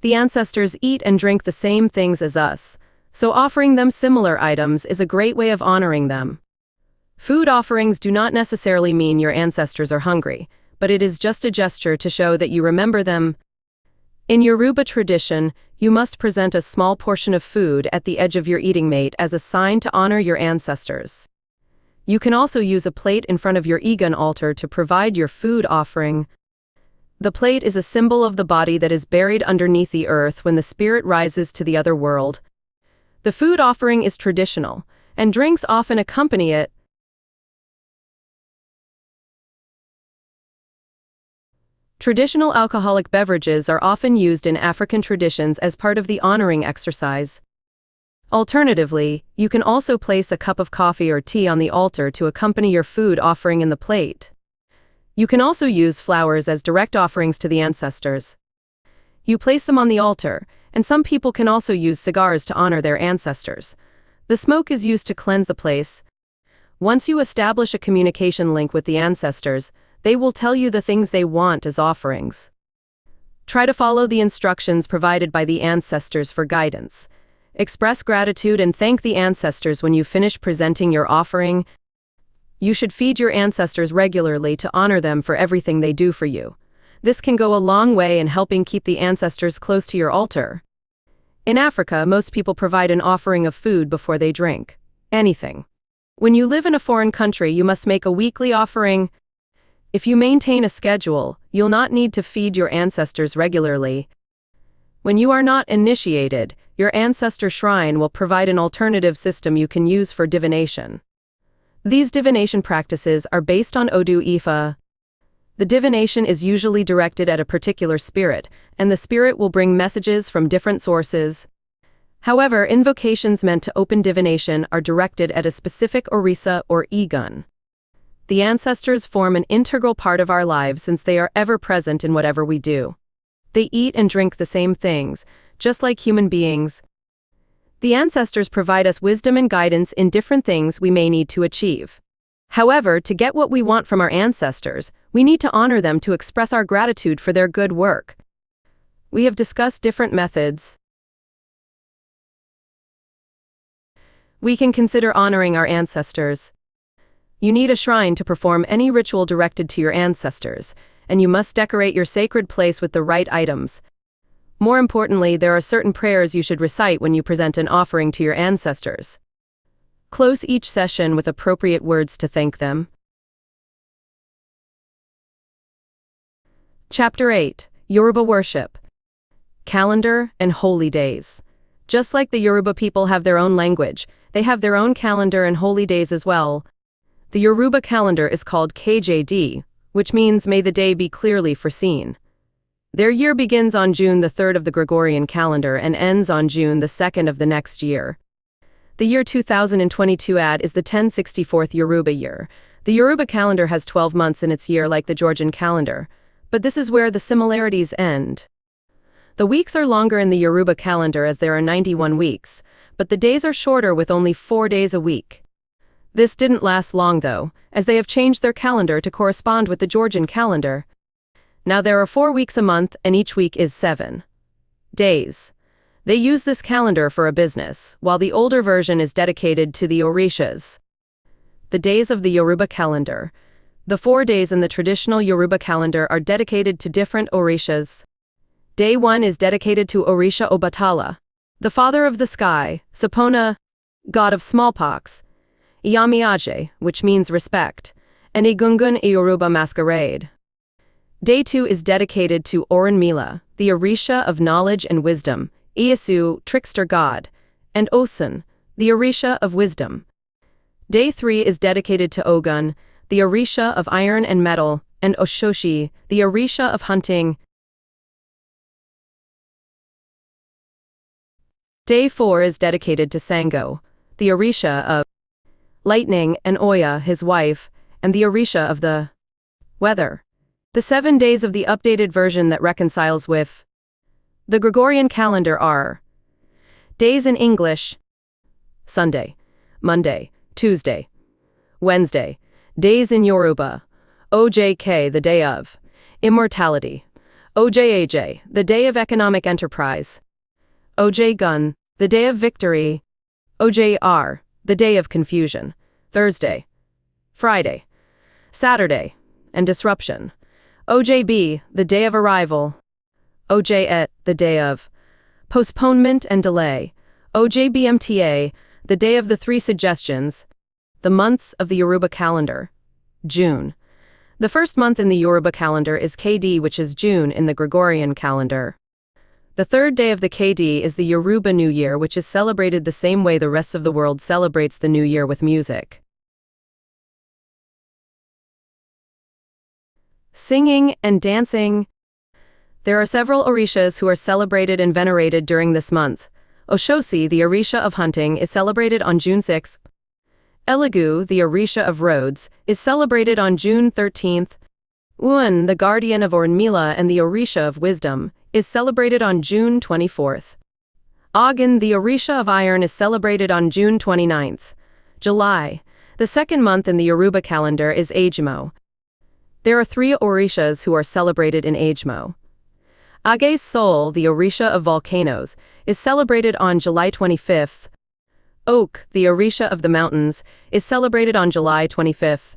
The ancestors eat and drink the same things as us, so offering them similar items is a great way of honoring them. Food offerings do not necessarily mean your ancestors are hungry, but it is just a gesture to show that you remember them. In Yoruba tradition, you must present a small portion of food at the edge of your eating mate as a sign to honor your ancestors. You can also use a plate in front of your Igun altar to provide your food offering. The plate is a symbol of the body that is buried underneath the earth when the spirit rises to the other world. The food offering is traditional, and drinks often accompany it. Traditional alcoholic beverages are often used in African traditions as part of the honoring exercise. Alternatively, you can also place a cup of coffee or tea on the altar to accompany your food offering in the plate. You can also use flowers as direct offerings to the ancestors. You place them on the altar, and some people can also use cigars to honor their ancestors. The smoke is used to cleanse the place. Once you establish a communication link with the ancestors, they will tell you the things they want as offerings. Try to follow the instructions provided by the ancestors for guidance. Express gratitude and thank the ancestors when you finish presenting your offering. You should feed your ancestors regularly to honor them for everything they do for you. This can go a long way in helping keep the ancestors close to your altar. In Africa, most people provide an offering of food before they drink anything. When you live in a foreign country, you must make a weekly offering. If you maintain a schedule, you'll not need to feed your ancestors regularly. When you are not initiated, your ancestor shrine will provide an alternative system you can use for divination. These divination practices are based on Odu Ifa. The divination is usually directed at a particular spirit, and the spirit will bring messages from different sources. However, invocations meant to open divination are directed at a specific Orisa or Egun. The ancestors form an integral part of our lives since they are ever present in whatever we do. They eat and drink the same things, just like human beings. The ancestors provide us wisdom and guidance in different things we may need to achieve. However, to get what we want from our ancestors, we need to honor them to express our gratitude for their good work. We have discussed different methods. We can consider honoring our ancestors. You need a shrine to perform any ritual directed to your ancestors, and you must decorate your sacred place with the right items. More importantly, there are certain prayers you should recite when you present an offering to your ancestors. Close each session with appropriate words to thank them. Chapter 8: Yoruba Worship. Calendar and Holy Days. Just like the Yoruba people have their own language, they have their own calendar and holy days as well. The Yoruba calendar is called KJD, which means may the day be clearly foreseen. Their year begins on June the 3rd of the Gregorian calendar and ends on June the 2nd of the next year. The year 2022 is the 1064th Yoruba year. The Yoruba calendar has 12 months in its year like the Georgian calendar, but this is where the similarities end. The weeks are longer in the Yoruba calendar as there are 91 weeks, but the days are shorter with only 4 days a week. This didn't last long though, as they have changed their calendar to correspond with the Georgian calendar. Now there are 4 weeks a month and each week is 7 days. They use this calendar for a business, while the older version is dedicated to the Orishas. The days of the Yoruba calendar. The 4 days in the traditional Yoruba calendar are dedicated to different Orishas. Day 1 is dedicated to Orisha Obatala, the father of the sky, Sapona, god of smallpox, Iyamiaje, which means respect, and Egungun Yoruba masquerade. Day 2 is dedicated to Irunmole, the Orisha of knowledge and wisdom, Isese, trickster god, and Osun, the Orisha of wisdom. Day 3 is dedicated to Ogun, the Orisha of iron and metal, and Oshoshi, the Orisha of hunting. Day 4 is dedicated to Sango, the Orisha of lightning, and Oya, his wife, and the Orisha of the weather. The 7 days of the updated version that reconciles with the Gregorian calendar are days in English: Sunday, Monday, Tuesday, Wednesday. Days in Yoruba: OJK, the day of immortality; OJAJ, the day of economic enterprise; OJ-gun, the day of victory; OJR, the day of confusion; Thursday, Friday, Saturday, and disruption; OJB, the day of arrival; OJET, the day of postponement and delay; OJBMTA, the day of the 3 suggestions. The months of the Yoruba calendar. June. The first month in the Yoruba calendar is KD, which is June in the Gregorian calendar. The third day of the KD is the Yoruba New Year, which is celebrated the same way the rest of the world celebrates the New Year, with music, singing, and dancing. There are several Orishas who are celebrated and venerated during this month. Oshosi, the Orisha of hunting, is celebrated on June 6th. Eligu, the Orisha of roads, is celebrated on June 13th. Uan, the guardian of Irunmole and the Orisha of wisdom, is celebrated on June 24th. Ogun, the Orisha of iron, is celebrated on June 29th. July. The second month in the Yoruba calendar is Agemo. There are 3 Orishas who are celebrated in Agemo. Age Sol, the Orisha of volcanoes, is celebrated on July 25th. Oak, the Orisha of the mountains, is celebrated on July 25th.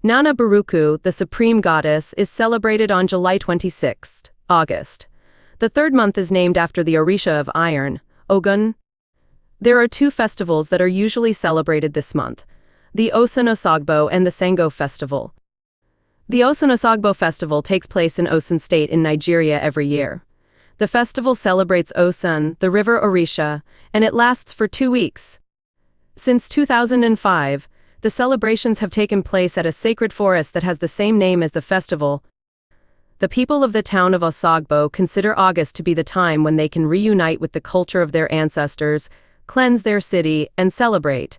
Nana Baruku, the supreme goddess, is celebrated on July 26th, August. The third month is named after the Orisha of iron, Ogun. There are 2 festivals that are usually celebrated this month: the Osun Osogbo and the Sango Festival. The Osun Osogbo Festival takes place in Osun State in Nigeria every year. The festival celebrates Osun, the river Orisha, and it lasts for 2 weeks. Since 2005, the celebrations have taken place at a sacred forest that has the same name as the festival. The people of the town of Osogbo consider August to be the time when they can reunite with the culture of their ancestors, cleanse their city, and celebrate.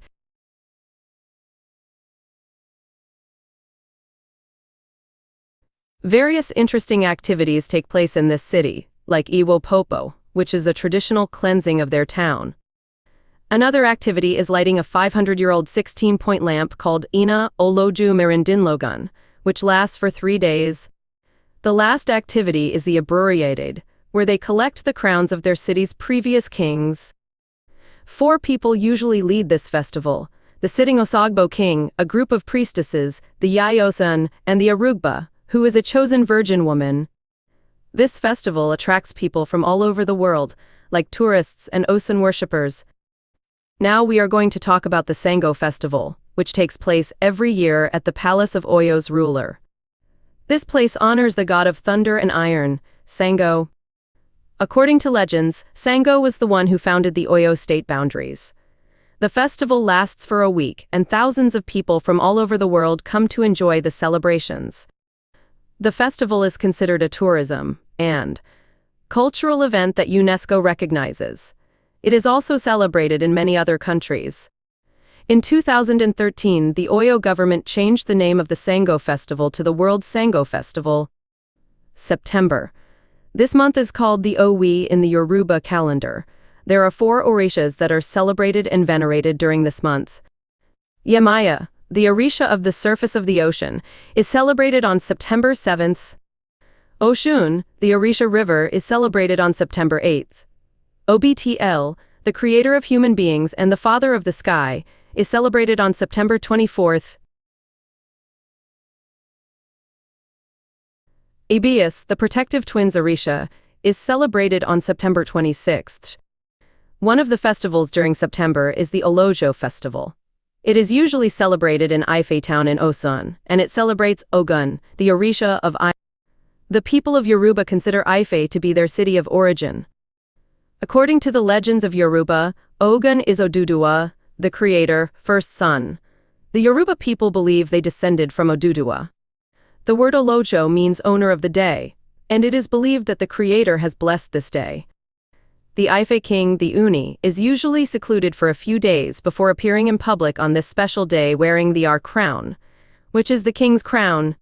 Various interesting activities take place in this city, like Iwo Popo, which is a traditional cleansing of their town. Another activity is lighting a 500-year-old 16-point lamp called Ina Oloju Merindinlogun, which lasts for 3 days. The last activity is the Abruriade, where they collect the crowns of their city's previous kings. 4 people usually lead this festival: the sitting Osogbo king, a group of priestesses, the Yayosan, and the Arugba, who is a chosen virgin woman. This festival attracts people from all over the world, like tourists and Osun worshippers. Now we are going to talk about the Sango Festival, which takes place every year at the palace of Oyo's ruler. This place honors the god of thunder and iron, Sango. According to legends, Sango was the one who founded the Oyo state boundaries. The festival lasts for a week, and thousands of people from all over the world come to enjoy the celebrations. The festival is considered a tourism and cultural event that UNESCO recognizes. It is also celebrated in many other countries. In 2013, the Oyo government changed the name of the Sango Festival to the World Sango Festival. September. This month is called the Owi in the Yoruba calendar. There are 4 Orishas that are celebrated and venerated during this month. Yemaya, the Orisha of the surface of the ocean, is celebrated on September 7th. Oshun, the Orisha river, is celebrated on September 8th. Obtl, the creator of human beings and the father of the sky, is celebrated on September 24th. Ibias, the protective twins Orisha, is celebrated on September 26th. One of the festivals during September is the Olojo Festival. It is usually celebrated in Ife town in Osun, and it celebrates Ogun, the Orisha of iron. The people of Yoruba consider Ife to be their city of origin. According to the legends of Yoruba, Ogun is Oduduwa, the creator, first son. The Yoruba people believe they descended from Oduduwa. The word Olojo means owner of the day, and it is believed that the creator has blessed this day. The Ife king, the Uni, is usually secluded for a few days before appearing in public on this special day wearing the Ar crown, which is the king's crown.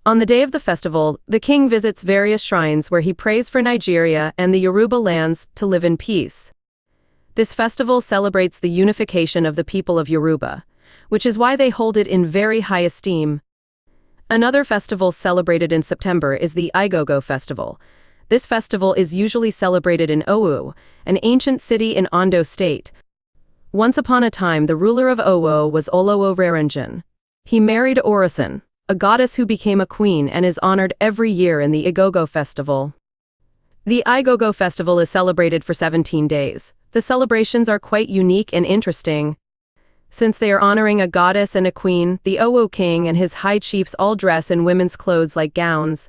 On the day of the festival, the king visits various shrines where he prays for Nigeria and the Yoruba lands to live in peace. This festival celebrates the unification of the people of Yoruba, which is why they hold it in very high esteem. Another festival celebrated in September is the Igogo Festival. This festival is usually celebrated in Owu, an ancient city in Ondo State. Once upon a time, the ruler of Owo was Olowo Raranjan. He married Orison, a goddess who became a queen and is honored every year in the Igogo Festival. The Igogo Festival is celebrated for 17 days. The celebrations are quite unique and interesting. Since they are honoring a goddess and a queen, the Owo king and his high chiefs all dress in women's clothes like gowns.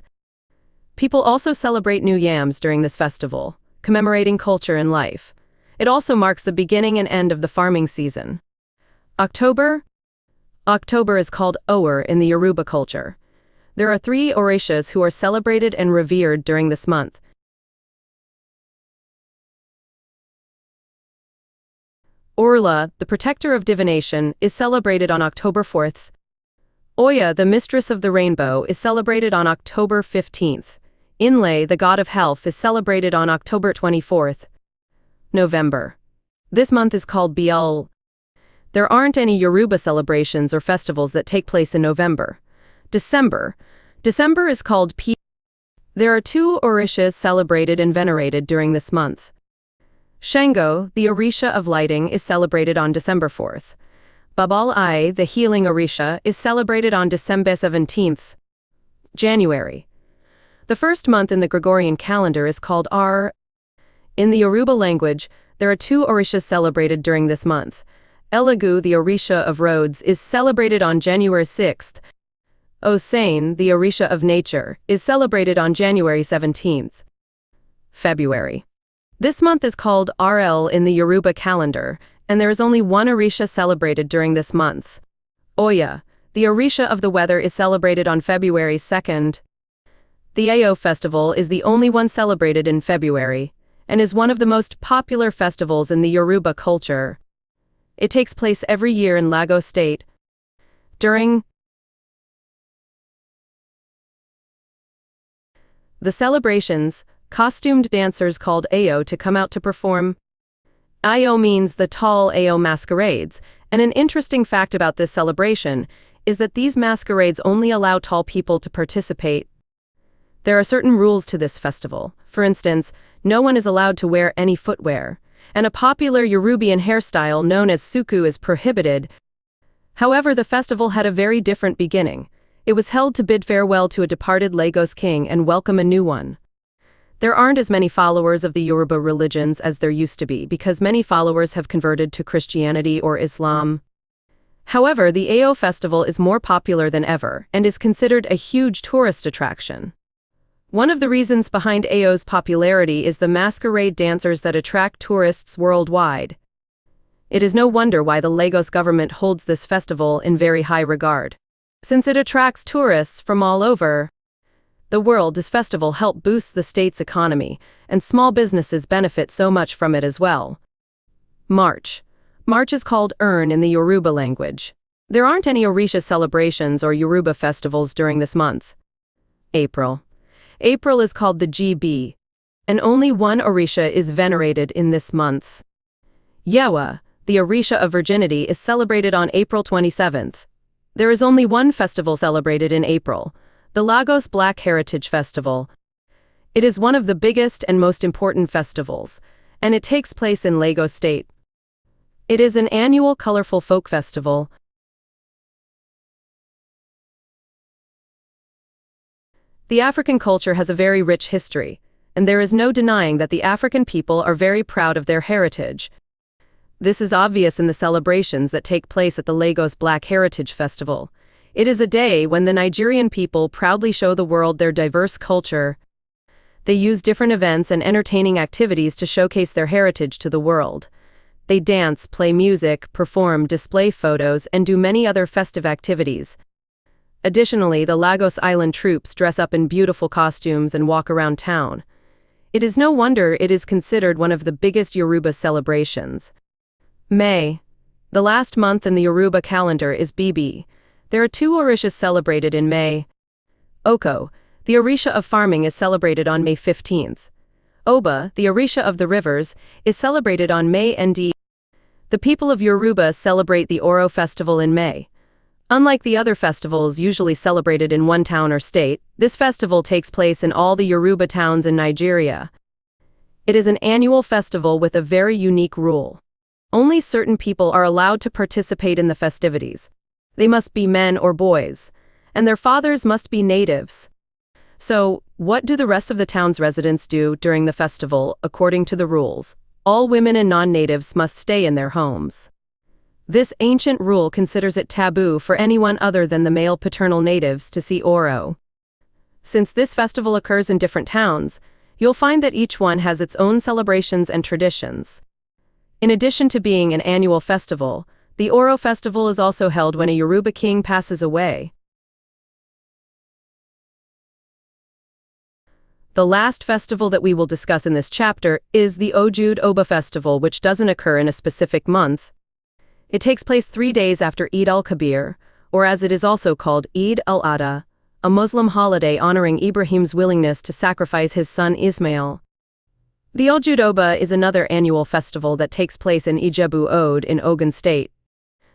People also celebrate new yams during this festival, commemorating culture and life. It also marks the beginning and end of the farming season. October is called Ower in the Yoruba culture. There are 3 Orishas who are celebrated and revered during this month. Orla, the protector of divination, is celebrated on October 4th. Oya, the mistress of the rainbow, is celebrated on October 15th. Inle, the god of health, is celebrated on October 24th. November. This month is called Biul. There aren't any Yoruba celebrations or festivals that take place in November. December. December is called P. There are 2 Orishas celebrated and venerated during this month. Shango, the Orisha of lighting, is celebrated on December 4th. Babal Ai, the healing Orisha, is celebrated on December 17th. January. The first month in the Gregorian calendar is called R. In the Yoruba language, there are 2 Orishas celebrated during this month. Elegu, the Orisha of roads, is celebrated on January 6th. Osane, the Orisha of nature, is celebrated on January 17th. February. This month is called RL in the Yoruba calendar, and there is only one Orisha celebrated during this month. Oya, the Orisha of the weather, is celebrated on February 2nd. The Ayo festival is the only one celebrated in February, and is one of the most popular festivals in the Yoruba culture. It takes place every year in Lagos State. During the celebrations, costumed dancers called Ayo to come out to perform. Ayo means the tall Ayo masquerades, and an interesting fact about this celebration is that these masquerades only allow tall people to participate. There are certain rules to this festival. For instance, no one is allowed to wear any footwear, and a popular Yoruban hairstyle known as suku is prohibited. However, the festival had a very different beginning. It was held to bid farewell to a departed Lagos king and welcome a new one. There aren't as many followers of the Yoruba religions as there used to be because many followers have converted to Christianity or Islam. However, the Ayo festival is more popular than ever and is considered a huge tourist attraction. One of the reasons behind Ayo's popularity is the masquerade dancers that attract tourists worldwide. It is no wonder why the Lagos government holds this festival in very high regard. Since it attracts tourists from all over the world, this festival helps boost the state's economy, and small businesses benefit so much from it as well. March. March is called Urn in the Yoruba language. There aren't any Orisha celebrations or Yoruba festivals during this month. April. April is called the GB, and only one Orisha is venerated in this month. Yewa, the Orisha of virginity, is celebrated on April 27th. There is only one festival celebrated in April, the Lagos Black Heritage Festival. It is one of the biggest and most important festivals, and it takes place in Lagos State. It is an annual colorful folk festival. The African culture has a very rich history, and there is no denying that the African people are very proud of their heritage. This is obvious in the celebrations that take place at the Lagos Black Heritage Festival. It is a day when the Nigerian people proudly show the world their diverse culture. They use different events and entertaining activities to showcase their heritage to the world. They dance, play music, perform, display photos, and do many other festive activities. Additionally, the Lagos Island troops dress up in beautiful costumes and walk around town. It is no wonder it is considered one of the biggest Yoruba celebrations. May. The last month in the Yoruba calendar is Bibi. There are 2 Orishas celebrated in May. Oko, the Orisha of farming, is celebrated on May 15th. Oba, the Orisha of the rivers, is celebrated on May ND. The people of Yoruba celebrate the Oro festival in May. Unlike the other festivals usually celebrated in one town or state, this festival takes place in all the Yoruba towns in Nigeria. It is an annual festival with a very unique rule. Only certain people are allowed to participate in the festivities. They must be men or boys, and their fathers must be natives. So, what do the rest of the town's residents do during the festival? According to the rules, all women and non-natives must stay in their homes. This ancient rule considers it taboo for anyone other than the male paternal natives to see Oro. Since this festival occurs in different towns, you'll find that each one has its own celebrations and traditions. In addition to being an annual festival, the Oro festival is also held when a Yoruba king passes away. The last festival that we will discuss in this chapter is the Ojud Oba festival, which doesn't occur in a specific month. It takes place 3 days after Eid al-Kabir, or as it is also called, Eid al-Adha, a Muslim holiday honoring Ibrahim's willingness to sacrifice his son Ismail. The Ojud Oba is another annual festival that takes place in Ijebu Ode in Ogun State.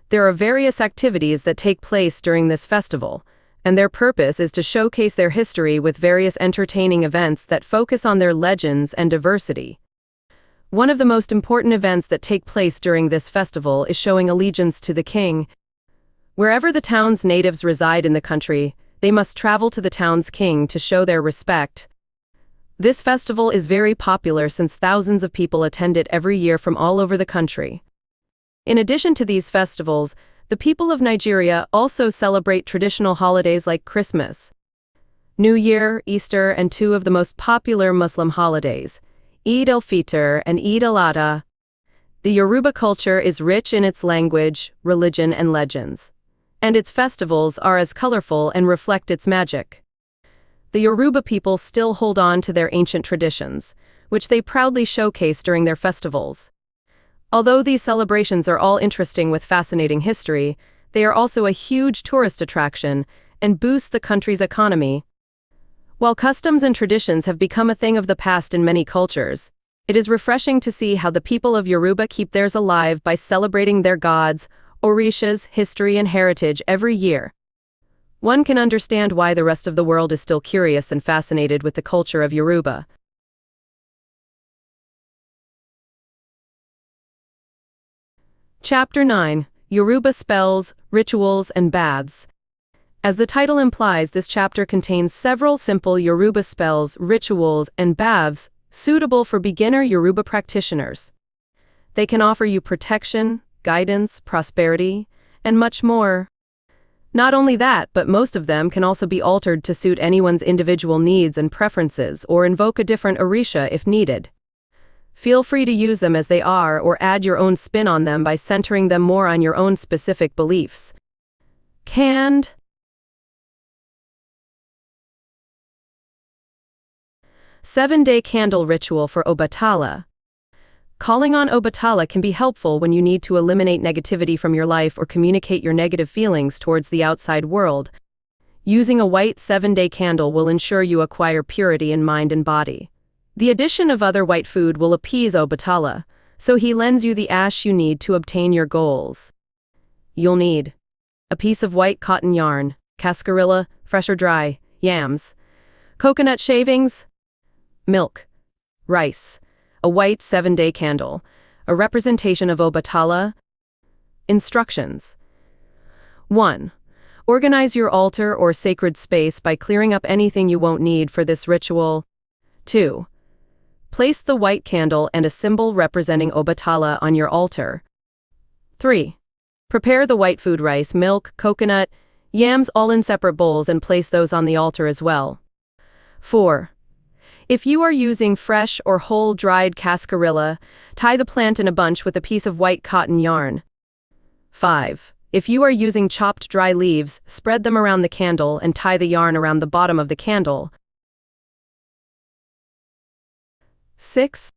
There are various activities that take place during this festival, and their purpose is to showcase their history with various entertaining events that focus on their legends and diversity. One of the most important events that take place during this festival is showing allegiance to the king. Wherever the town's natives reside in the country, they must travel to the town's king to show their respect. This festival is very popular since thousands of people attend it every year from all over the country. In addition to these festivals, the people of Nigeria also celebrate traditional holidays like Christmas, New Year, Easter, and two of the most popular Muslim holidays, Eid al-Fitr and Eid al-Adha. The Yoruba culture is rich in its language, religion, and legends, and its festivals are as colorful and reflect its magic. The Yoruba people still hold on to their ancient traditions, which they proudly showcase during their festivals. Although these celebrations are all interesting with fascinating history, they are also a huge tourist attraction and boost the country's economy. While customs and traditions have become a thing of the past in many cultures, it is refreshing to see how the people of Yoruba keep theirs alive by celebrating their gods, Orishas, history and heritage every year. One can understand why the rest of the world is still curious and fascinated with the culture of Yoruba. Chapter 9: Yoruba Spells, Rituals, and Baths. As the title implies, this chapter contains several simple Yoruba spells, rituals, and baths suitable for beginner Yoruba practitioners. They can offer you protection, guidance, prosperity, and much more. Not only that, but most of them can also be altered to suit anyone's individual needs and preferences or invoke a different Orisha if needed. Feel free to use them as they are or add your own spin on them by centering them more on your own specific beliefs. Canned 7-day candle ritual for Obatala. Calling on Obatala can be helpful when you need to eliminate negativity from your life or communicate your negative feelings towards the outside world. Using a white 7-day candle will ensure you acquire purity in mind and body. The addition of other white food will appease Obatala, so he lends you the ash you need to obtain your goals. You'll need a piece of white cotton yarn, cascarilla, fresh or dry, yams, coconut shavings, milk, rice, a white 7-day candle, a representation of Obatala. Instructions. 1. Organize your altar or sacred space by clearing up anything you won't need for this ritual. 2. Place the white candle and a symbol representing Obatala on your altar. 3. Prepare the white food, rice, milk, coconut, yams all in separate bowls and place those on the altar as well. 4. If you are using fresh or whole dried cascarilla, tie the plant in a bunch with a piece of white cotton yarn. 5. If you are using chopped dry leaves, spread them around the candle and tie the yarn around the bottom of the candle. 6.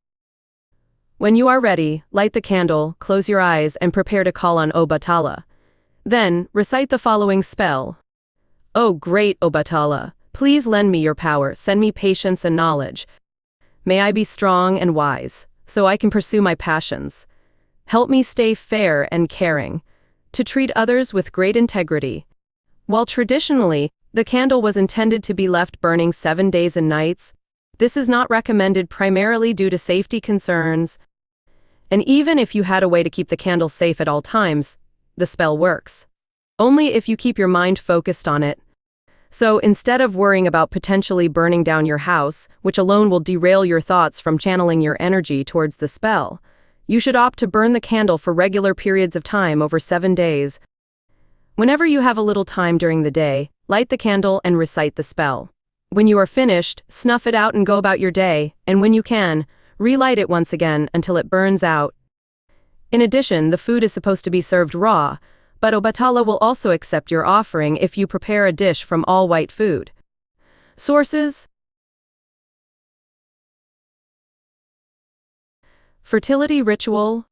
When you are ready, light the candle, close your eyes, and prepare to call on Obatala. Then, recite the following spell. O great Obatala, please lend me your power, send me patience and knowledge. May I be strong and wise, so I can pursue my passions. Help me stay fair and caring, to treat others with great integrity. While traditionally, the candle was intended to be left burning 7 days and nights, this is not recommended primarily due to safety concerns. And even if you had a way to keep the candle safe at all times, the spell works only if you keep your mind focused on it. So instead of worrying about potentially burning down your house, which alone will derail your thoughts from channeling your energy towards the spell, you should opt to burn the candle for regular periods of time over 7 days. Whenever you have a little time during the day, light the candle and recite the spell. When you are finished, snuff it out and go about your day, and when you can, relight it once again until it burns out. In addition, the food is supposed to be served raw, but Obatala will also accept your offering if you prepare a dish from all white food. Sources. Fertility ritual.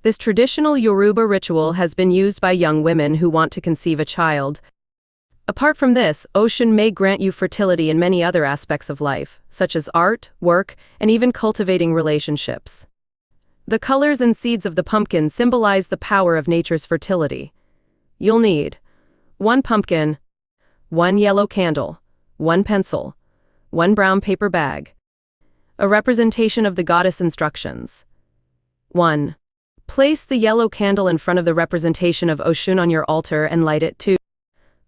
This traditional Yoruba ritual has been used by young women who want to conceive a child. Apart from this, Oshun may grant you fertility in many other aspects of life, such as art, work, and even cultivating relationships. The colors and seeds of the pumpkin symbolize the power of nature's fertility. You'll need 1 pumpkin, 1 yellow candle, 1 pencil, 1 brown paper bag. A representation of the goddess instructions. 1. Place the yellow candle in front of the representation of Oshun on your altar and light it. 2.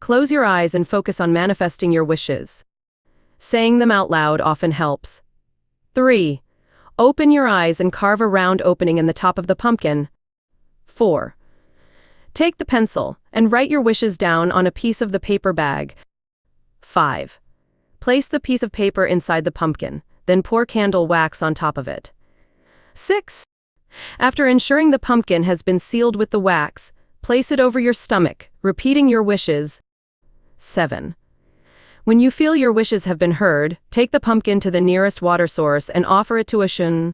Close your eyes and focus on manifesting your wishes. Saying them out loud often helps. 3. Open your eyes and carve a round opening in the top of the pumpkin. 4. Take the pencil and write your wishes down on a piece of the paper bag. 5. Place the piece of paper inside the pumpkin, then pour candle wax on top of it. 6. After ensuring the pumpkin has been sealed with the wax, place it over your stomach, repeating your wishes. 7. When you feel your wishes have been heard, take the pumpkin to the nearest water source and offer it to Oshun.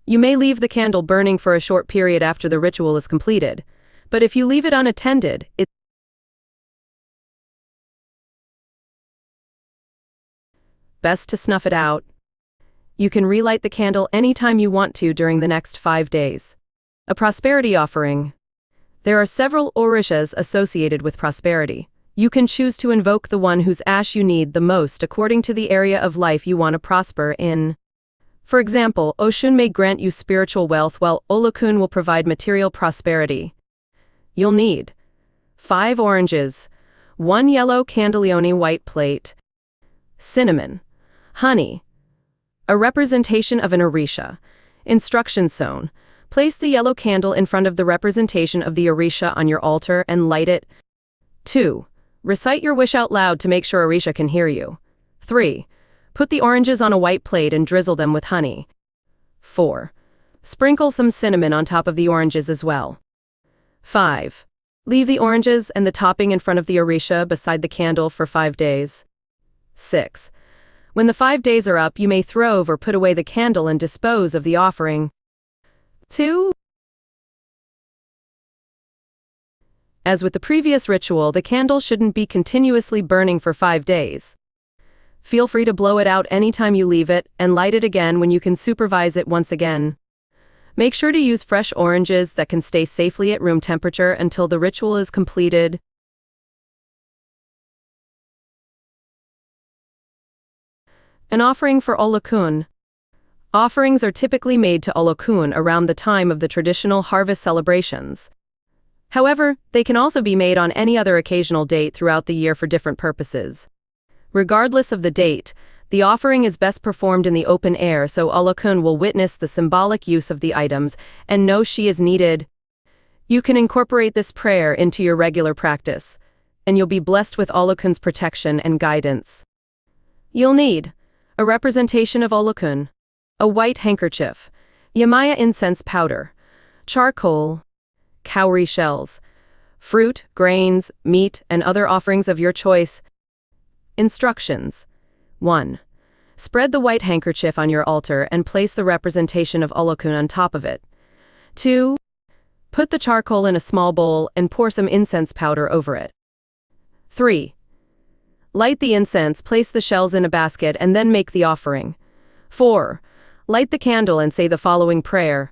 You may leave the candle burning for a short period after the ritual is completed, but if you leave it unattended, it's best to snuff it out. You can relight the candle anytime you want to during the next 5 days. A prosperity offering. There are several Orishas associated with prosperity. You can choose to invoke the one whose ash you need the most according to the area of life you want to prosper in. For example, Oshun may grant you spiritual wealth while Olokun will provide material prosperity. You'll need 5 oranges, 1 yellow candelione white plate, cinnamon, honey, a representation of an Orisha. Instruction zone. Place the yellow candle in front of the representation of the Orisha on your altar and light it. 2. Recite your wish out loud to make sure Orisha can hear you. 3. Put the oranges on a white plate and drizzle them with honey. 4. Sprinkle some cinnamon on top of the oranges as well. 5. Leave the oranges and the topping in front of the Orisha beside the candle for 5 days. 6. When the 5 days are up, you may throw or put away the candle and dispose of the offering. 2. As with the previous ritual, the candle shouldn't be continuously burning for 5 days. Feel free to blow it out anytime you leave it, and light it again when you can supervise it once again. Make sure to use fresh oranges that can stay safely at room temperature until the ritual is completed. An offering for Olokun. Offerings are typically made to Olokun around the time of the traditional harvest celebrations. However, they can also be made on any other occasional date throughout the year for different purposes. Regardless of the date, the offering is best performed in the open air so Olokun will witness the symbolic use of the items and know she is needed. You can incorporate this prayer into your regular practice, and you'll be blessed with Olokun's protection and guidance. You'll need a representation of Olokun, a white handkerchief, Yamaya incense powder, charcoal, cowrie shells, fruit, grains, meat, and other offerings of your choice. Instructions. 1. Spread the white handkerchief on your altar and place the representation of Olokun on top of it. 2. Put the charcoal in a small bowl and pour some incense powder over it. 3. Light the incense, place the shells in a basket, and then make the offering. 4. Light the candle and say the following prayer.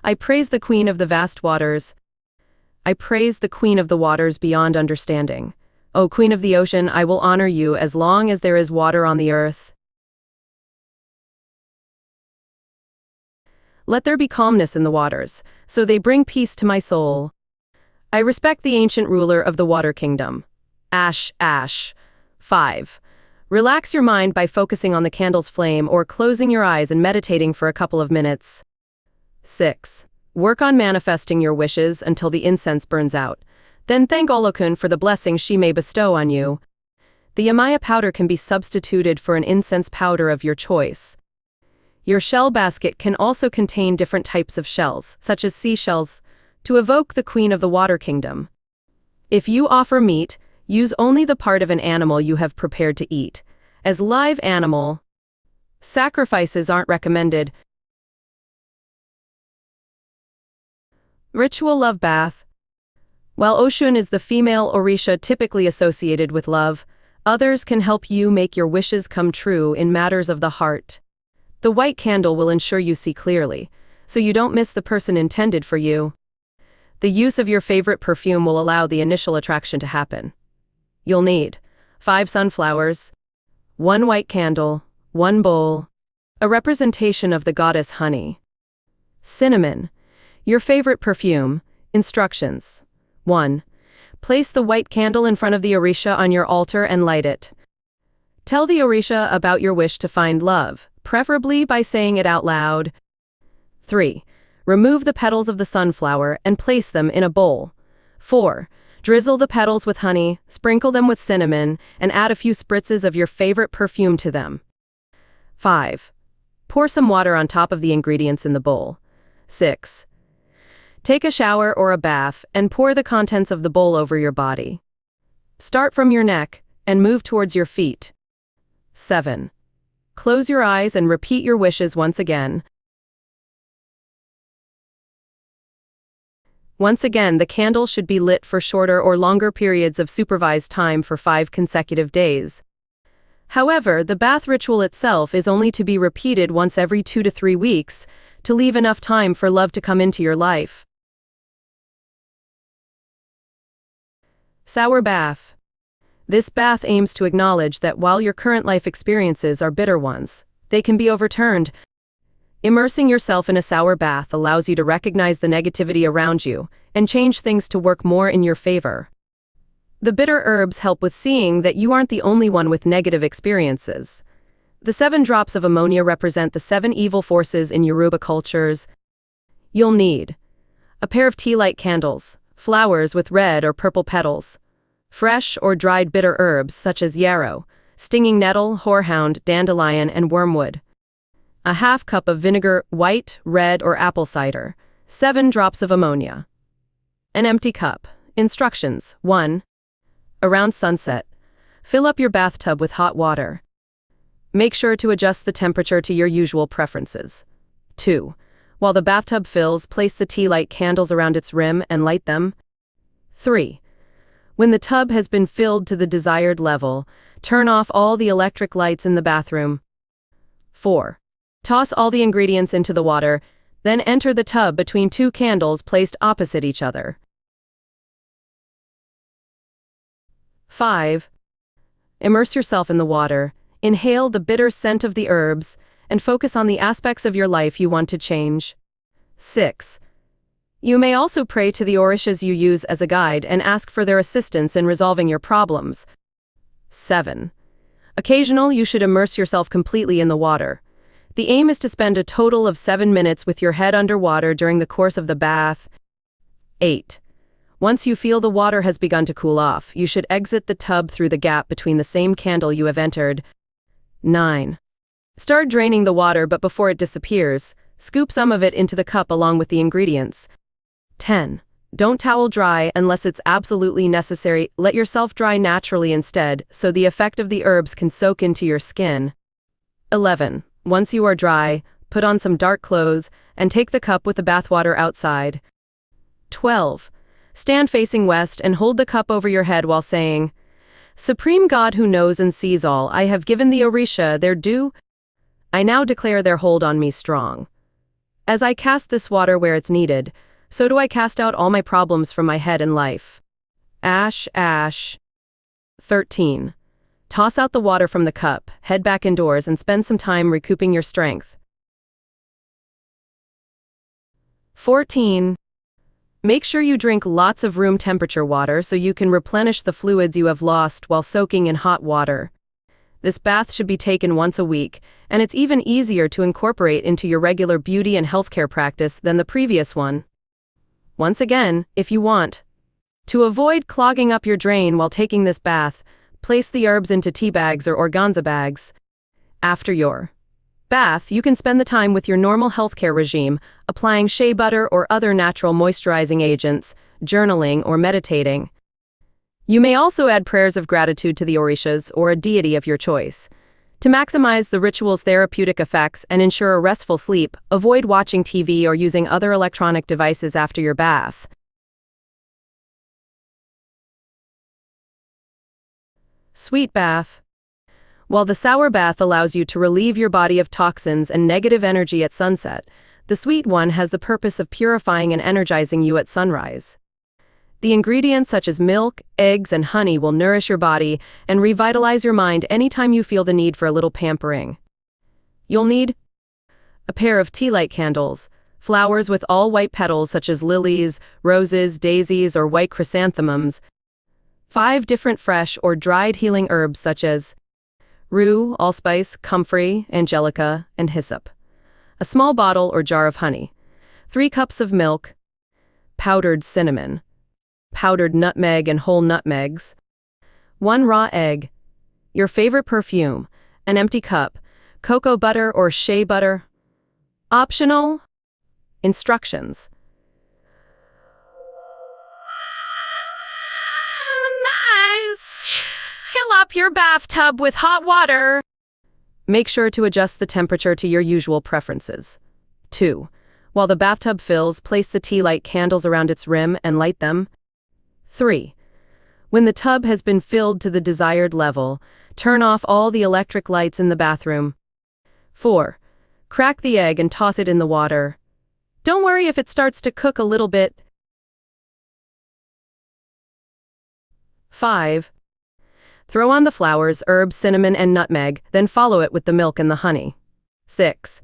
I praise the Queen of the vast waters. I praise the Queen of the waters beyond understanding. O Queen of the ocean, I will honor you as long as there is water on the earth. Let there be calmness in the waters, so they bring peace to my soul. I respect the ancient ruler of the water kingdom. Ash, ash. 5. Relax your mind by focusing on the candle's flame or closing your eyes and meditating for a couple of minutes. 6. Work on manifesting your wishes until the incense burns out. Then thank Olokun for the blessings she may bestow on you. The Yamaya powder can be substituted for an incense powder of your choice. Your shell basket can also contain different types of shells, such as seashells, to evoke the Queen of the Water Kingdom. If you offer meat, use only the part of an animal you have prepared to eat. As live animal, sacrifices aren't recommended. Ritual love bath. While Oshun is the female Orisha typically associated with love, others can help you make your wishes come true in matters of the heart. The white candle will ensure you see clearly, so you don't miss the person intended for you. The use of your favorite perfume will allow the initial attraction to happen. You'll need 5 sunflowers, 1 white candle, 1 bowl, a representation of the goddess honey, cinnamon, your favorite perfume. Instructions. 1. Place the white candle in front of the Orisha on your altar and light it. Tell the Orisha about your wish to find love, preferably by saying it out loud. 3. Remove the petals of the sunflower and place them in a bowl. 4. Drizzle the petals with honey, sprinkle them with cinnamon, and add a few spritzes of your favorite perfume to them. 5. Pour some water on top of the ingredients in the bowl. 6. Take a shower or a bath and pour the contents of the bowl over your body. Start from your neck and move towards your feet. 7. Close your eyes and repeat your wishes once again. Once again, the candle should be lit for shorter or longer periods of supervised time for 5 consecutive days. However, the bath ritual itself is only to be repeated once every 2 to 3 weeks to leave enough time for love to come into your life. Sour bath. This bath aims to acknowledge that while your current life experiences are bitter ones, they can be overturned. Immersing yourself in a sour bath allows you to recognize the negativity around you and change things to work more in your favor. The bitter herbs help with seeing that you aren't the only one with negative experiences. The 7 drops of ammonia represent the 7 evil forces in Yoruba cultures. You'll need a pair of tea light candles, flowers with red or purple petals, fresh or dried bitter herbs such as yarrow, stinging nettle, horehound, dandelion, and wormwood. A half cup of vinegar, white, red, or apple cider. 7 drops of ammonia. An empty cup. Instructions. 1. Around sunset, fill up your bathtub with hot water. Make sure to adjust the temperature to your usual preferences. 2. While the bathtub fills, place the tea light candles around its rim and light them. 3. When the tub has been filled to the desired level, turn off all the electric lights in the bathroom. 4. Toss all the ingredients into the water, then enter the tub between 2 candles placed opposite each other. 5. Immerse yourself in the water, inhale the bitter scent of the herbs, and focus on the aspects of your life you want to change. 6. You may also pray to the Orishas you use as a guide and ask for their assistance in resolving your problems. 7. Occasionally, you should immerse yourself completely in the water. The aim is to spend a total of 7 minutes with your head underwater during the course of the bath. 8. Once you feel the water has begun to cool off, you should exit the tub through the gap between the same candle you have entered. 9. Start draining the water, but before it disappears, scoop some of it into the cup along with the ingredients. 10. Don't towel dry unless it's absolutely necessary. Let yourself dry naturally instead, so the effect of the herbs can soak into your skin. 11. Once you are dry, put on some dark clothes and take the cup with the bathwater outside. 12. Stand facing west and hold the cup over your head while saying, "Supreme God who knows and sees all, I have given the Orisha their due. I now declare their hold on me strong. As I cast this water where it's needed, so do I cast out all my problems from my head and life." Ash, ash. 13. Toss out the water from the cup, head back indoors, and spend some time recouping your strength. 14. Make sure you drink lots of room temperature water so you can replenish the fluids you have lost while soaking in hot water. This bath should be taken once a week, and it's even easier to incorporate into your regular beauty and healthcare practice than the previous one. Once again, if you want to avoid clogging up your drain while taking this bath, place the herbs into tea bags or organza bags. After your bath, you can spend the time with your normal healthcare regime, applying shea butter or other natural moisturizing agents, journaling, or meditating. You may also add prayers of gratitude to the Orishas or a deity of your choice. To maximize the ritual's therapeutic effects and ensure a restful sleep, avoid watching TV or using other electronic devices after your bath. Sweet bath. While the sour bath allows you to relieve your body of toxins and negative energy at sunset, the sweet one has the purpose of purifying and energizing you at sunrise. The ingredients such as milk, eggs, and honey will nourish your body and revitalize your mind anytime you feel the need for a little pampering. You'll need a pair of tea light candles, flowers with all white petals such as lilies, roses, daisies, or white chrysanthemums, 5 different fresh or dried healing herbs such as rue, allspice, comfrey, angelica, and hyssop, a small bottle or jar of honey, 3 cups of milk, powdered cinnamon, powdered nutmeg and whole nutmegs, 1 raw egg, your favorite perfume, an empty cup, cocoa butter or shea butter. Optional. Instructions. Nice! Fill up your bathtub with hot water. Make sure to adjust the temperature to your usual preferences. 2. While the bathtub fills, place the tea light candles around its rim and light them. 3. When the tub has been filled to the desired level, turn off all the electric lights in the bathroom. 4. Crack the egg and toss it in the water. Don't worry if it starts to cook a little bit. 5. Throw on the flowers, herbs, cinnamon, and nutmeg, then follow it with the milk and the honey. 6.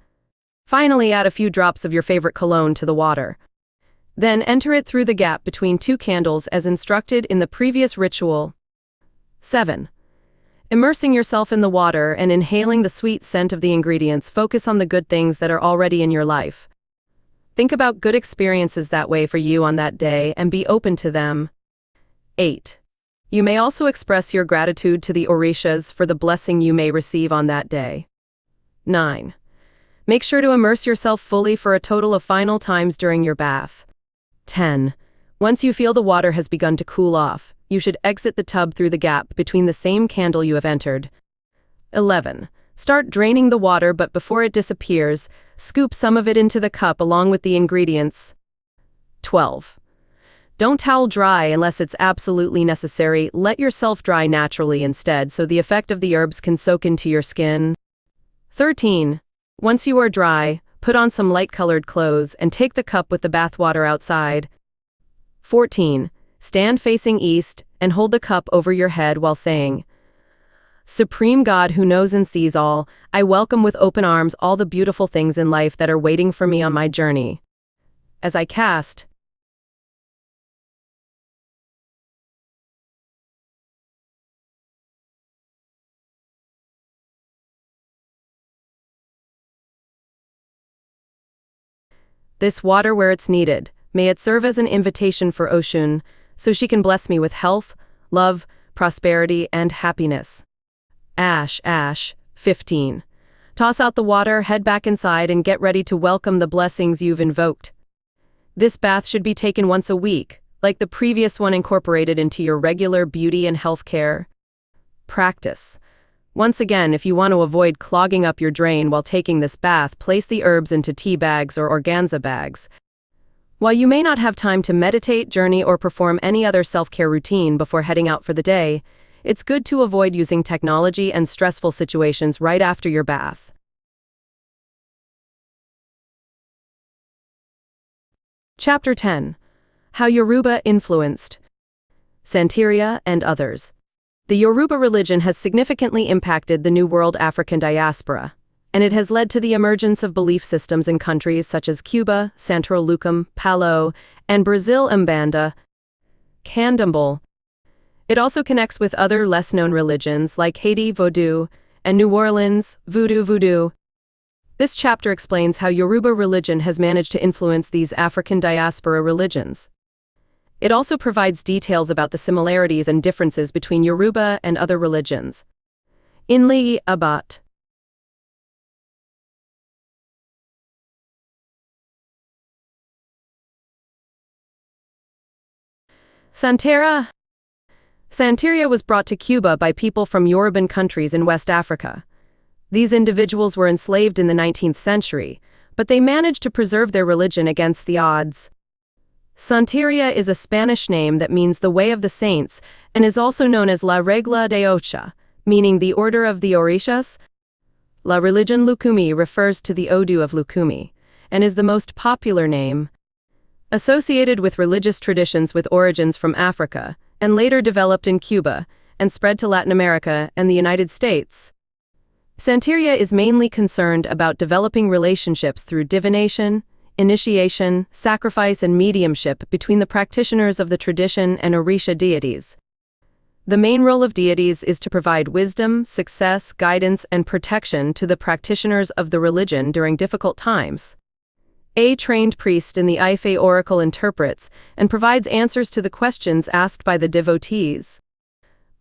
Finally, add a few drops of your favorite cologne to the water. Then enter it through the gap between 2 candles as instructed in the previous ritual. 7. Immersing yourself in the water and inhaling the sweet scent of the ingredients, focus on the good things that are already in your life. Think about good experiences that way for you on that day and be open to them. 8. You may also express your gratitude to the Orishas for the blessing you may receive on that day. 9. Make sure to immerse yourself fully for a total of final times during your bath. 10. Once you feel the water has begun to cool off, you should exit the tub through the gap between the same candle you have entered. 11. Start draining the water, but before it disappears, scoop some of it into the cup along with the ingredients. 12. Don't towel dry unless it's absolutely necessary. Let yourself dry naturally instead so the effect of the herbs can soak into your skin. 13. Once you are dry, put on some light-colored clothes and take the cup with the bathwater outside. 14. Stand facing east and hold the cup over your head while saying, Supreme God who knows and sees all, I welcome with open arms all the beautiful things in life that are waiting for me on my journey. As I cast this water where it's needed, may it serve as an invitation for Oshun, so she can bless me with health, love, prosperity, and happiness. Ash, 15. Toss out the water, head back inside, and get ready to welcome the blessings you've invoked. This bath should be taken once a week, like the previous one, incorporated into your regular beauty and health care. Practice. Once again, if you want to avoid clogging up your drain while taking this bath, place the herbs into tea bags or organza bags. While you may not have time to meditate, journey, or perform any other self-care routine before heading out for the day, it's good to avoid using technology and stressful situations right after your bath. Chapter 10. How Yoruba influenced Santeria and others. The Yoruba religion has significantly impacted the New World African diaspora, and it has led to the emergence of belief systems in countries such as Cuba, Santo Lucum, Palau, and Brazil, Umbanda, Candomblé. It also connects with other less-known religions like Haiti, Vodou, and New Orleans, Voodoo. This chapter explains how Yoruba religion has managed to influence these African diaspora religions. It also provides details about the similarities and differences between Yoruba and other religions. Inli Abat. Santeria. Santeria was brought to Cuba by people from Yoruban countries in West Africa. These individuals were enslaved in the 19th century, but they managed to preserve their religion against the odds. Santeria is a Spanish name that means the way of the saints and is also known as La Regla de Ocha, meaning the order of the Orishas. La religion Lukumi refers to the Odu of Lukumi, and is the most popular name. Associated with religious traditions with origins from Africa, and later developed in Cuba, and spread to Latin America and the United States. Santeria is mainly concerned about developing relationships through divination, initiation, sacrifice and mediumship between the practitioners of the tradition and Orisha deities. The main role of deities is to provide wisdom, success, guidance, and protection to the practitioners of the religion during difficult times. A trained priest in the Ife oracle interprets and provides answers to the questions asked by the devotees.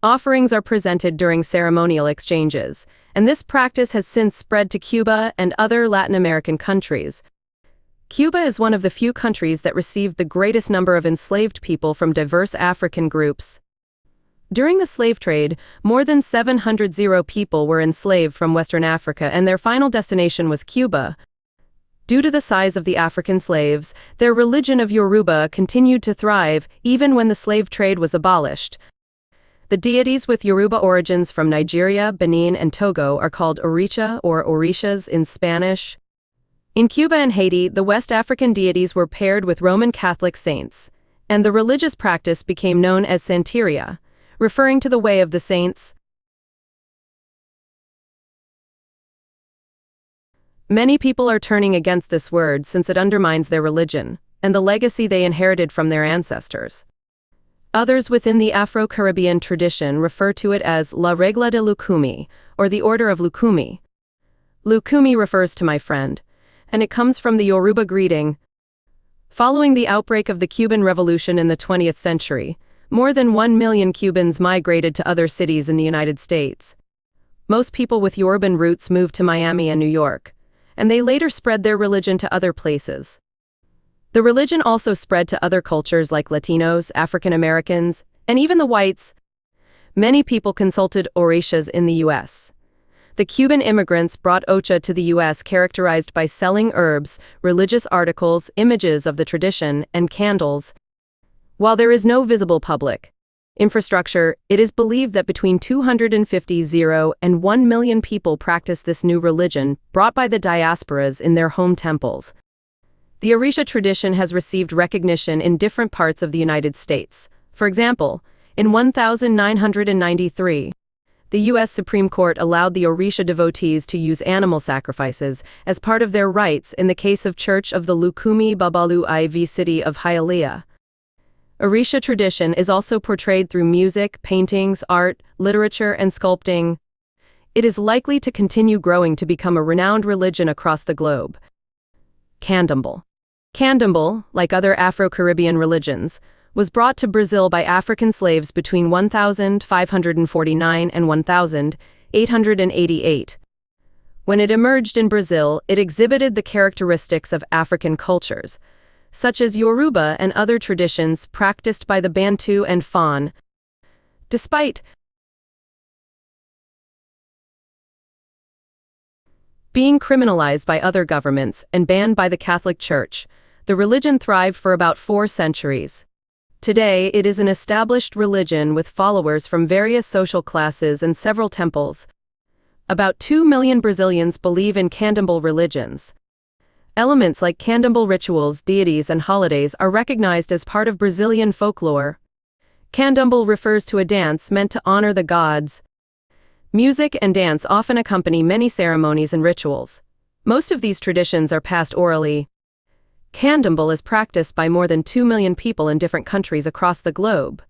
Offerings are presented during ceremonial exchanges, and this practice has since spread to Cuba and other Latin American countries. Cuba is one of the few countries that received the greatest number of enslaved people from diverse African groups. During the slave trade, more than 700 people were enslaved from Western Africa, and their final destination was Cuba. Due to the size of the African slaves, their religion of Yoruba continued to thrive even when the slave trade was abolished. The deities with Yoruba origins from Nigeria, Benin, and Togo are called Orisha or Orishas in Spanish. In Cuba and Haiti, the West African deities were paired with Roman Catholic saints, and the religious practice became known as Santeria, referring to the way of the saints. Many people are turning against this word since it undermines their religion and the legacy they inherited from their ancestors. Others within the Afro-Caribbean tradition refer to it as La Regla de Lukumi, or the Order of Lukumi. Lukumi refers to my friend, and it comes from the Yoruba greeting. Following the outbreak of the Cuban Revolution in the 20th century, more than 1 million Cubans migrated to other cities in the United States. Most people with Yoruban roots moved to Miami and New York, and they later spread their religion to other places. The religion also spread to other cultures like Latinos, African Americans, and even the whites. Many people consulted Orishas in the U.S. The Cuban immigrants brought Ocha to the U.S. characterized by selling herbs, religious articles, images of the tradition, and candles. While there is no visible public infrastructure, it is believed that between 250,000 and 1 million people practice this new religion brought by the diasporas in their home temples. The Orisha tradition has received recognition in different parts of the United States. For example, in 1993, the U.S. Supreme Court allowed the Orisha devotees to use animal sacrifices as part of their rites in the case of Church of the Lukumi Babalu IV City of Hialeah. Orisha tradition is also portrayed through music, paintings, art, literature, and sculpting. It is likely to continue growing to become a renowned religion across the globe. Candomblé. Candomblé, like other Afro-Caribbean religions, was brought to Brazil by African slaves between 1549 and 1888. When it emerged in Brazil, it exhibited the characteristics of African cultures, such as Yoruba and other traditions practiced by the Bantu and Fon. Despite being criminalized by other governments and banned by the Catholic Church, the religion thrived for about 4 centuries. Today, it is an established religion with followers from various social classes and several temples. About 2 million Brazilians believe in candomblé religions. Elements like candomblé rituals, deities, and holidays are recognized as part of Brazilian folklore. Candomblé refers to a dance meant to honor the gods. Music and dance often accompany many ceremonies and rituals. Most of these traditions are passed orally. Candomblé is practiced by more than 2 million people in different countries across the globe.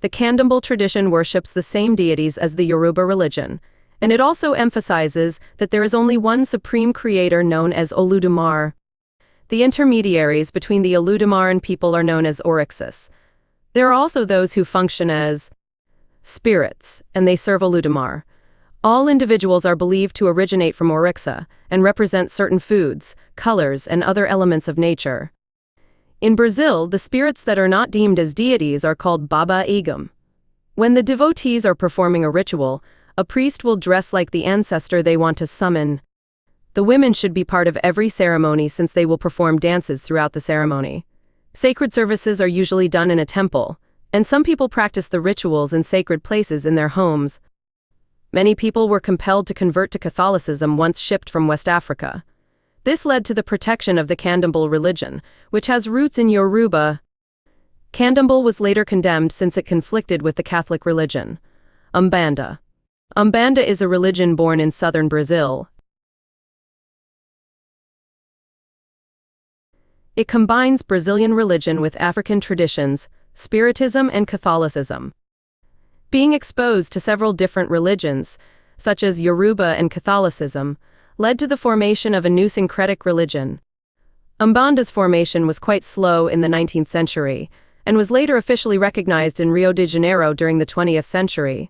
The candomblé tradition worships the same deities as the Yoruba religion, and it also emphasizes that there is only one supreme creator known as Oludumare. The intermediaries between the Oludumare people are known as Orishas. There are also those who function as spirits, and they serve Oludumare. All individuals are believed to originate from Orisha and represent certain foods, colors, and other elements of nature. In Brazil, the spirits that are not deemed as deities are called Baba Igum. When the devotees are performing a ritual, A priest will dress like the ancestor they want to summon. The women should be part of every ceremony since they will perform dances throughout the ceremony. Sacred services are usually done in a temple, and some people practice the rituals in sacred places in their homes. Many people were compelled to convert to Catholicism once shipped from West Africa. This led to the protection of the Candomblé religion, which has roots in Yoruba. Candomblé was later condemned since it conflicted with the Catholic religion. Umbanda. Umbanda is a religion born in southern Brazil. It combines Brazilian religion with African traditions, Spiritism and Catholicism. Being exposed to several different religions, such as Yoruba and Catholicism, led to the formation of a new syncretic religion. Umbanda's formation was quite slow in the 19th century, and was later officially recognized in Rio de Janeiro during the 20th century.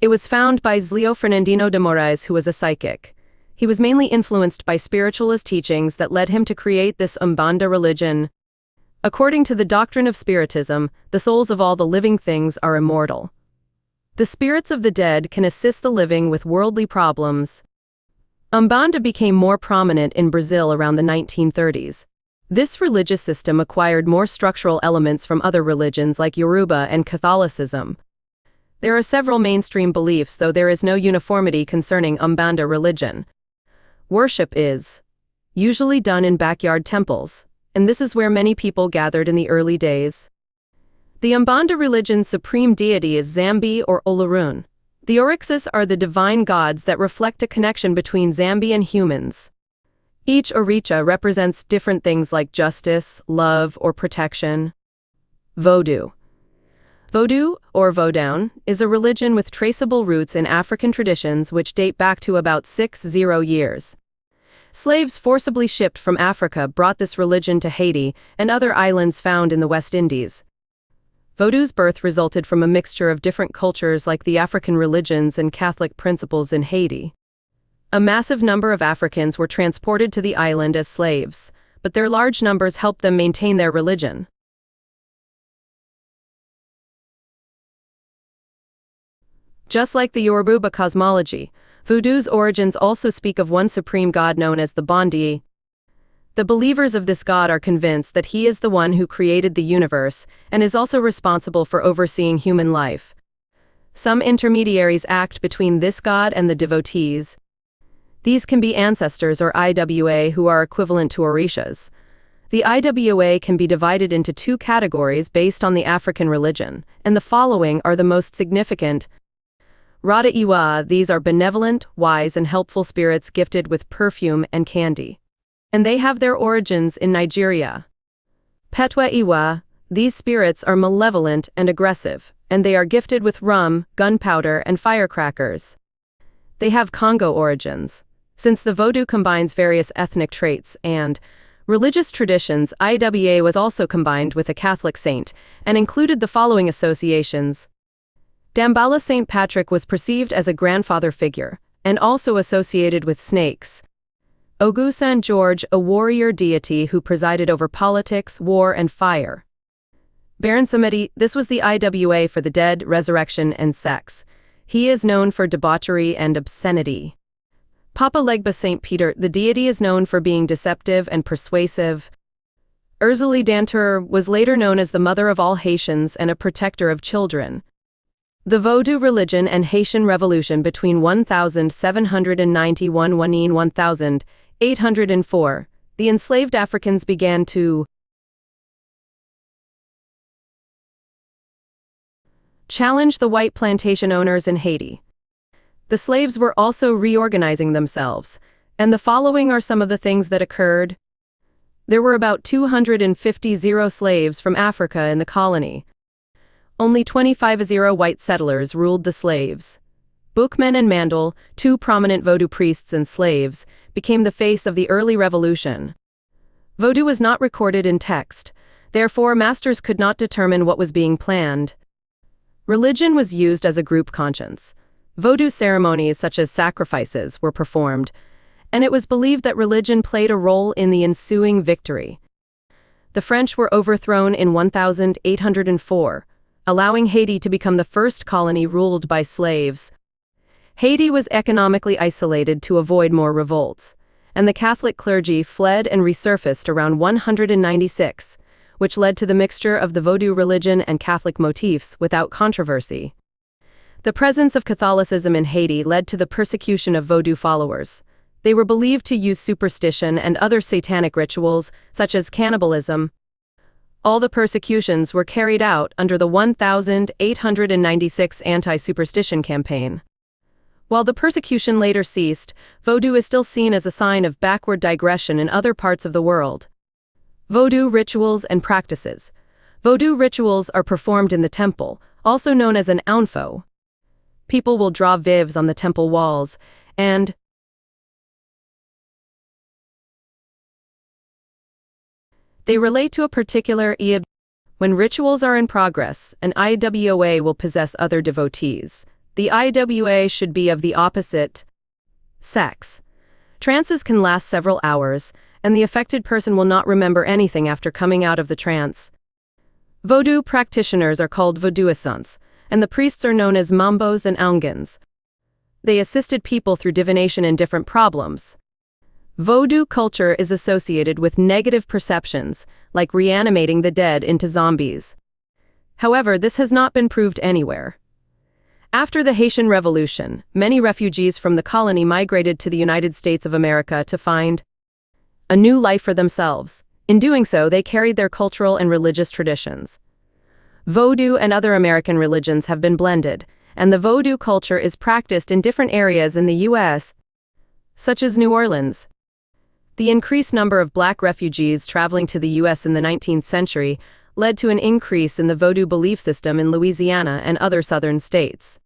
It was founded by Zlio Fernandino de Moraes, who was a psychic. He was mainly influenced by spiritualist teachings that led him to create this Umbanda religion. According to the doctrine of Spiritism, the souls of all the living things are immortal. The spirits of the dead can assist the living with worldly problems. Umbanda became more prominent in Brazil around the 1930s. This religious system acquired more structural elements from other religions like Yoruba and Catholicism. There are several mainstream beliefs, though there is no uniformity concerning Umbanda religion. Worship is usually done in backyard temples, and this is where many people gathered in the early days. The Umbanda religion's supreme deity is Zambi or Olorun. The Orishas are the divine gods that reflect a connection between Zambi and humans. Each Orisha represents different things like justice, love, or protection. Vodou. Vodou, or Vodou, is a religion with traceable roots in African traditions which date back to about 60 years. Slaves forcibly shipped from Africa brought this religion to Haiti and other islands found in the West Indies. Vodou's birth resulted from a mixture of different cultures like the African religions and Catholic principles in Haiti. A massive number of Africans were transported to the island as slaves, but their large numbers helped them maintain their religion. Just like the Yoruba cosmology, Vodou's origins also speak of one supreme god known as the Bondi. The believers of this god are convinced that he is the one who created the universe and is also responsible for overseeing human life. Some intermediaries act between this god and the devotees. These can be ancestors or IWA who are equivalent to Orishas. The IWA can be divided into two categories based on the African religion, and the following are the most significant. Rada Iwa, these are benevolent, wise and helpful spirits gifted with perfume and candy. And they have their origins in Nigeria. Petwa Iwa, these spirits are malevolent and aggressive, and they are gifted with rum, gunpowder and firecrackers. They have Congo origins. Since the Vodou combines various ethnic traits and religious traditions, IWA was also combined with a Catholic saint, and included the following associations. Dambala St. Patrick was perceived as a grandfather figure, and also associated with snakes. Ogu St. George, a warrior deity who presided over politics, war, and fire. Baron Samedi, this was the IWA for the dead, resurrection, and sex. He is known for debauchery and obscenity. Papa Legba St. Peter, the deity is known for being deceptive and persuasive. Ursuli d'Antur was later known as the mother of all Haitians and a protector of children. The Vodou religion and Haitian Revolution between 1791 and 1804, the enslaved Africans began to challenge the white plantation owners in Haiti. The slaves were also reorganizing themselves, and the following are some of the things that occurred. There were about 250 slaves from Africa in the colony. Only 25 white settlers ruled the slaves. Boukman and Mandel, two prominent Vodou priests and slaves, became the face of the early revolution. Vodou was not recorded in text, therefore masters could not determine what was being planned. Religion was used as a group conscience. Vodou ceremonies such as sacrifices were performed, and it was believed that religion played a role in the ensuing victory. The French were overthrown in 1804, allowing Haiti to become the first colony ruled by slaves. Haiti was economically isolated to avoid more revolts, and the Catholic clergy fled and resurfaced around 196, which led to the mixture of the Vodou religion and Catholic motifs without controversy. The presence of Catholicism in Haiti led to the persecution of Vodou followers. They were believed to use superstition and other satanic rituals, such as cannibalism. All the persecutions were carried out under the 1896 anti-superstition campaign. While the persecution later ceased, Vodou is still seen as a sign of backward digression in other parts of the world. Vodou rituals and practices. Vodou rituals are performed in the temple, also known as an aunfo. People will draw vivs on the temple walls, and they relate to a particular Iyab. When rituals are in progress, an IWA will possess other devotees. The IWA should be of the opposite sex. Trances can last several hours, and the affected person will not remember anything after coming out of the trance. Vodou practitioners are called Vodouissants, and the priests are known as Mambos and Aungans. They assisted people through divination in different problems. Vodou culture is associated with negative perceptions, like reanimating the dead into zombies. However, this has not been proved anywhere. After the Haitian Revolution, many refugees from the colony migrated to the United States of America to find a new life for themselves. In doing so, they carried their cultural and religious traditions. Vodou and other American religions have been blended, and the Vodou culture is practiced in different areas in the U.S., such as New Orleans. The increased number of black refugees traveling to the U.S. in the 19th century led to an increase in the Vodou belief system in Louisiana and other southern states.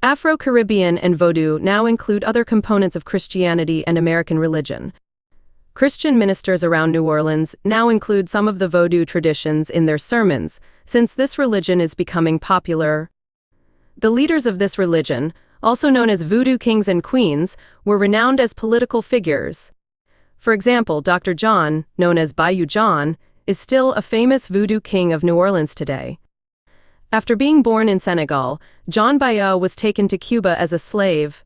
Afro-Caribbean and Vodou now include other components of Christianity and American religion. Christian ministers around New Orleans now include some of the Vodou traditions in their sermons, since this religion is becoming popular. The leaders of this religion, also known as Voodoo kings and queens, were renowned as political figures. For example, Dr. John, known as Bayou John, is still a famous Voodoo king of New Orleans today. After being born in Senegal, John Bayou was taken to Cuba as a slave.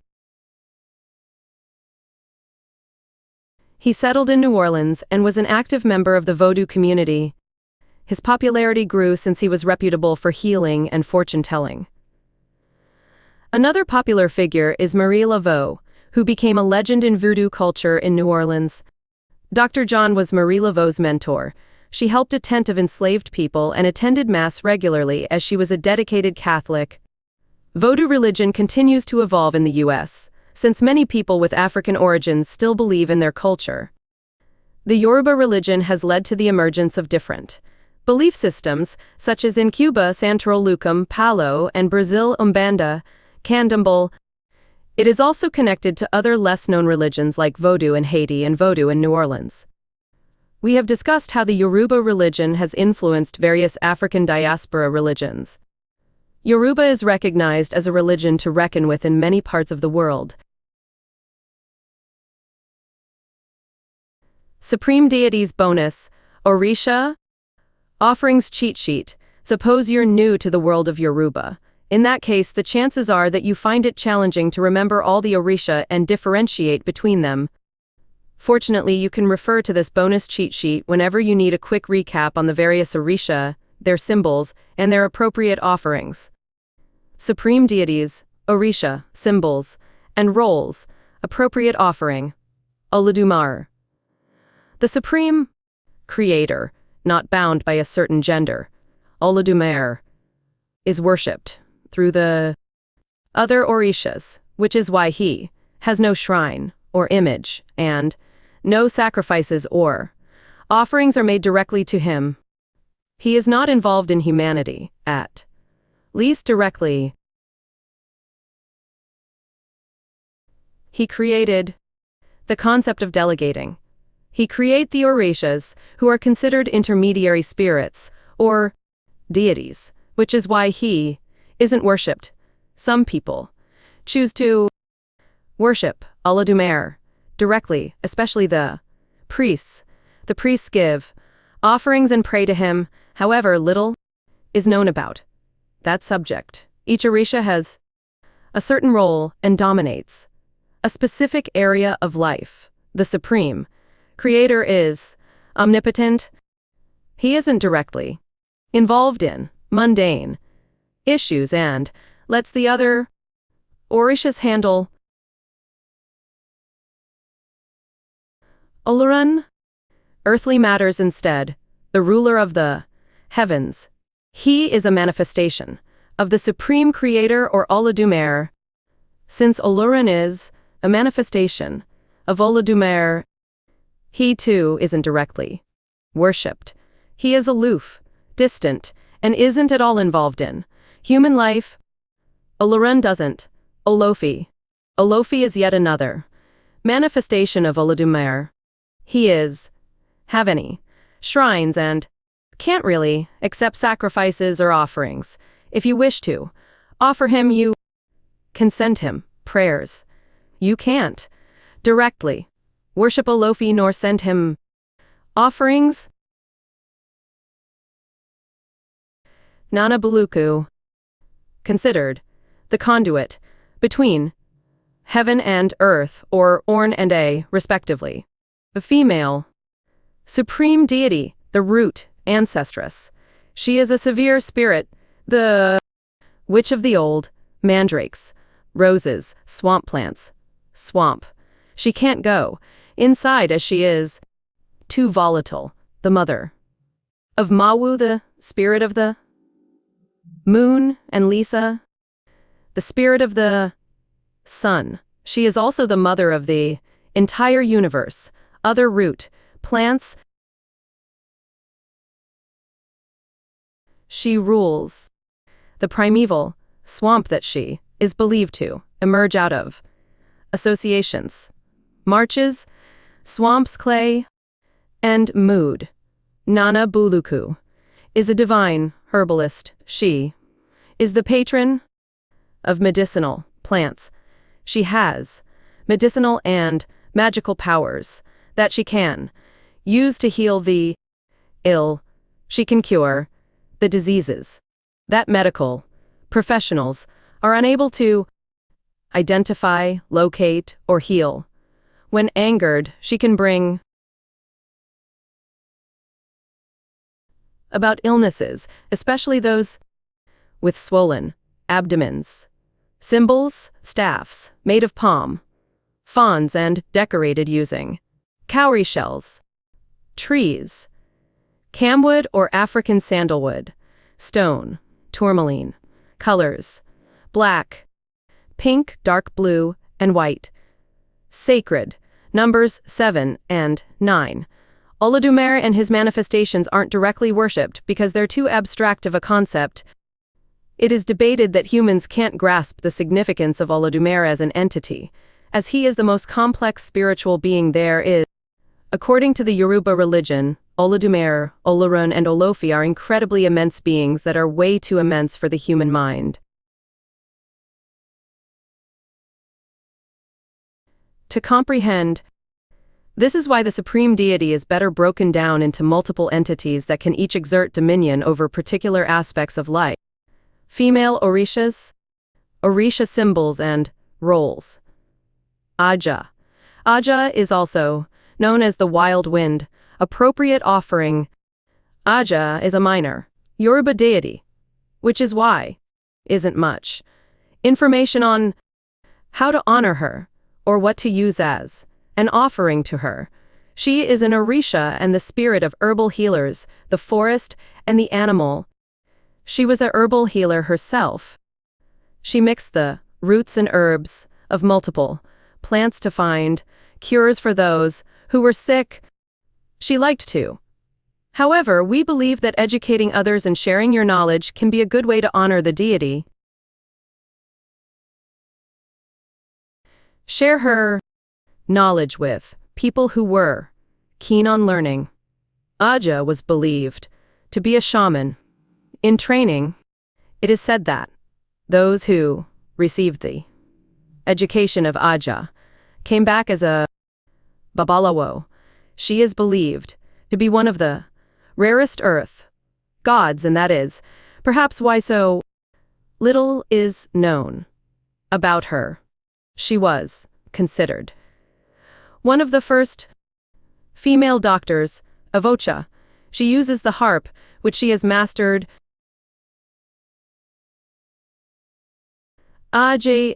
He settled in New Orleans and was an active member of the Vodou community. His popularity grew since he was reputable for healing and fortune-telling. Another popular figure is Marie Laveau, who became a legend in Voodoo culture in New Orleans. Dr. John was Marie Laveau's mentor. She helped a tent of enslaved people and attended Mass regularly as she was a dedicated Catholic. Vodou religion continues to evolve in the U.S., since many people with African origins still believe in their culture. The Yoruba religion has led to the emergence of different belief systems, such as in Cuba, Santeria Lucum, Palo, and Brazil, Umbanda, Candomblé. It is also connected to other less-known religions like Vodou in Haiti and Vodou in New Orleans. We have discussed how the Yoruba religion has influenced various African diaspora religions. Yoruba is recognized as a religion to reckon with in many parts of the world. Supreme Deities Bonus, Orisha. Offerings Cheat Sheet. Suppose you're new to the world of Yoruba. In that case, the chances are that you find it challenging to remember all the Orisha and differentiate between them. Fortunately, you can refer to this bonus cheat sheet whenever you need a quick recap on the various Orisha, their symbols, and their appropriate offerings. Supreme Deities, Orisha, symbols, and roles, appropriate offering. Olodumare. The Supreme Creator, not bound by a certain gender, Olodumare, is worshipped through the other Orishas, which is why he has no shrine or image, and no sacrifices or offerings are made directly to him. He is not involved in humanity, at least directly. He created the concept of delegating. He created the Orishas, who are considered intermediary spirits, or deities, which is why he isn't worshipped. Some people choose to worship Olodumare directly, especially the priests. The priests give offerings and pray to him. However, little is known about that subject. Each Orisha has a certain role and dominates a specific area of life. The supreme creator is omnipotent. He isn't directly involved in mundane issues and lets the other Orishas handle Olorun earthly matters instead, the ruler of the heavens. He is a manifestation of the supreme creator or Olodumare. Since Olorun is a manifestation of Olodumare, he too isn't directly worshipped. He is aloof, distant, and isn't at all involved in human life. Olorun doesn't. Olofi. Olofi is yet another manifestation of Olodumare. He is have any shrines and can't really accept sacrifices or offerings. If you wish to offer him, you can send him prayers. You can't directly worship Olofi nor send him offerings. Nana Buluku considered the conduit between heaven and earth, or Orn and A, respectively. The female supreme deity, the root ancestress. She is a severe spirit, the witch of the old, mandrakes, roses, swamp plants, swamp. She can't go inside as she is too volatile. The mother of Mawu, the spirit of the moon, and Lisa, the spirit of the sun. She is also the mother of the entire universe, other root plants. She rules the primeval swamp that she is believed to emerge out of associations, marches, swamps, clay, and mood. Nana Buluku is a divine herbalist. She is the patron of medicinal plants. She has medicinal and magical powers that she can use to heal the ill. She can cure the diseases that medical professionals are unable to identify, locate, or heal. When angered, she can bring about illnesses, especially those with swollen abdomens. Symbols, staffs, made of palm fronds and decorated using cowrie shells, trees, camwood or African sandalwood, stone, tourmaline, colors, black, pink, dark blue, and white. Sacred, numbers 7 and 9. Olodumare and his manifestations aren't directly worshipped because they're too abstract of a concept. It is debated that humans can't grasp the significance of Olodumare as an entity, as he is the most complex spiritual being there is. According to the Yoruba religion, Olodumare, Olorun, and Olofi are incredibly immense beings that are way too immense for the human mind to comprehend. This is why the supreme deity is better broken down into multiple entities that can each exert dominion over particular aspects of life. Female Orishas, Orisha symbols and roles. Aja. Aja is also known as the wild wind, appropriate offering. Aja is a minor Yoruba deity, which is why isn't much information on how to honor her or what to use as an offering to her. She is an Orisha and the spirit of herbal healers, the forest, and the animal. She was a herbal healer herself. She mixed the roots and herbs of multiple plants to find cures for those who were sick. She liked to. However, we believe that educating others and sharing your knowledge can be a good way to honor the deity. Share her knowledge with people who were keen on learning. Aja was believed to be a shaman. In training, it is said that those who received the education of Aja came back as a babalawo. She is believed to be one of the rarest earth gods, and that is perhaps why so little is known About her. She was considered one of the first female doctors of Ocha. She uses the harp, which she has mastered, Aj,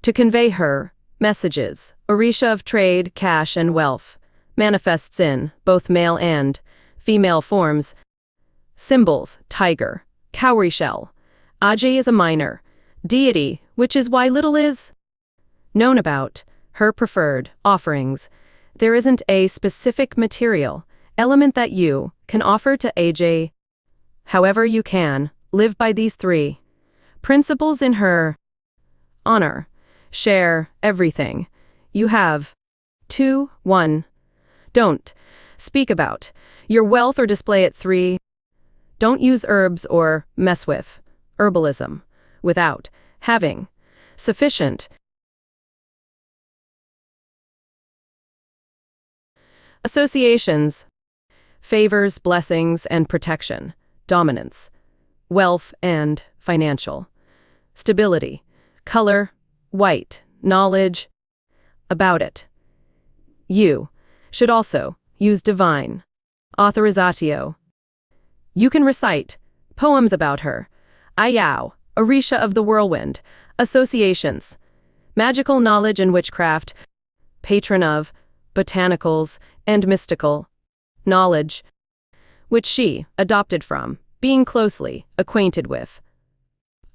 to convey her messages. Orisha of trade, cash, and wealth. Manifests in both male and female forms. Symbols: tiger, cowrie shell. Aj is a minor deity, which is why little is known about her preferred offerings. There isn't a specific material element that you can offer to Aj. However, you can live by these three principles in her honor. Share everything you have. 2. 1. Don't speak about your wealth or display it. 3. Don't use herbs or mess with herbalism without having sufficient associations, favors, blessings, and protection, dominance, wealth and financial stability, color, white, knowledge about it. You should also use divine authorizatio. You can recite poems about her. Ayao, Orisha of the whirlwind, associations, magical knowledge and witchcraft, patron of botanicals and mystical knowledge, which she adopted from being closely acquainted with.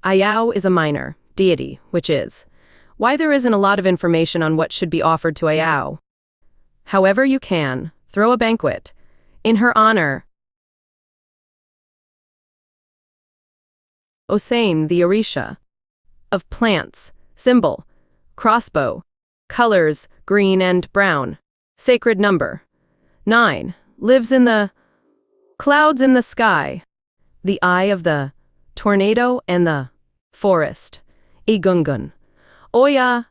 Ayao is a minor deity, which is why there isn't a lot of information on what should be offered to Ayao. However, you can throw a banquet in her honor. Osain, the Orisha of plants, symbol, crossbow, colors, green and brown, sacred number 9, lives in the clouds in the sky, the eye of the tornado and the forest. Igungun. Oya,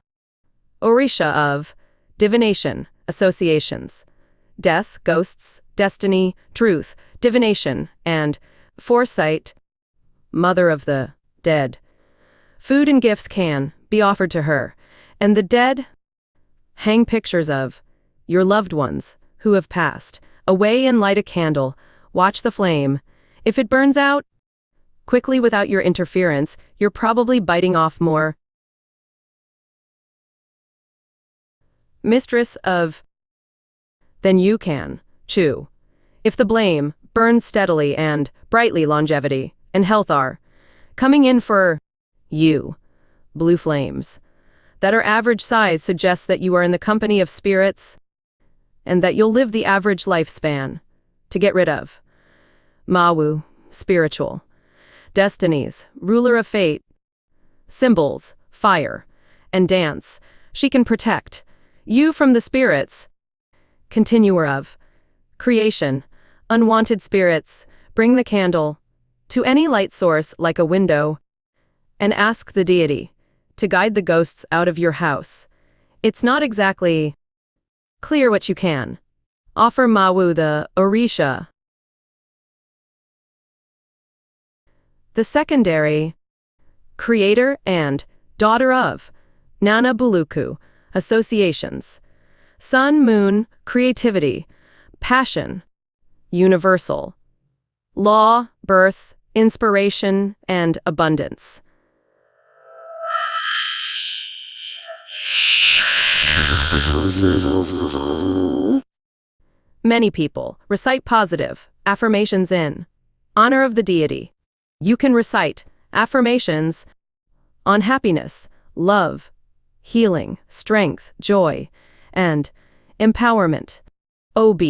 Orisha of divination, associations, death, ghosts, destiny, truth, divination, and foresight, mother of the dead. Food and gifts can be offered to her, and the dead hang pictures of your loved ones who have passed away and light a candle, watch the flame. If it burns out quickly without your interference, you're probably biting off more. Mistress of than you can chew. If the blame burns steadily and brightly, longevity and health are coming in for you. Blue flames that are average size suggests that you are in the company of spirits and that you'll live the average lifespan. To get rid of Mawu, spiritual destinies, ruler of fate, symbols, fire, and dance, she can protect you from the spirits, continuer of creation, unwanted spirits. Bring the candle to any light source like a window and ask the deity to guide the ghosts out of your house. It's not exactly clear what you can offer Mawu, the Orisha. The secondary creator and daughter of Nana Buluku, associations, sun, moon, creativity, passion, universal, law, birth, inspiration, and abundance. Many people recite positive affirmations in honor of the deity. You can recite affirmations on happiness, love, healing, strength, joy, and empowerment. OB,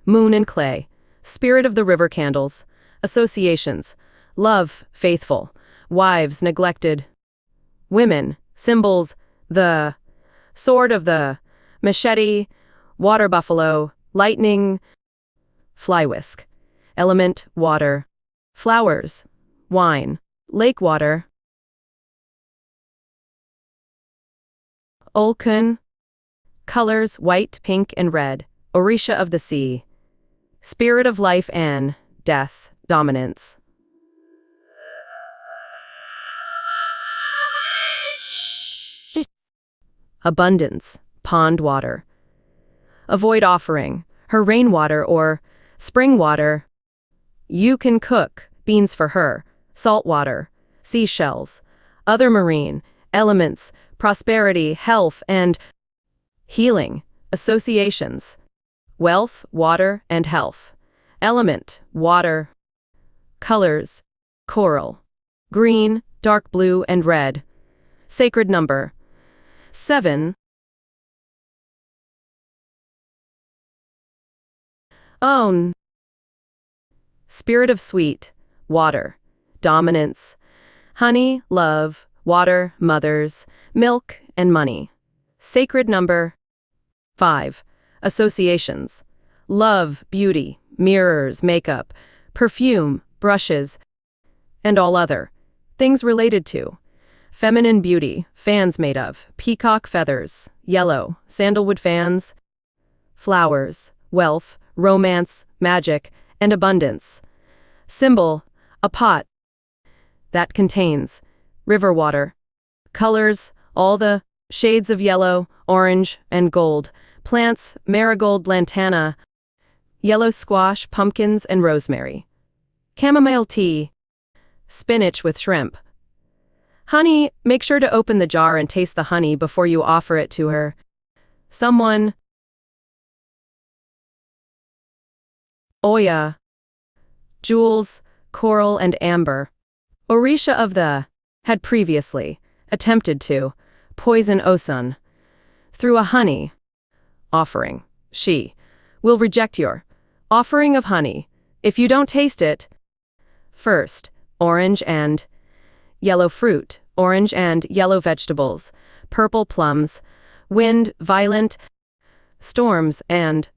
moon and clay, spirit of the river candles, associations, love, faithful, wives, neglected, women, symbols, the sword of the machete, water buffalo, lightning, fly whisk, element, water, flowers, wine, lake water, Olkun, colors, white, pink, and red, Orisha of the sea, spirit of life and death, dominance. abundance, pond water. Avoid offering her rainwater or spring water. You can cook beans for her, salt water, seashells, other marine elements, prosperity, health, and healing. Associations: wealth, water, and health. Element: water. Colors: coral, green, dark blue, and red. Sacred number: 7. Own. Spirit of sweet, water, dominance, honey, love, water, mothers, milk, and money. Sacred number: 5. Associations: love, beauty, mirrors, makeup, perfume, brushes, and all other things related to feminine beauty. Fans made of peacock feathers, yellow, sandalwood fans. Flowers: wealth, romance, magic, and abundance. Symbol: a pot that contains river water. Colors: all the shades of yellow, orange, and gold. Plants: marigold, lantana, yellow squash, pumpkins, and rosemary. Chamomile tea. Spinach with shrimp. Honey: make sure to open the jar and taste the honey before you offer it to her. Someone. Oya. Jewels, coral, and amber. Orisha of the had previously attempted to poison Osun through a honey offering. She will reject your offering of honey if you don't taste it. First, orange and yellow fruit, orange and yellow vegetables, purple plums, wind, violent storms, and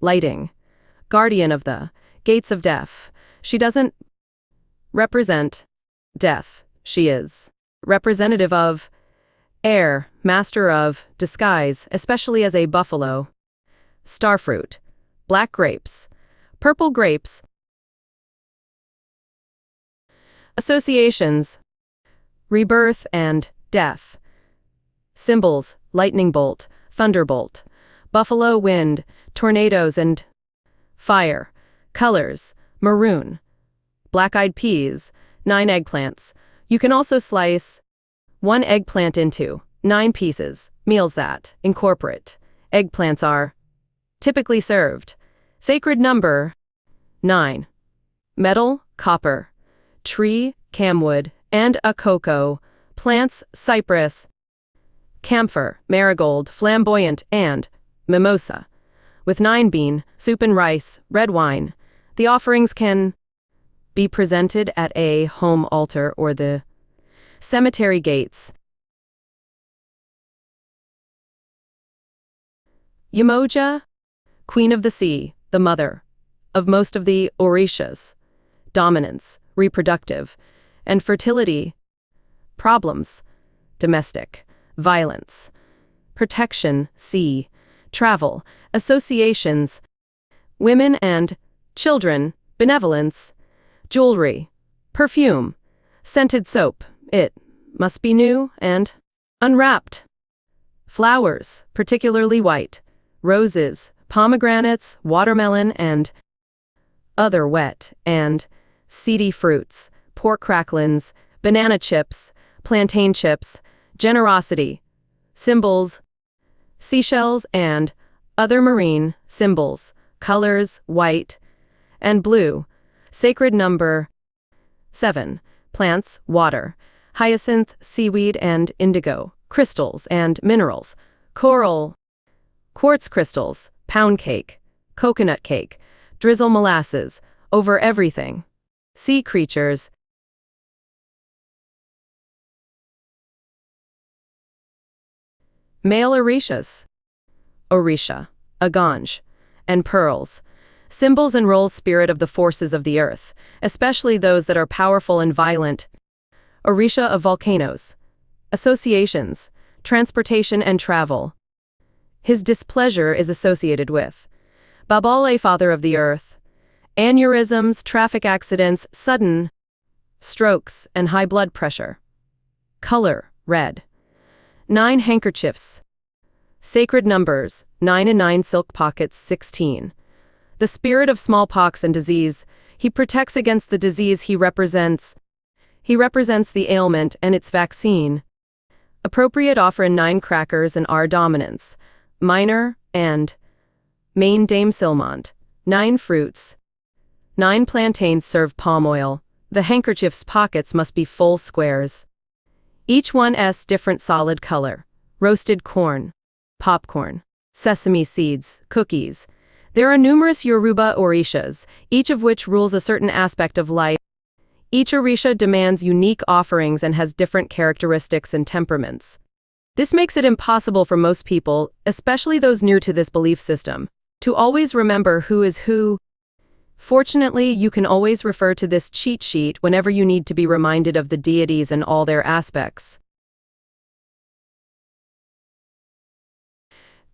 lighting. Guardian of the gates of death. She doesn't represent death. She is representative of air, master of disguise, especially as a buffalo. Starfruit, black grapes, purple grapes. Associations: rebirth and death. Symbols: lightning bolt, thunderbolt, buffalo wind, tornadoes, and fire. Colors: maroon, black-eyed peas, 9 eggplants. You can also slice 1 eggplant into 9 pieces. Meals that incorporate eggplants are typically served. Sacred number: 9. Metal: copper. Tree: camwood, and a cocoa. Plants: cypress, camphor, marigold, flamboyant, and mimosa. With 9 bean, soup and rice, red wine. The offerings can be presented at a home altar or the cemetery gates. Yemoja, queen of the sea, the mother of most of the Orishas. Dominance, reproductive, and fertility. Problems: domestic, violence, protection, sea, travel, associations, women and children, benevolence, jewelry, perfume, scented soap. It must be new and unwrapped. Flowers, particularly white, roses, pomegranates, watermelon, and other wet and seedy fruits, pork cracklins, banana chips, plantain chips. Generosity. Symbols: seashells and other marine symbols. Colors: white and blue. Sacred number: 7. Plants: water, hyacinth, seaweed, and indigo. Crystals and minerals: coral, quartz crystals, pound cake, coconut cake, drizzle molasses, over everything. Sea creatures. Male Orishas. Orisha, a ganj, and pearls. Symbols and roles: spirit of the forces of the earth, especially those that are powerful and violent. Orisha of volcanoes. Associations: transportation and travel. His displeasure is associated with Babale, father of the earth, aneurysms, traffic accidents, sudden strokes, and high blood pressure. Color: red. 9 handkerchiefs. Sacred numbers, 9 and 9 silk pockets 16. The spirit of smallpox and disease, he protects against the disease he represents. He represents the ailment and its vaccine. Appropriate offer in 9 crackers and R dominance. Minor and main Dame Silmont. 9 fruits. 9 plantains serve palm oil. The handkerchief's pockets must be full squares. Each one's different solid color. Roasted corn. Popcorn. Sesame seeds. Cookies. There are numerous Yoruba Orishas, each of which rules a certain aspect of life. Each Orisha demands unique offerings and has different characteristics and temperaments. This makes it impossible for most people, especially those new to this belief system, to always remember who is who. Fortunately, you can always refer to this cheat sheet whenever you need to be reminded of the deities and all their aspects.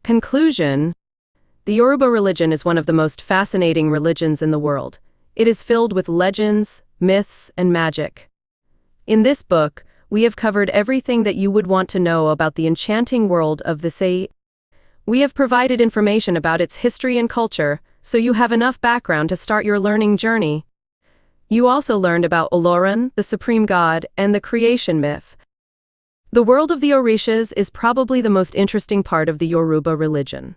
Conclusion. The Yoruba religion is one of the most fascinating religions in the world. It is filled with legends, myths, and magic. In this book, we have covered everything that you would want to know about the enchanting world of the Isese. We have provided information about its history and culture, so you have enough background to start your learning journey. You also learned about Olorun, the supreme god, and the creation myth. The world of the Orishas is probably the most interesting part of the Yoruba religion.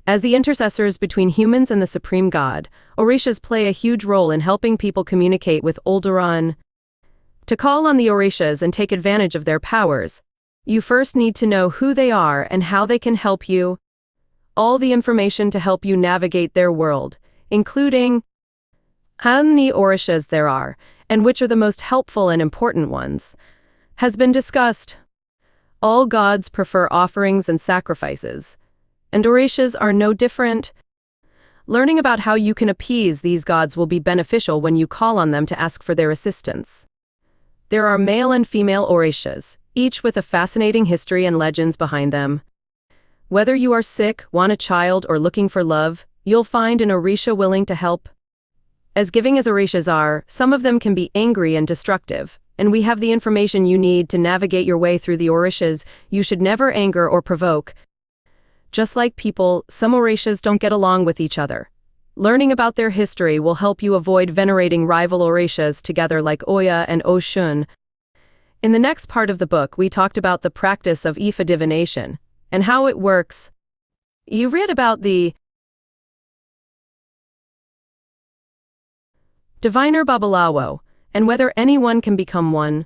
As the intercessors between humans and the supreme god, Orishas play a huge role in helping people communicate with Olorun. To call on the Orishas and take advantage of their powers, you first need to know who they are and how they can help you. All the information to help you navigate their world, including how many Orishas there are, and which are the most helpful and important ones, has been discussed. All gods prefer offerings and sacrifices, and Orishas are no different. Learning about how you can appease these gods will be beneficial when you call on them to ask for their assistance. There are male and female Orishas, each with a fascinating history and legends behind them. Whether you are sick, want a child, or looking for love, you'll find an Orisha willing to help. As giving as Orishas are, some of them can be angry and destructive, and we have the information you need to navigate your way through the Orishas. You should never anger or provoke. Just like people, some Orishas don't get along with each other. Learning about their history will help you avoid venerating rival Orishas together like Oya and Oshun. In the next part of the book, we talked about the practice of Ifa divination and how it works. You read about the diviner Babalawo and whether anyone can become one.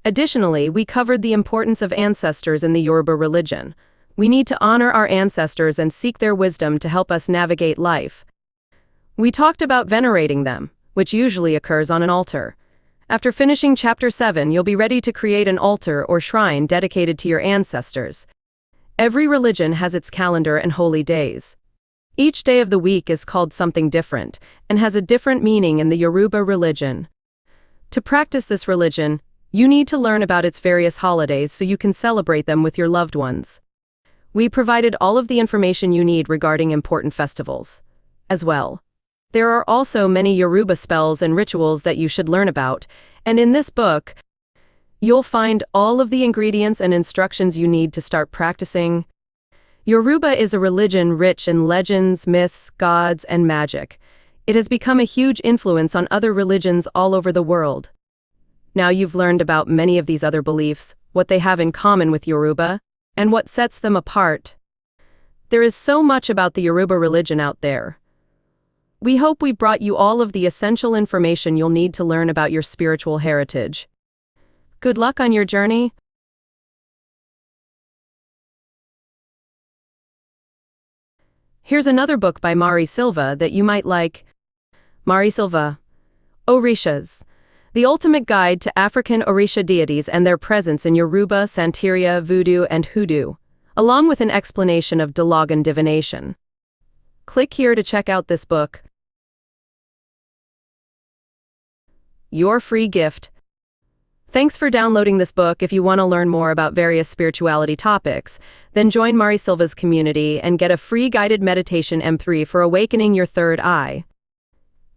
Additionally, we covered the importance of ancestors in the Yoruba religion. We need to honor our ancestors and seek their wisdom to help us navigate life. We talked about venerating them, which usually occurs on an altar. After finishing Chapter 7, you'll be ready to create an altar or shrine dedicated to your ancestors. Every religion has its calendar and holy days. Each day of the week is called something different and has a different meaning in the Yoruba religion. To practice this religion, you need to learn about its various holidays so you can celebrate them with your loved ones. We provided all of the information you need regarding important festivals as well. There are also many Yoruba spells and rituals that you should learn about, and in this book, you'll find all of the ingredients and instructions you need to start practicing. Yoruba is a religion rich in legends, myths, gods, and magic. It has become a huge influence on other religions all over the world. Now you've learned about many of these other beliefs, what they have in common with Yoruba, and what sets them apart. There is so much about the Yoruba religion out there. We hope we brought you all of the essential information you'll need to learn about your spiritual heritage. Good luck on your journey. Here's another book by Mari Silva that you might like. Mari Silva, Orishas, the ultimate guide to African Orisha deities and their presence in Yoruba, Santeria, Voodoo, and Hoodoo, along with an explanation of dialogue and divination. Click here to check out this book. Your free gift. Thanks for downloading this book. If you want to learn more about various spirituality topics, then join Mari Silva's community and get a free guided meditation M3 for awakening your third eye.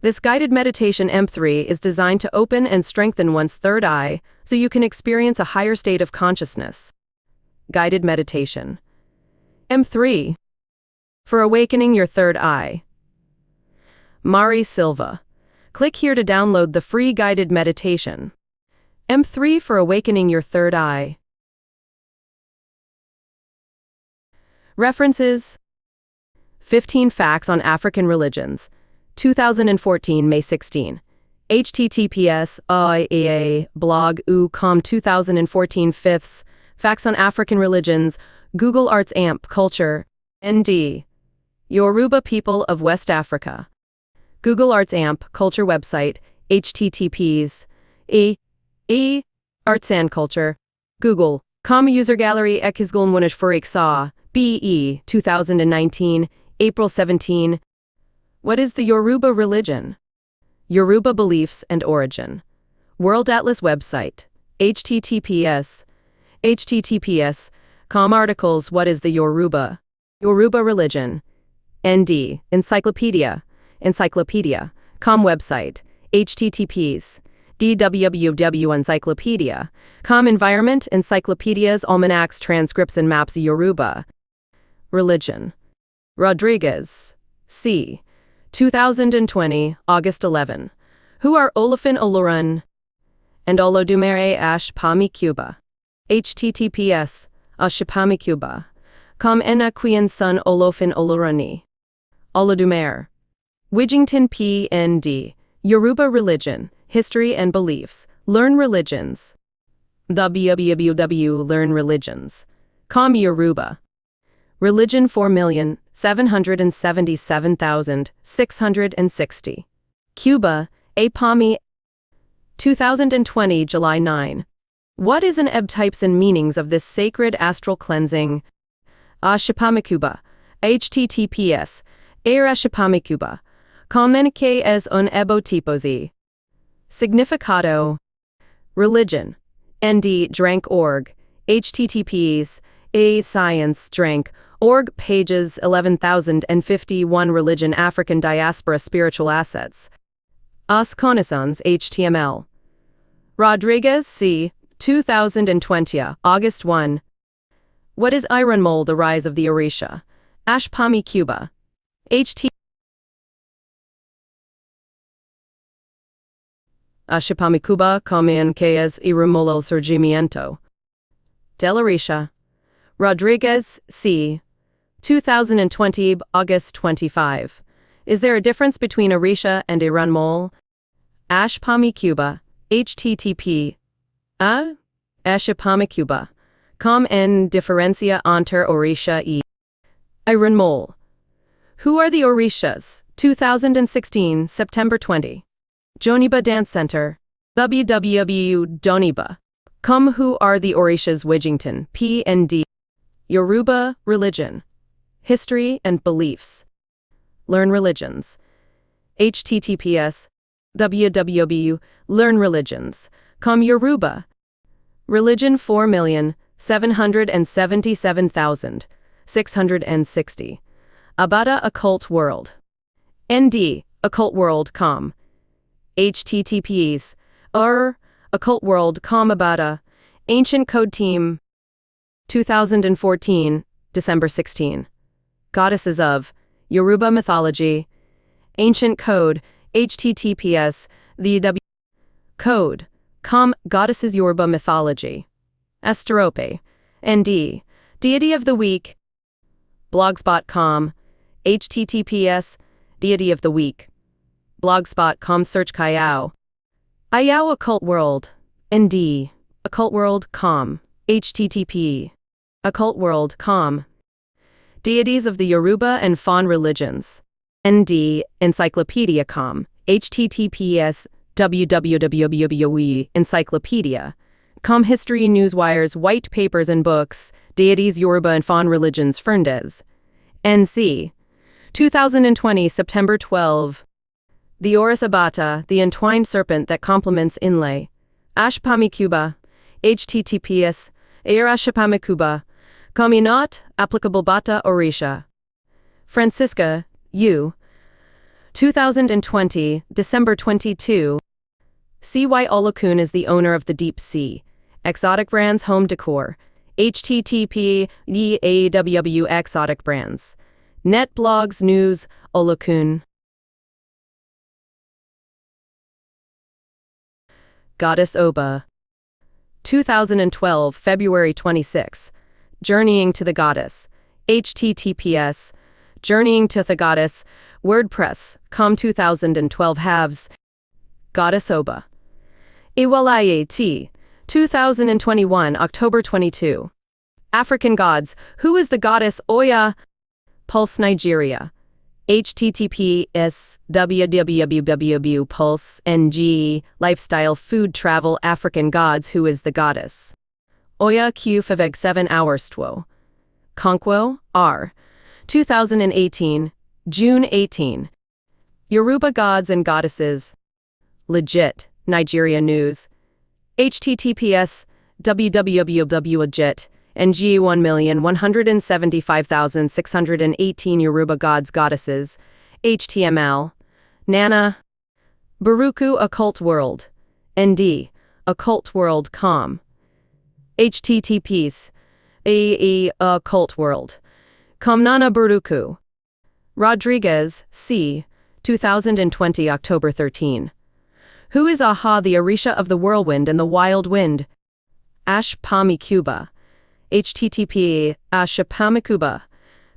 This guided meditation M3 is designed to open and strengthen one's third eye so you can experience a higher state of consciousness. Guided meditation. M3. For awakening your third eye. Mari Silva. Click here to download the free guided meditation. M3 for awakening your third eye. References: 15 Facts on African Religions, 2014 May 16. https IAA blog com 2014 5ths Facts on African Religions, Google Arts AMP Culture, ND. Yoruba People of West Africa. Google Arts AMP Culture website, https Arts and Culture. Google. User Gallery Ekizgulnwunish Furik Saw, BE, 2019, April 17. What is the Yoruba religion? Yoruba beliefs and origin. World Atlas website, https articles. What is the Yoruba? Yoruba religion. ND. Encyclopedia. Com website, https www. Com environment, encyclopedias, almanacs, transcripts, and maps. Yoruba religion. Rodriguez, C. 2020, August 11. Who are Olufin Olorun and Olodumare Ashpami Cuba? https Ashpami Cuba. Com ena quien son Olofin Oloruni. Olodumare. Widgington PND. Yoruba religion, history and beliefs. Learn religions. www. Learn religions. Com Yoruba. Religion 4,777,660. Cuba, Apami. 2020 July 9. What is an ebb? Types and meanings of this sacred astral cleansing? Ashapamikuba. https Ashapamikuba. Comunique es un ebotiposi. Significado. Religion. ND Drank.org. https science.drank.org. Pages 11,051. Religion, African diaspora, spiritual assets. Connaissance HTML. Rodriguez C. 2020, August 1. What is Irunmole? The rise of the Orisha. Ashpami Cuba. Ashpami Cuba, comienza Irunmole el surgimiento del Orisha. Rodriguez, C. 2020, August 25. Is there a difference between Orisha and Irunmole? Ashpami Cuba. http Ashpami Cuba. Com en diferencia entre Orisha y Irunmole. Who are the Orishas? 2016, September 20. Joniba Dance Center. www. Joniba. Who are the Orishas? Widgington, PND. Yoruba religion, history and beliefs. Learn religions. https www. Learn religions. Com Yoruba. Religion 4,777,660. Abada Occult World. ND. Occult World. Com. https Occult World. Com Abada. Ancient Code Team. 2014, December 16. Goddesses of Yoruba mythology. Ancient Code. https the Code. Com. Goddesses Yoruba mythology. Asterope. ND. Deity of the Week. Blogspot.com. https Deity of the Week. Blogspot.com. Search Kayao. Ayao Occult World. ND. Occult World. Com. http Occult World. Com. Deities of the Yoruba and Fon religions. ND. Encyclopedia. Com. https www. Encyclopedia. Com. History Newswires, White Papers and Books, Deities Yoruba and Fon Religions. Fernandez. NC. 2020, September 12. The Orishas Abata, the entwined serpent that complements inlay. Ashpami Cuba. https Ashpami Cuba. Communot, applicable Bata Orisha. Francisca, U. 2020, December 22. CY Olokun is the owner of the Deep Sea. Exotic Brands Home Decor. http www exotic brands. Net blogs news Olokun. Goddess Oba. 2012 February 26. Journeying to the Goddess. https Journeying to the Goddess. WordPress. com 2012 halves. Goddess Oba. Iwalayat. 2021 October 22. African Gods. Who is the Goddess Oya? Pulse Nigeria. https www Pulse NG Lifestyle Food Travel African Gods. Who is the Goddess Oya Q Faveg 7 Hourstwo. Konkwo R. 2018 June 18. Yoruba Gods and Goddesses. Legit Nigeria News. https www.legit NG 1,175,618 Yoruba Gods Goddesses. HTML. Nana. Baruku Occult World. ND. Occult World com. https Occult World. Nana Baruku. Rodriguez, C. 2020 October 13. Who is Aha the Orisha of the Whirlwind and the Wild Wind? Ash Pami Cuba. http Ashapamikuba.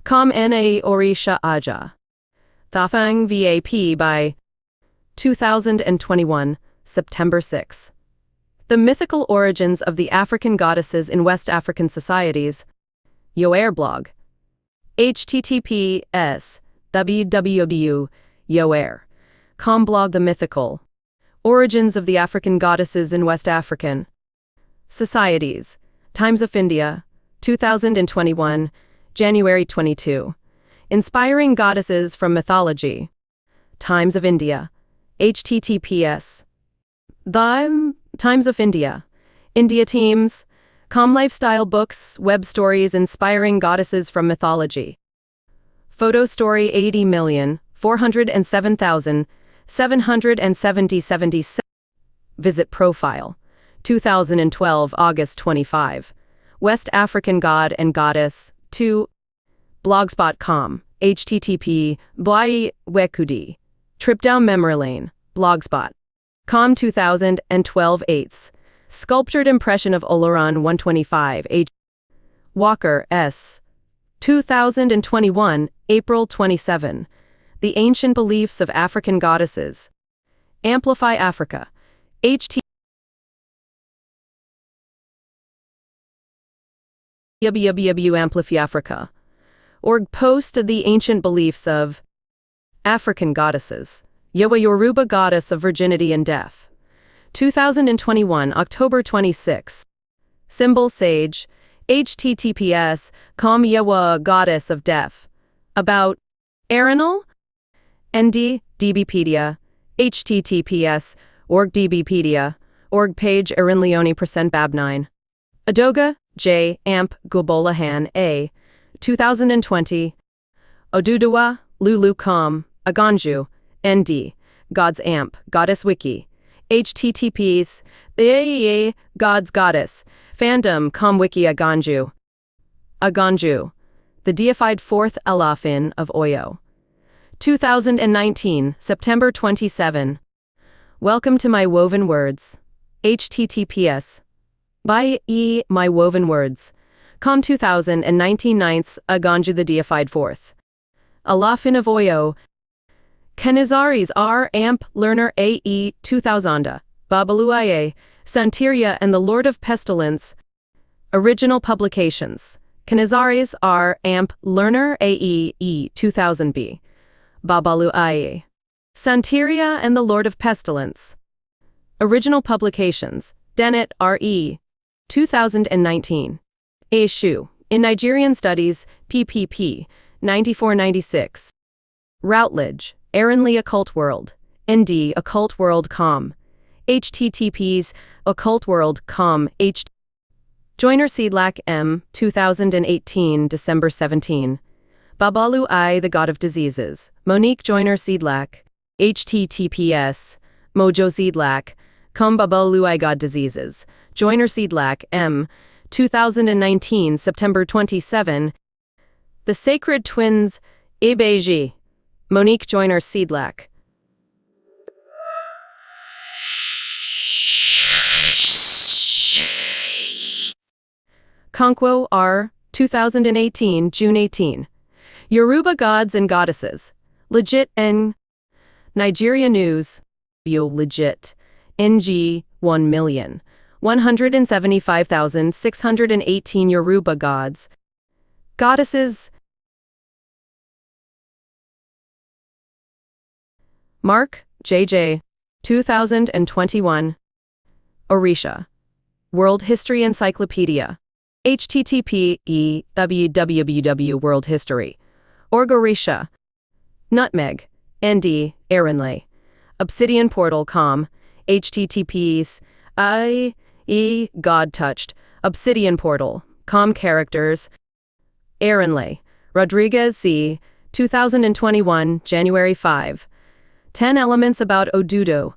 Com Na Orisha Aja. Thafang VAP by 2021 September 6. The Mythical Origins of the African Goddesses in West African Societies. Yoair blog. https www.yoair.com blog. The Mythical Origins of the African Goddesses in West African Societies. Times of India. 2021 January 22. Inspiring Goddesses from Mythology. Times of India. https The Times of India. India Teams. Com Lifestyle Books, Web Stories Inspiring Goddesses from Mythology. Photo Story 80,407,777. Visit Profile. 2012 August 25. West African God and Goddess. 2. Blogspot.com. http Blai Wekudi. Trip down memory lane. Blogspot. Com 2012 8. Sculptured impression of Oloran 125 H. Walker S. 2021 April 27. The Ancient Beliefs of African Goddesses. Amplify Africa. http Amplify Africa. Org post The Ancient Beliefs of African Goddesses. Yewa Yoruba Goddess of Virginity and Death. 2021 October 26. Symbol Sage. https Com Yewa Goddess of Death. About Arenal. ND DBpedia. https org DBpedia. Org page Irunmole % Bab 9. Adoga J. Amp Gobolahan A. 2020. Oduduwa Lulu Com. Aganju. ND. Gods Amp. Goddess Wiki. https the Gods Goddess. Fandom Com Wiki Aganju. Aganju. The deified fourth Alafin of Oyo. 2019 September 27. Welcome to My Woven Words. https by My Woven Words. Com 2019 9th Aganju the deified fourth Alafin of Oyo. Canizares R. Amp Learner AE 2000. Babaluaye. Santeria and the Lord of Pestilence. Original publications. Canizares R. Amp Learner AE 2000b. Babaluaye. Santeria and the Lord of Pestilence. Original publications. Dennett R.E. 2019. A. Shu. In Nigerian Studies, pp. 94-96. Routledge. Irunmole Occult World. ND Occult World com. https occultworld.com. Joiner Seedlack M. 2018 December 17. Babalu I. The God of Diseases. Monique Joiner Seedlack. https Mojo Seedlack. Com Babalu I God Diseases. Joiner Seedlack M. 2019, September 27. The Sacred Twins, Ibeji, Monique Joyner Seedlack. Konkwo R. 2018, June 18. Yoruba Gods and Goddesses. Legit N. Nigeria News. Bio legit. NG 1,175,618 Yoruba Gods. Goddesses. Mark, J.J. 2021. Orisha. World History Encyclopedia. http www.worldhistory. Orisha. Nutmeg. ND. Irunmole. Obsidian Portal com. https God touched. Obsidian Portal com characters. Irunmole. Rodriguez C. 2021, January 5. 10 Elements about Odudu,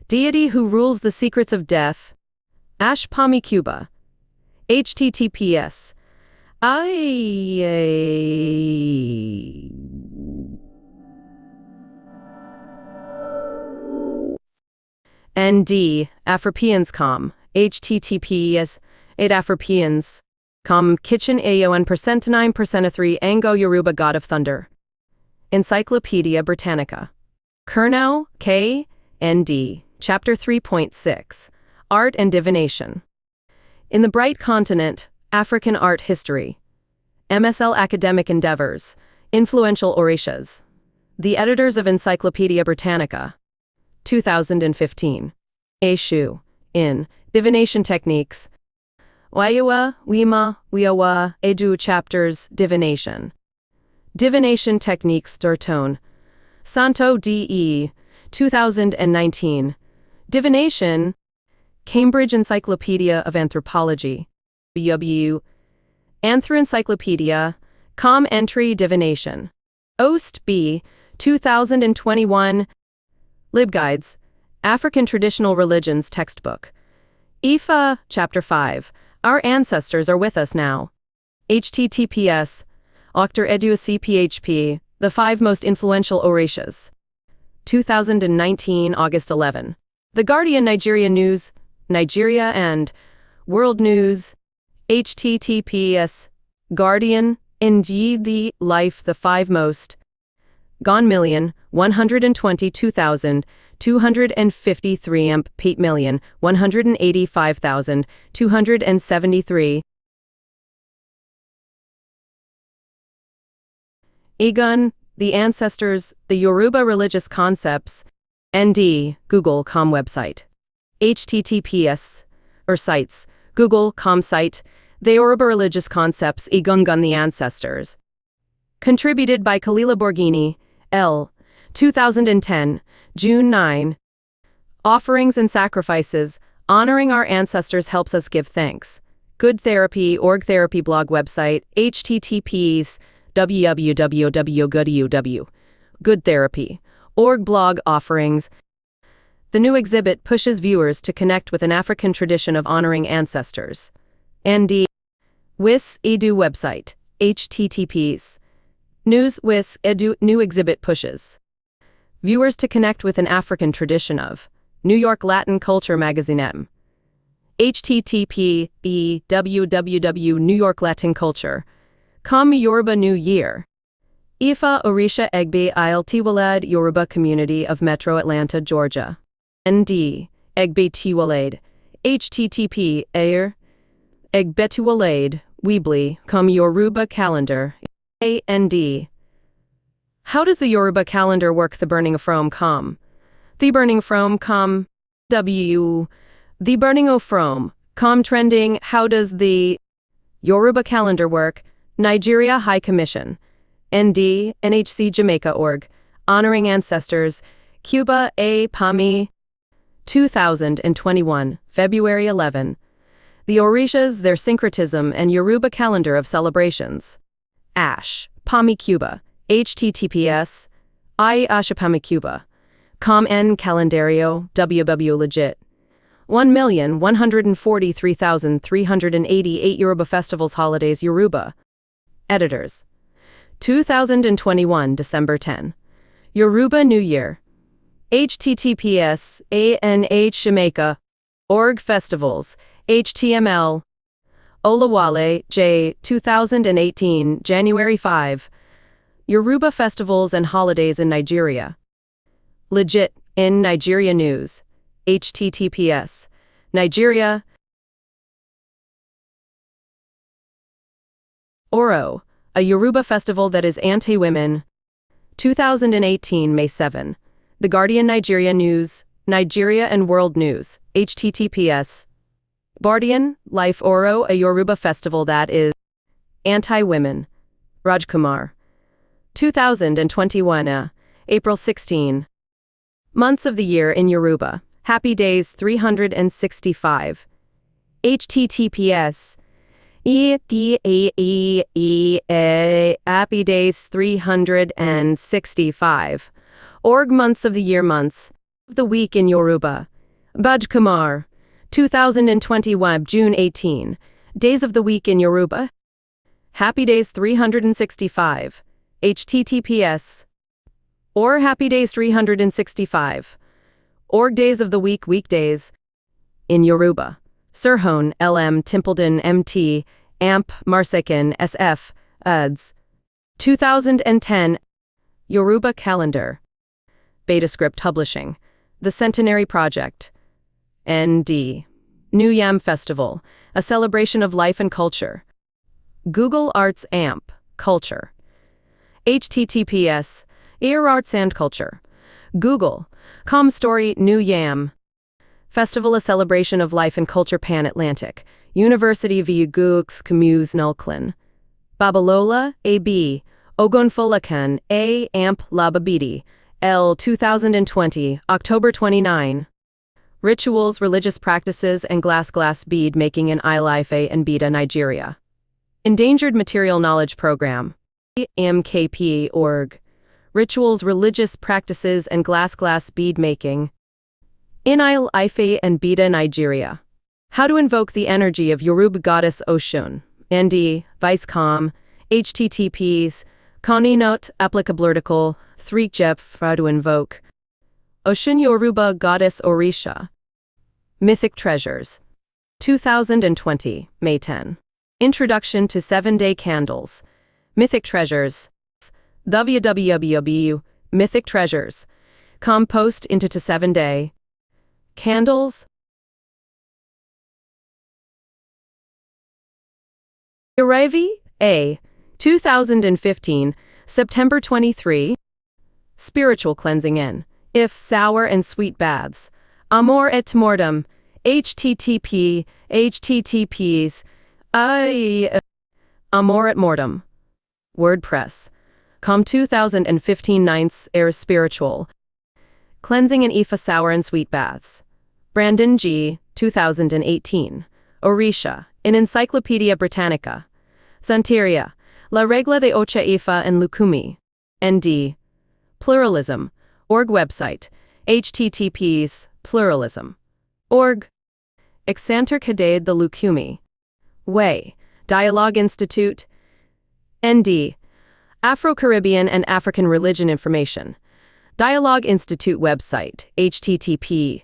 deity who rules the secrets of death. Ash Pami Cuba. https ND Afripians.com. https 8 Afripians.com. Kitchen AON %9% 3 Ango Yoruba God of Thunder. Encyclopedia Britannica. Kernow, K. ND. Chapter 3.6. Art and Divination. In the Bright Continent, African Art History. MSL Academic Endeavors. Influential Orishas. The Editors of Encyclopedia Britannica. 2015. Eshu. In Divination Techniques. Waiwa, Wima, Wiawa, Edu Chapters, Divination. Divination Techniques Durtone. Santo D.E. 2019. Divination. Cambridge Encyclopedia of Anthropology. BW. Anthro-Encyclopedia. Com Entry Divination. Ost B. 2021. LibGuides. African Traditional Religions Textbook. IFA, Chapter 5. Our Ancestors Are With Us Now. https Dr. Eduasi PHP, The 5 Most Influential Orishas. 2019, August 11. The Guardian Nigeria News, Nigeria and World News. https Guardian, NG The Life The 5 Most. Gone 1,122,253 amp 8,185,273. Egun, The Ancestors, The Yoruba Religious Concepts. ND, Google.com website. https sites, Google.com site, The Yoruba Religious Concepts Egungun The Ancestors. Contributed by Kalila Borghini, L. 2010, June 9. Offerings and Sacrifices, Honoring Our Ancestors Helps Us Give Thanks. Good Therapy, Org Therapy blog website, https www.goodtherapy. Good Therapy. Org blog offerings. The new exhibit pushes viewers to connect with an African tradition of honoring ancestors. ND. WIS Edu website, https News WIS Edu new exhibit pushes viewers to connect with an African tradition of New York Latin Culture Magazine M. http www New York Latin Culture. Com Yoruba New Year. Ifa Orisha Egbe Il Tiwalad Yoruba Community of Metro Atlanta, Georgia. ND. Egbe Tiwalade. http Egbetuwalade, Weebly, Com Yoruba Calendar. AND. How does the Yoruba calendar work? The Burning of Frome com. The Burning Frome com. W. The Burning of Frome com trending. How does the Yoruba calendar work? Nigeria High Commission. ND. NHC Jamaica org. Honoring Ancestors. Cuba A. Pami. 2021, February 11. The Orishas, Their Syncretism and Yoruba Calendar of Celebrations. Ash. Pami Cuba. https I Ashapami Cuba. Com N Calendario. www legit. 1,143,388 Yoruba Festivals Holidays Yoruba. Editors. 2021 December 10. Yoruba New Year. https ANH Festivals. HTML. Olawale, J. 2018 January 5. Yoruba Festivals and Holidays in Nigeria. Legit, in Nigeria News. https. Nigeria. Oro, a Yoruba festival that is anti-women. 2018 May 7. The Guardian Nigeria News, Nigeria and World News. https. Guardian, Life Oro, a Yoruba festival that is anti-women. Rajkumar. 2021 April 16. Months of the year in Yoruba. Happy Days 365. https. Happy Days 365. Org Months of the Year. Months of the Week in Yoruba. Bajkumar. 2021 June 18. Days of the Week in Yoruba. Happy Days 365. https. Or Happy Days 365. Org Days of the Week. Weekdays in Yoruba. Sirhone, LM, Timpledon, MT, AMP, Marsecan, SF, UDS. 2010. Yoruba Calendar. Betascript Publishing. The Centenary Project. ND. New Yam Festival, a celebration of life and culture. Google Arts AMP, Culture. https. Arts and Culture. Google. Story New Yam. Festival, a celebration of life and culture. Pan-Atlantic. University of Ugux Comuse Nulklin. Babalola, AB. Ogonfolakan, A. AMP Lababidi. L. 2020, October 29. Rituals, religious practices, and glass bead making in Ile-Ife and Bida, Nigeria. Endangered Material Knowledge Program. MKP.org. Rituals, religious practices, and glass bead making in Ile-Ife and Bida, Nigeria. How to invoke the energy of Yoruba goddess Oshun. ND, Vicecom, https. Connie note, applicable article, 3 Jeff, how to invoke Oshun Yoruba goddess Orisha. Mythic Treasures. 2020, May 10. Introduction to 7-Day Candles. Mythic Treasures. www. Mythic Treasures. Compost into to 7-Day Candles. Arrivi, A. 2015, September 23. Spiritual Cleansing in If Sour and Sweet Baths. Amor et Mortem. https. Amor et Mortem. WordPress. 2015 9th Air Spiritual Cleansing in Ifa Sour and Sweet Baths. Brandon G. 2018. Orisha. In Encyclopedia Britannica. Santeria. La Regla de Ocha Ifa and Lukumi. ND. Pluralism. Org website. https. Pluralism. Org. Exanter Kadade the Lukumi. Way. Dialogue Institute. ND. Afro-Caribbean and African Religion Information. Dialogue Institute website. http.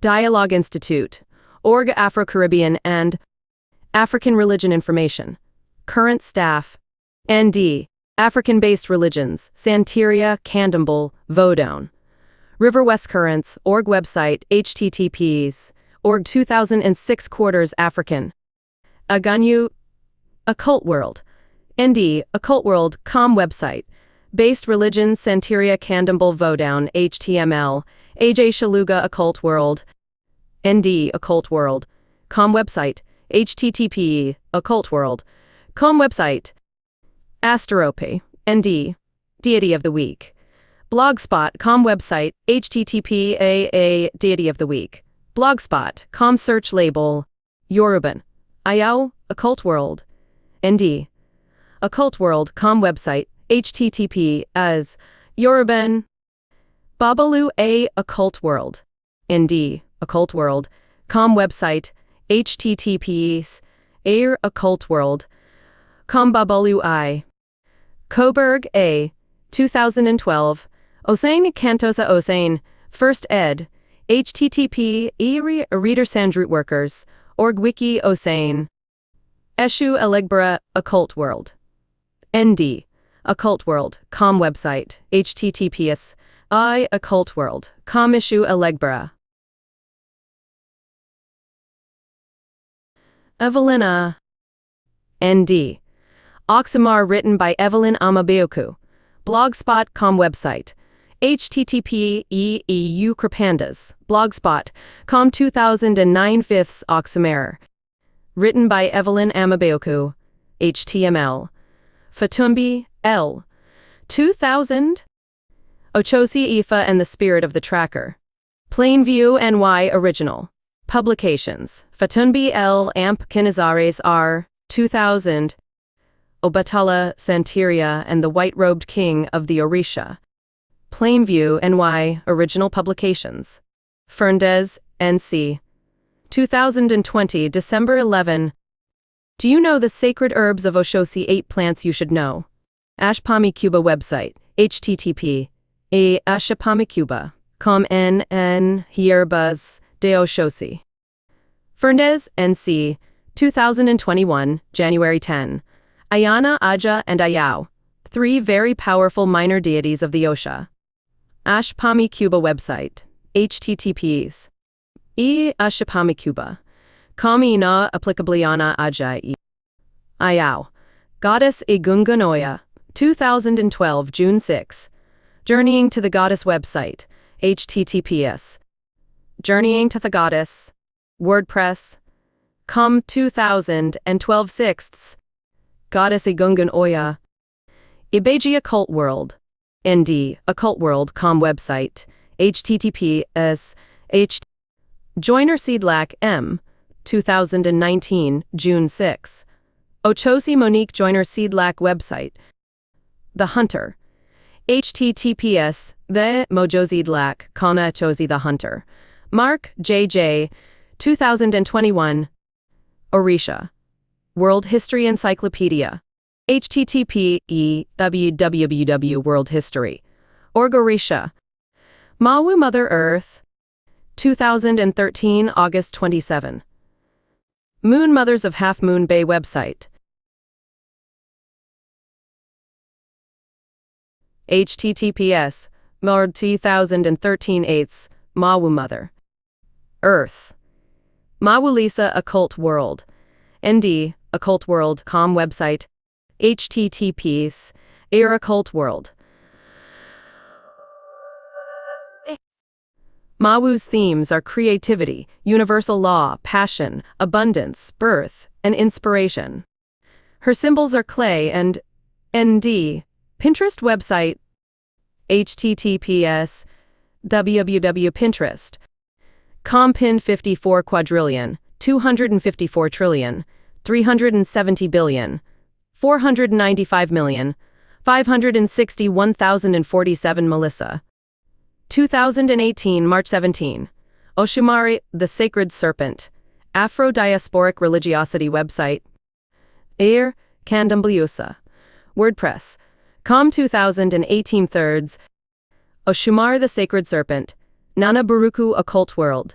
Dialogue Institute. Org Afro-Caribbean and African Religion Information. Current staff. ND. African-based religions. Santeria, Candomblé, Vodun. River West Currents. Org website. https. Org 2006 Quarters African. Aganyu. Occult World. ND. Occult World. Com website. Based religions. Santeria, Candomblé, Vodun. HTML. AJ Shaluga Occult World. ND. Occult World. Com website. http. Occult World. Com website. Asterope. ND. Deity of the Week. Blogspot.com website. http. Deity of the Week. Blogspot.com search label. Yoruban. Ayao. Occult World. ND. Occult World. Com website. http. As. Yoruban. Babalu A. Occult World. ND. Occult World. com website, https, air occult world, com babolu I. Coburg A. 2012, Osain Cantosa Osain, First ed. http reader Sandroot Workers, org wiki Osain. Eshu Elegbara, Occult World. ND. Occult World, com website, https, occult world, com Eshu Elegbara. Evelina. ND. Oxamar written by Evelyn Amabeoku. Blogspot.com website. http EU Kripandas. Blogspot.com 2009 5th Oxamar. Written by Evelyn Amabeoku. HTML. Fatumbi, L. 2000. Ochosi Ifa and the Spirit of the Tracker. Plainview NY Original. Publications. Fatumbi L. Amp Kinizares R. 2000. Obatala, Santeria, and the White-Robed King of the Orisha. Plainview, NY, Original Publications. Fernandez, NC. 2020, December 11. Do you know the sacred herbs of Oshosi 8 plants you should know? Ashpami Cuba website, http, ashpamicuba.com n hierbas de Oshosi. Fernandez, NC. 2021, January 10. Ayana, Aja, and Ayao, 3 very powerful minor deities of the Osha. Ashpami Cuba website, https, ashpami Cuba, kami na applicabliana Aja Ayao, Goddess Igungunoya, 2012 June 6. Journeying to the Goddess website, https, Journeying to the Goddess, WordPress, com 2012 6th. Goddess Igungun Oya. Ibeji Occult World. ND. Occult World. Com website. https. Joiner Seedlac M. 2019. June 6. Ochosi Monique Joiner Seedlac website. The Hunter. https. The Mojoseedlac. Kana Chosi the Hunter. Mark J.J. 2021. Orisha. World History Encyclopedia. http www.worldhistory. Org Orisha. Mawu Mother Earth. 2013 August 27. Moon Mothers of Half Moon Bay website. https. Mord 2013 8th. Mawu Mother Earth. Mawulisa Occult World. ND. Occult World. Com website. https. Occult World. Mawu's themes are creativity, universal law, passion, abundance, birth, and inspiration. Her symbols are clay and ND. Pinterest website. https. www.pinterest.com pin 54 quadrillion, 254 trillion, 370 billion, 495 million, 561,047 Melissa. 2018 March 17. Oshumari, the Sacred Serpent. Afro-Diasporic Religiosity website. Air, Candambliusa. WordPress. Com 2018 thirds. Oshumar the Sacred Serpent. Nana Baruku Occult World.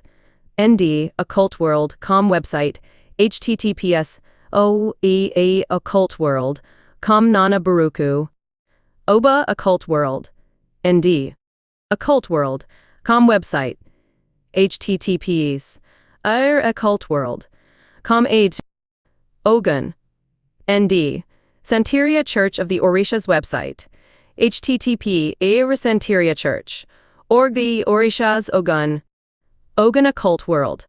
ND. Occult World. Com website. https. OEA Occult World. Com Nana Baruku. Oba Occult World. ND. Occult World. Com website. https. Occult World. Com aid. Ogun. ND. Santeria Church of the Orishas website. http. Santeria Church. Org the Orishas Ogun. Ogun Occult World.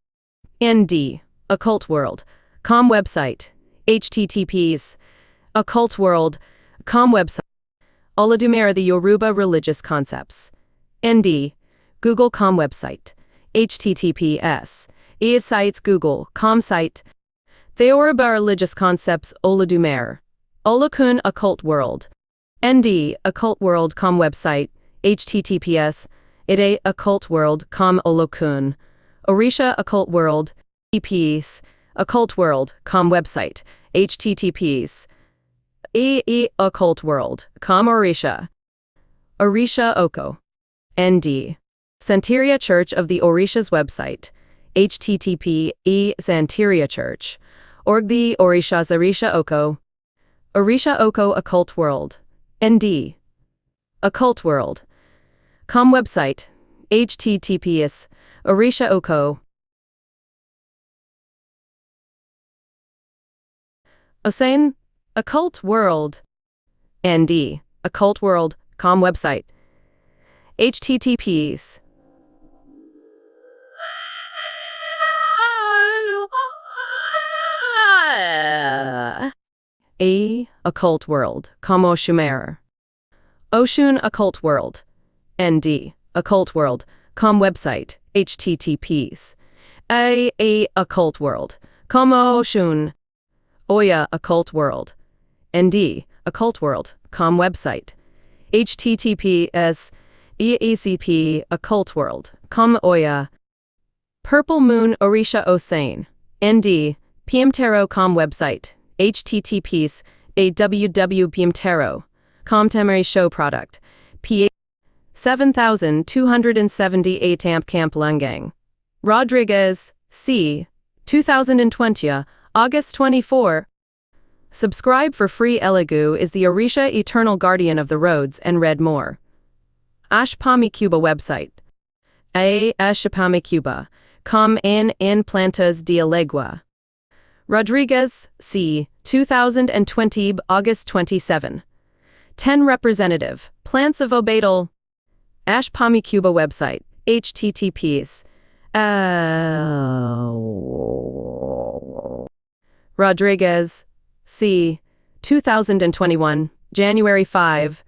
ND. Occult World. Com website. https. Occult World. Com website. Olodumare the Yoruba Religious Concepts. ND. Google Com website. https. sites Google Com site. The Yoruba Religious Concepts Olodumare. Olokun Occult World. ND. Occult World Com website. https. Ide Occult World Com Olokun. Orisha Occult World, EPs, Occult World, com website, https, Occult World, com Orisha. Orisha Oko. ND. Santeria Church of the Orishas website, http Santeria Church. Org the Orishas Orisha Oko. Orisha Oko Occult World, ND. Occult World. Com website, https, Orisha Oko. Osain, Occult World, ND. Occult World, com website, https. Occult World, com Oshumer. Oshun Occult World, ND. Occult World, com website, https. Occult World, com Oshun. Oya Occult World, ND. Occult World, com website, https. EACP Occult World, com Oya. Purple Moon Orisha Osain, ND. PMTaro com website, https. www.pmtaro, com Temeri show product, PA 7278 Amp Camp Langang. Rodriguez, C. 2020, August 24. Subscribe for free. Elegoo is the Orisha eternal guardian of the roads and read more. Ashpami Cuba website. Ashpami Cuba, com en plantas de Alegua. Rodriguez, C. 2020, August 27. 10 Representative, Plants of Obatal. Ashpami Cuba website, https. Rodriguez, C. 2021, January 5.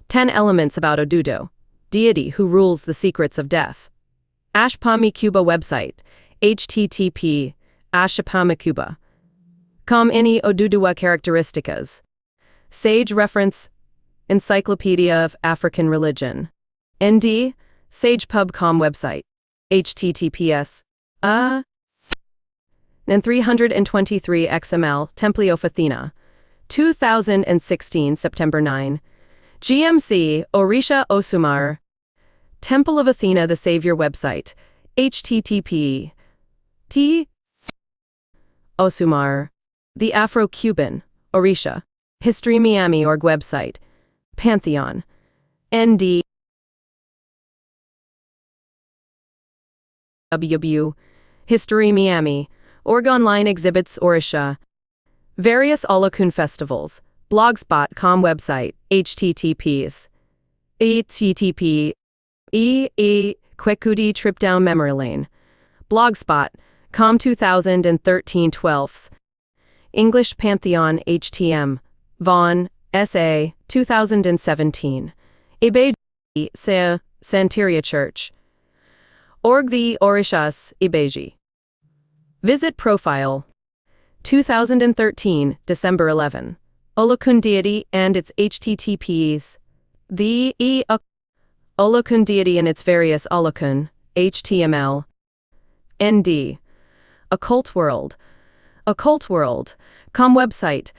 10 Elements about Odudo, deity who rules the secrets of death. Ashpami Cuba website, http. Ashpami Cuba. Com ini Oduduwa characteristicas. Sage reference, Encyclopedia of African Religion. ND. SagePub.com website, https. And 323 XML, Temple of Athena. 2016 September 9. GMC, Orisha Osumar. Temple of Athena the Savior website, http. Osumar. The Afro-Cuban, Orisha. History Miami org website. Pantheon. ND. History Miami. Org online exhibits Orisha. Various Olokun festivals. Blogspot.com website, https. http. Kwekudi Trip Down Memory Lane. Blogspot. Com 2013 12. English Pantheon HTM. Vaughan, SA, 2017. Ibe Santeria Church. Org the Orishas, Ibeji. Visit profile. 2013, December 11. Olokun deity and its HTTPs. The Olokun deity and its various Olokun, HTML. ND. Occult World. Occult World. Com website.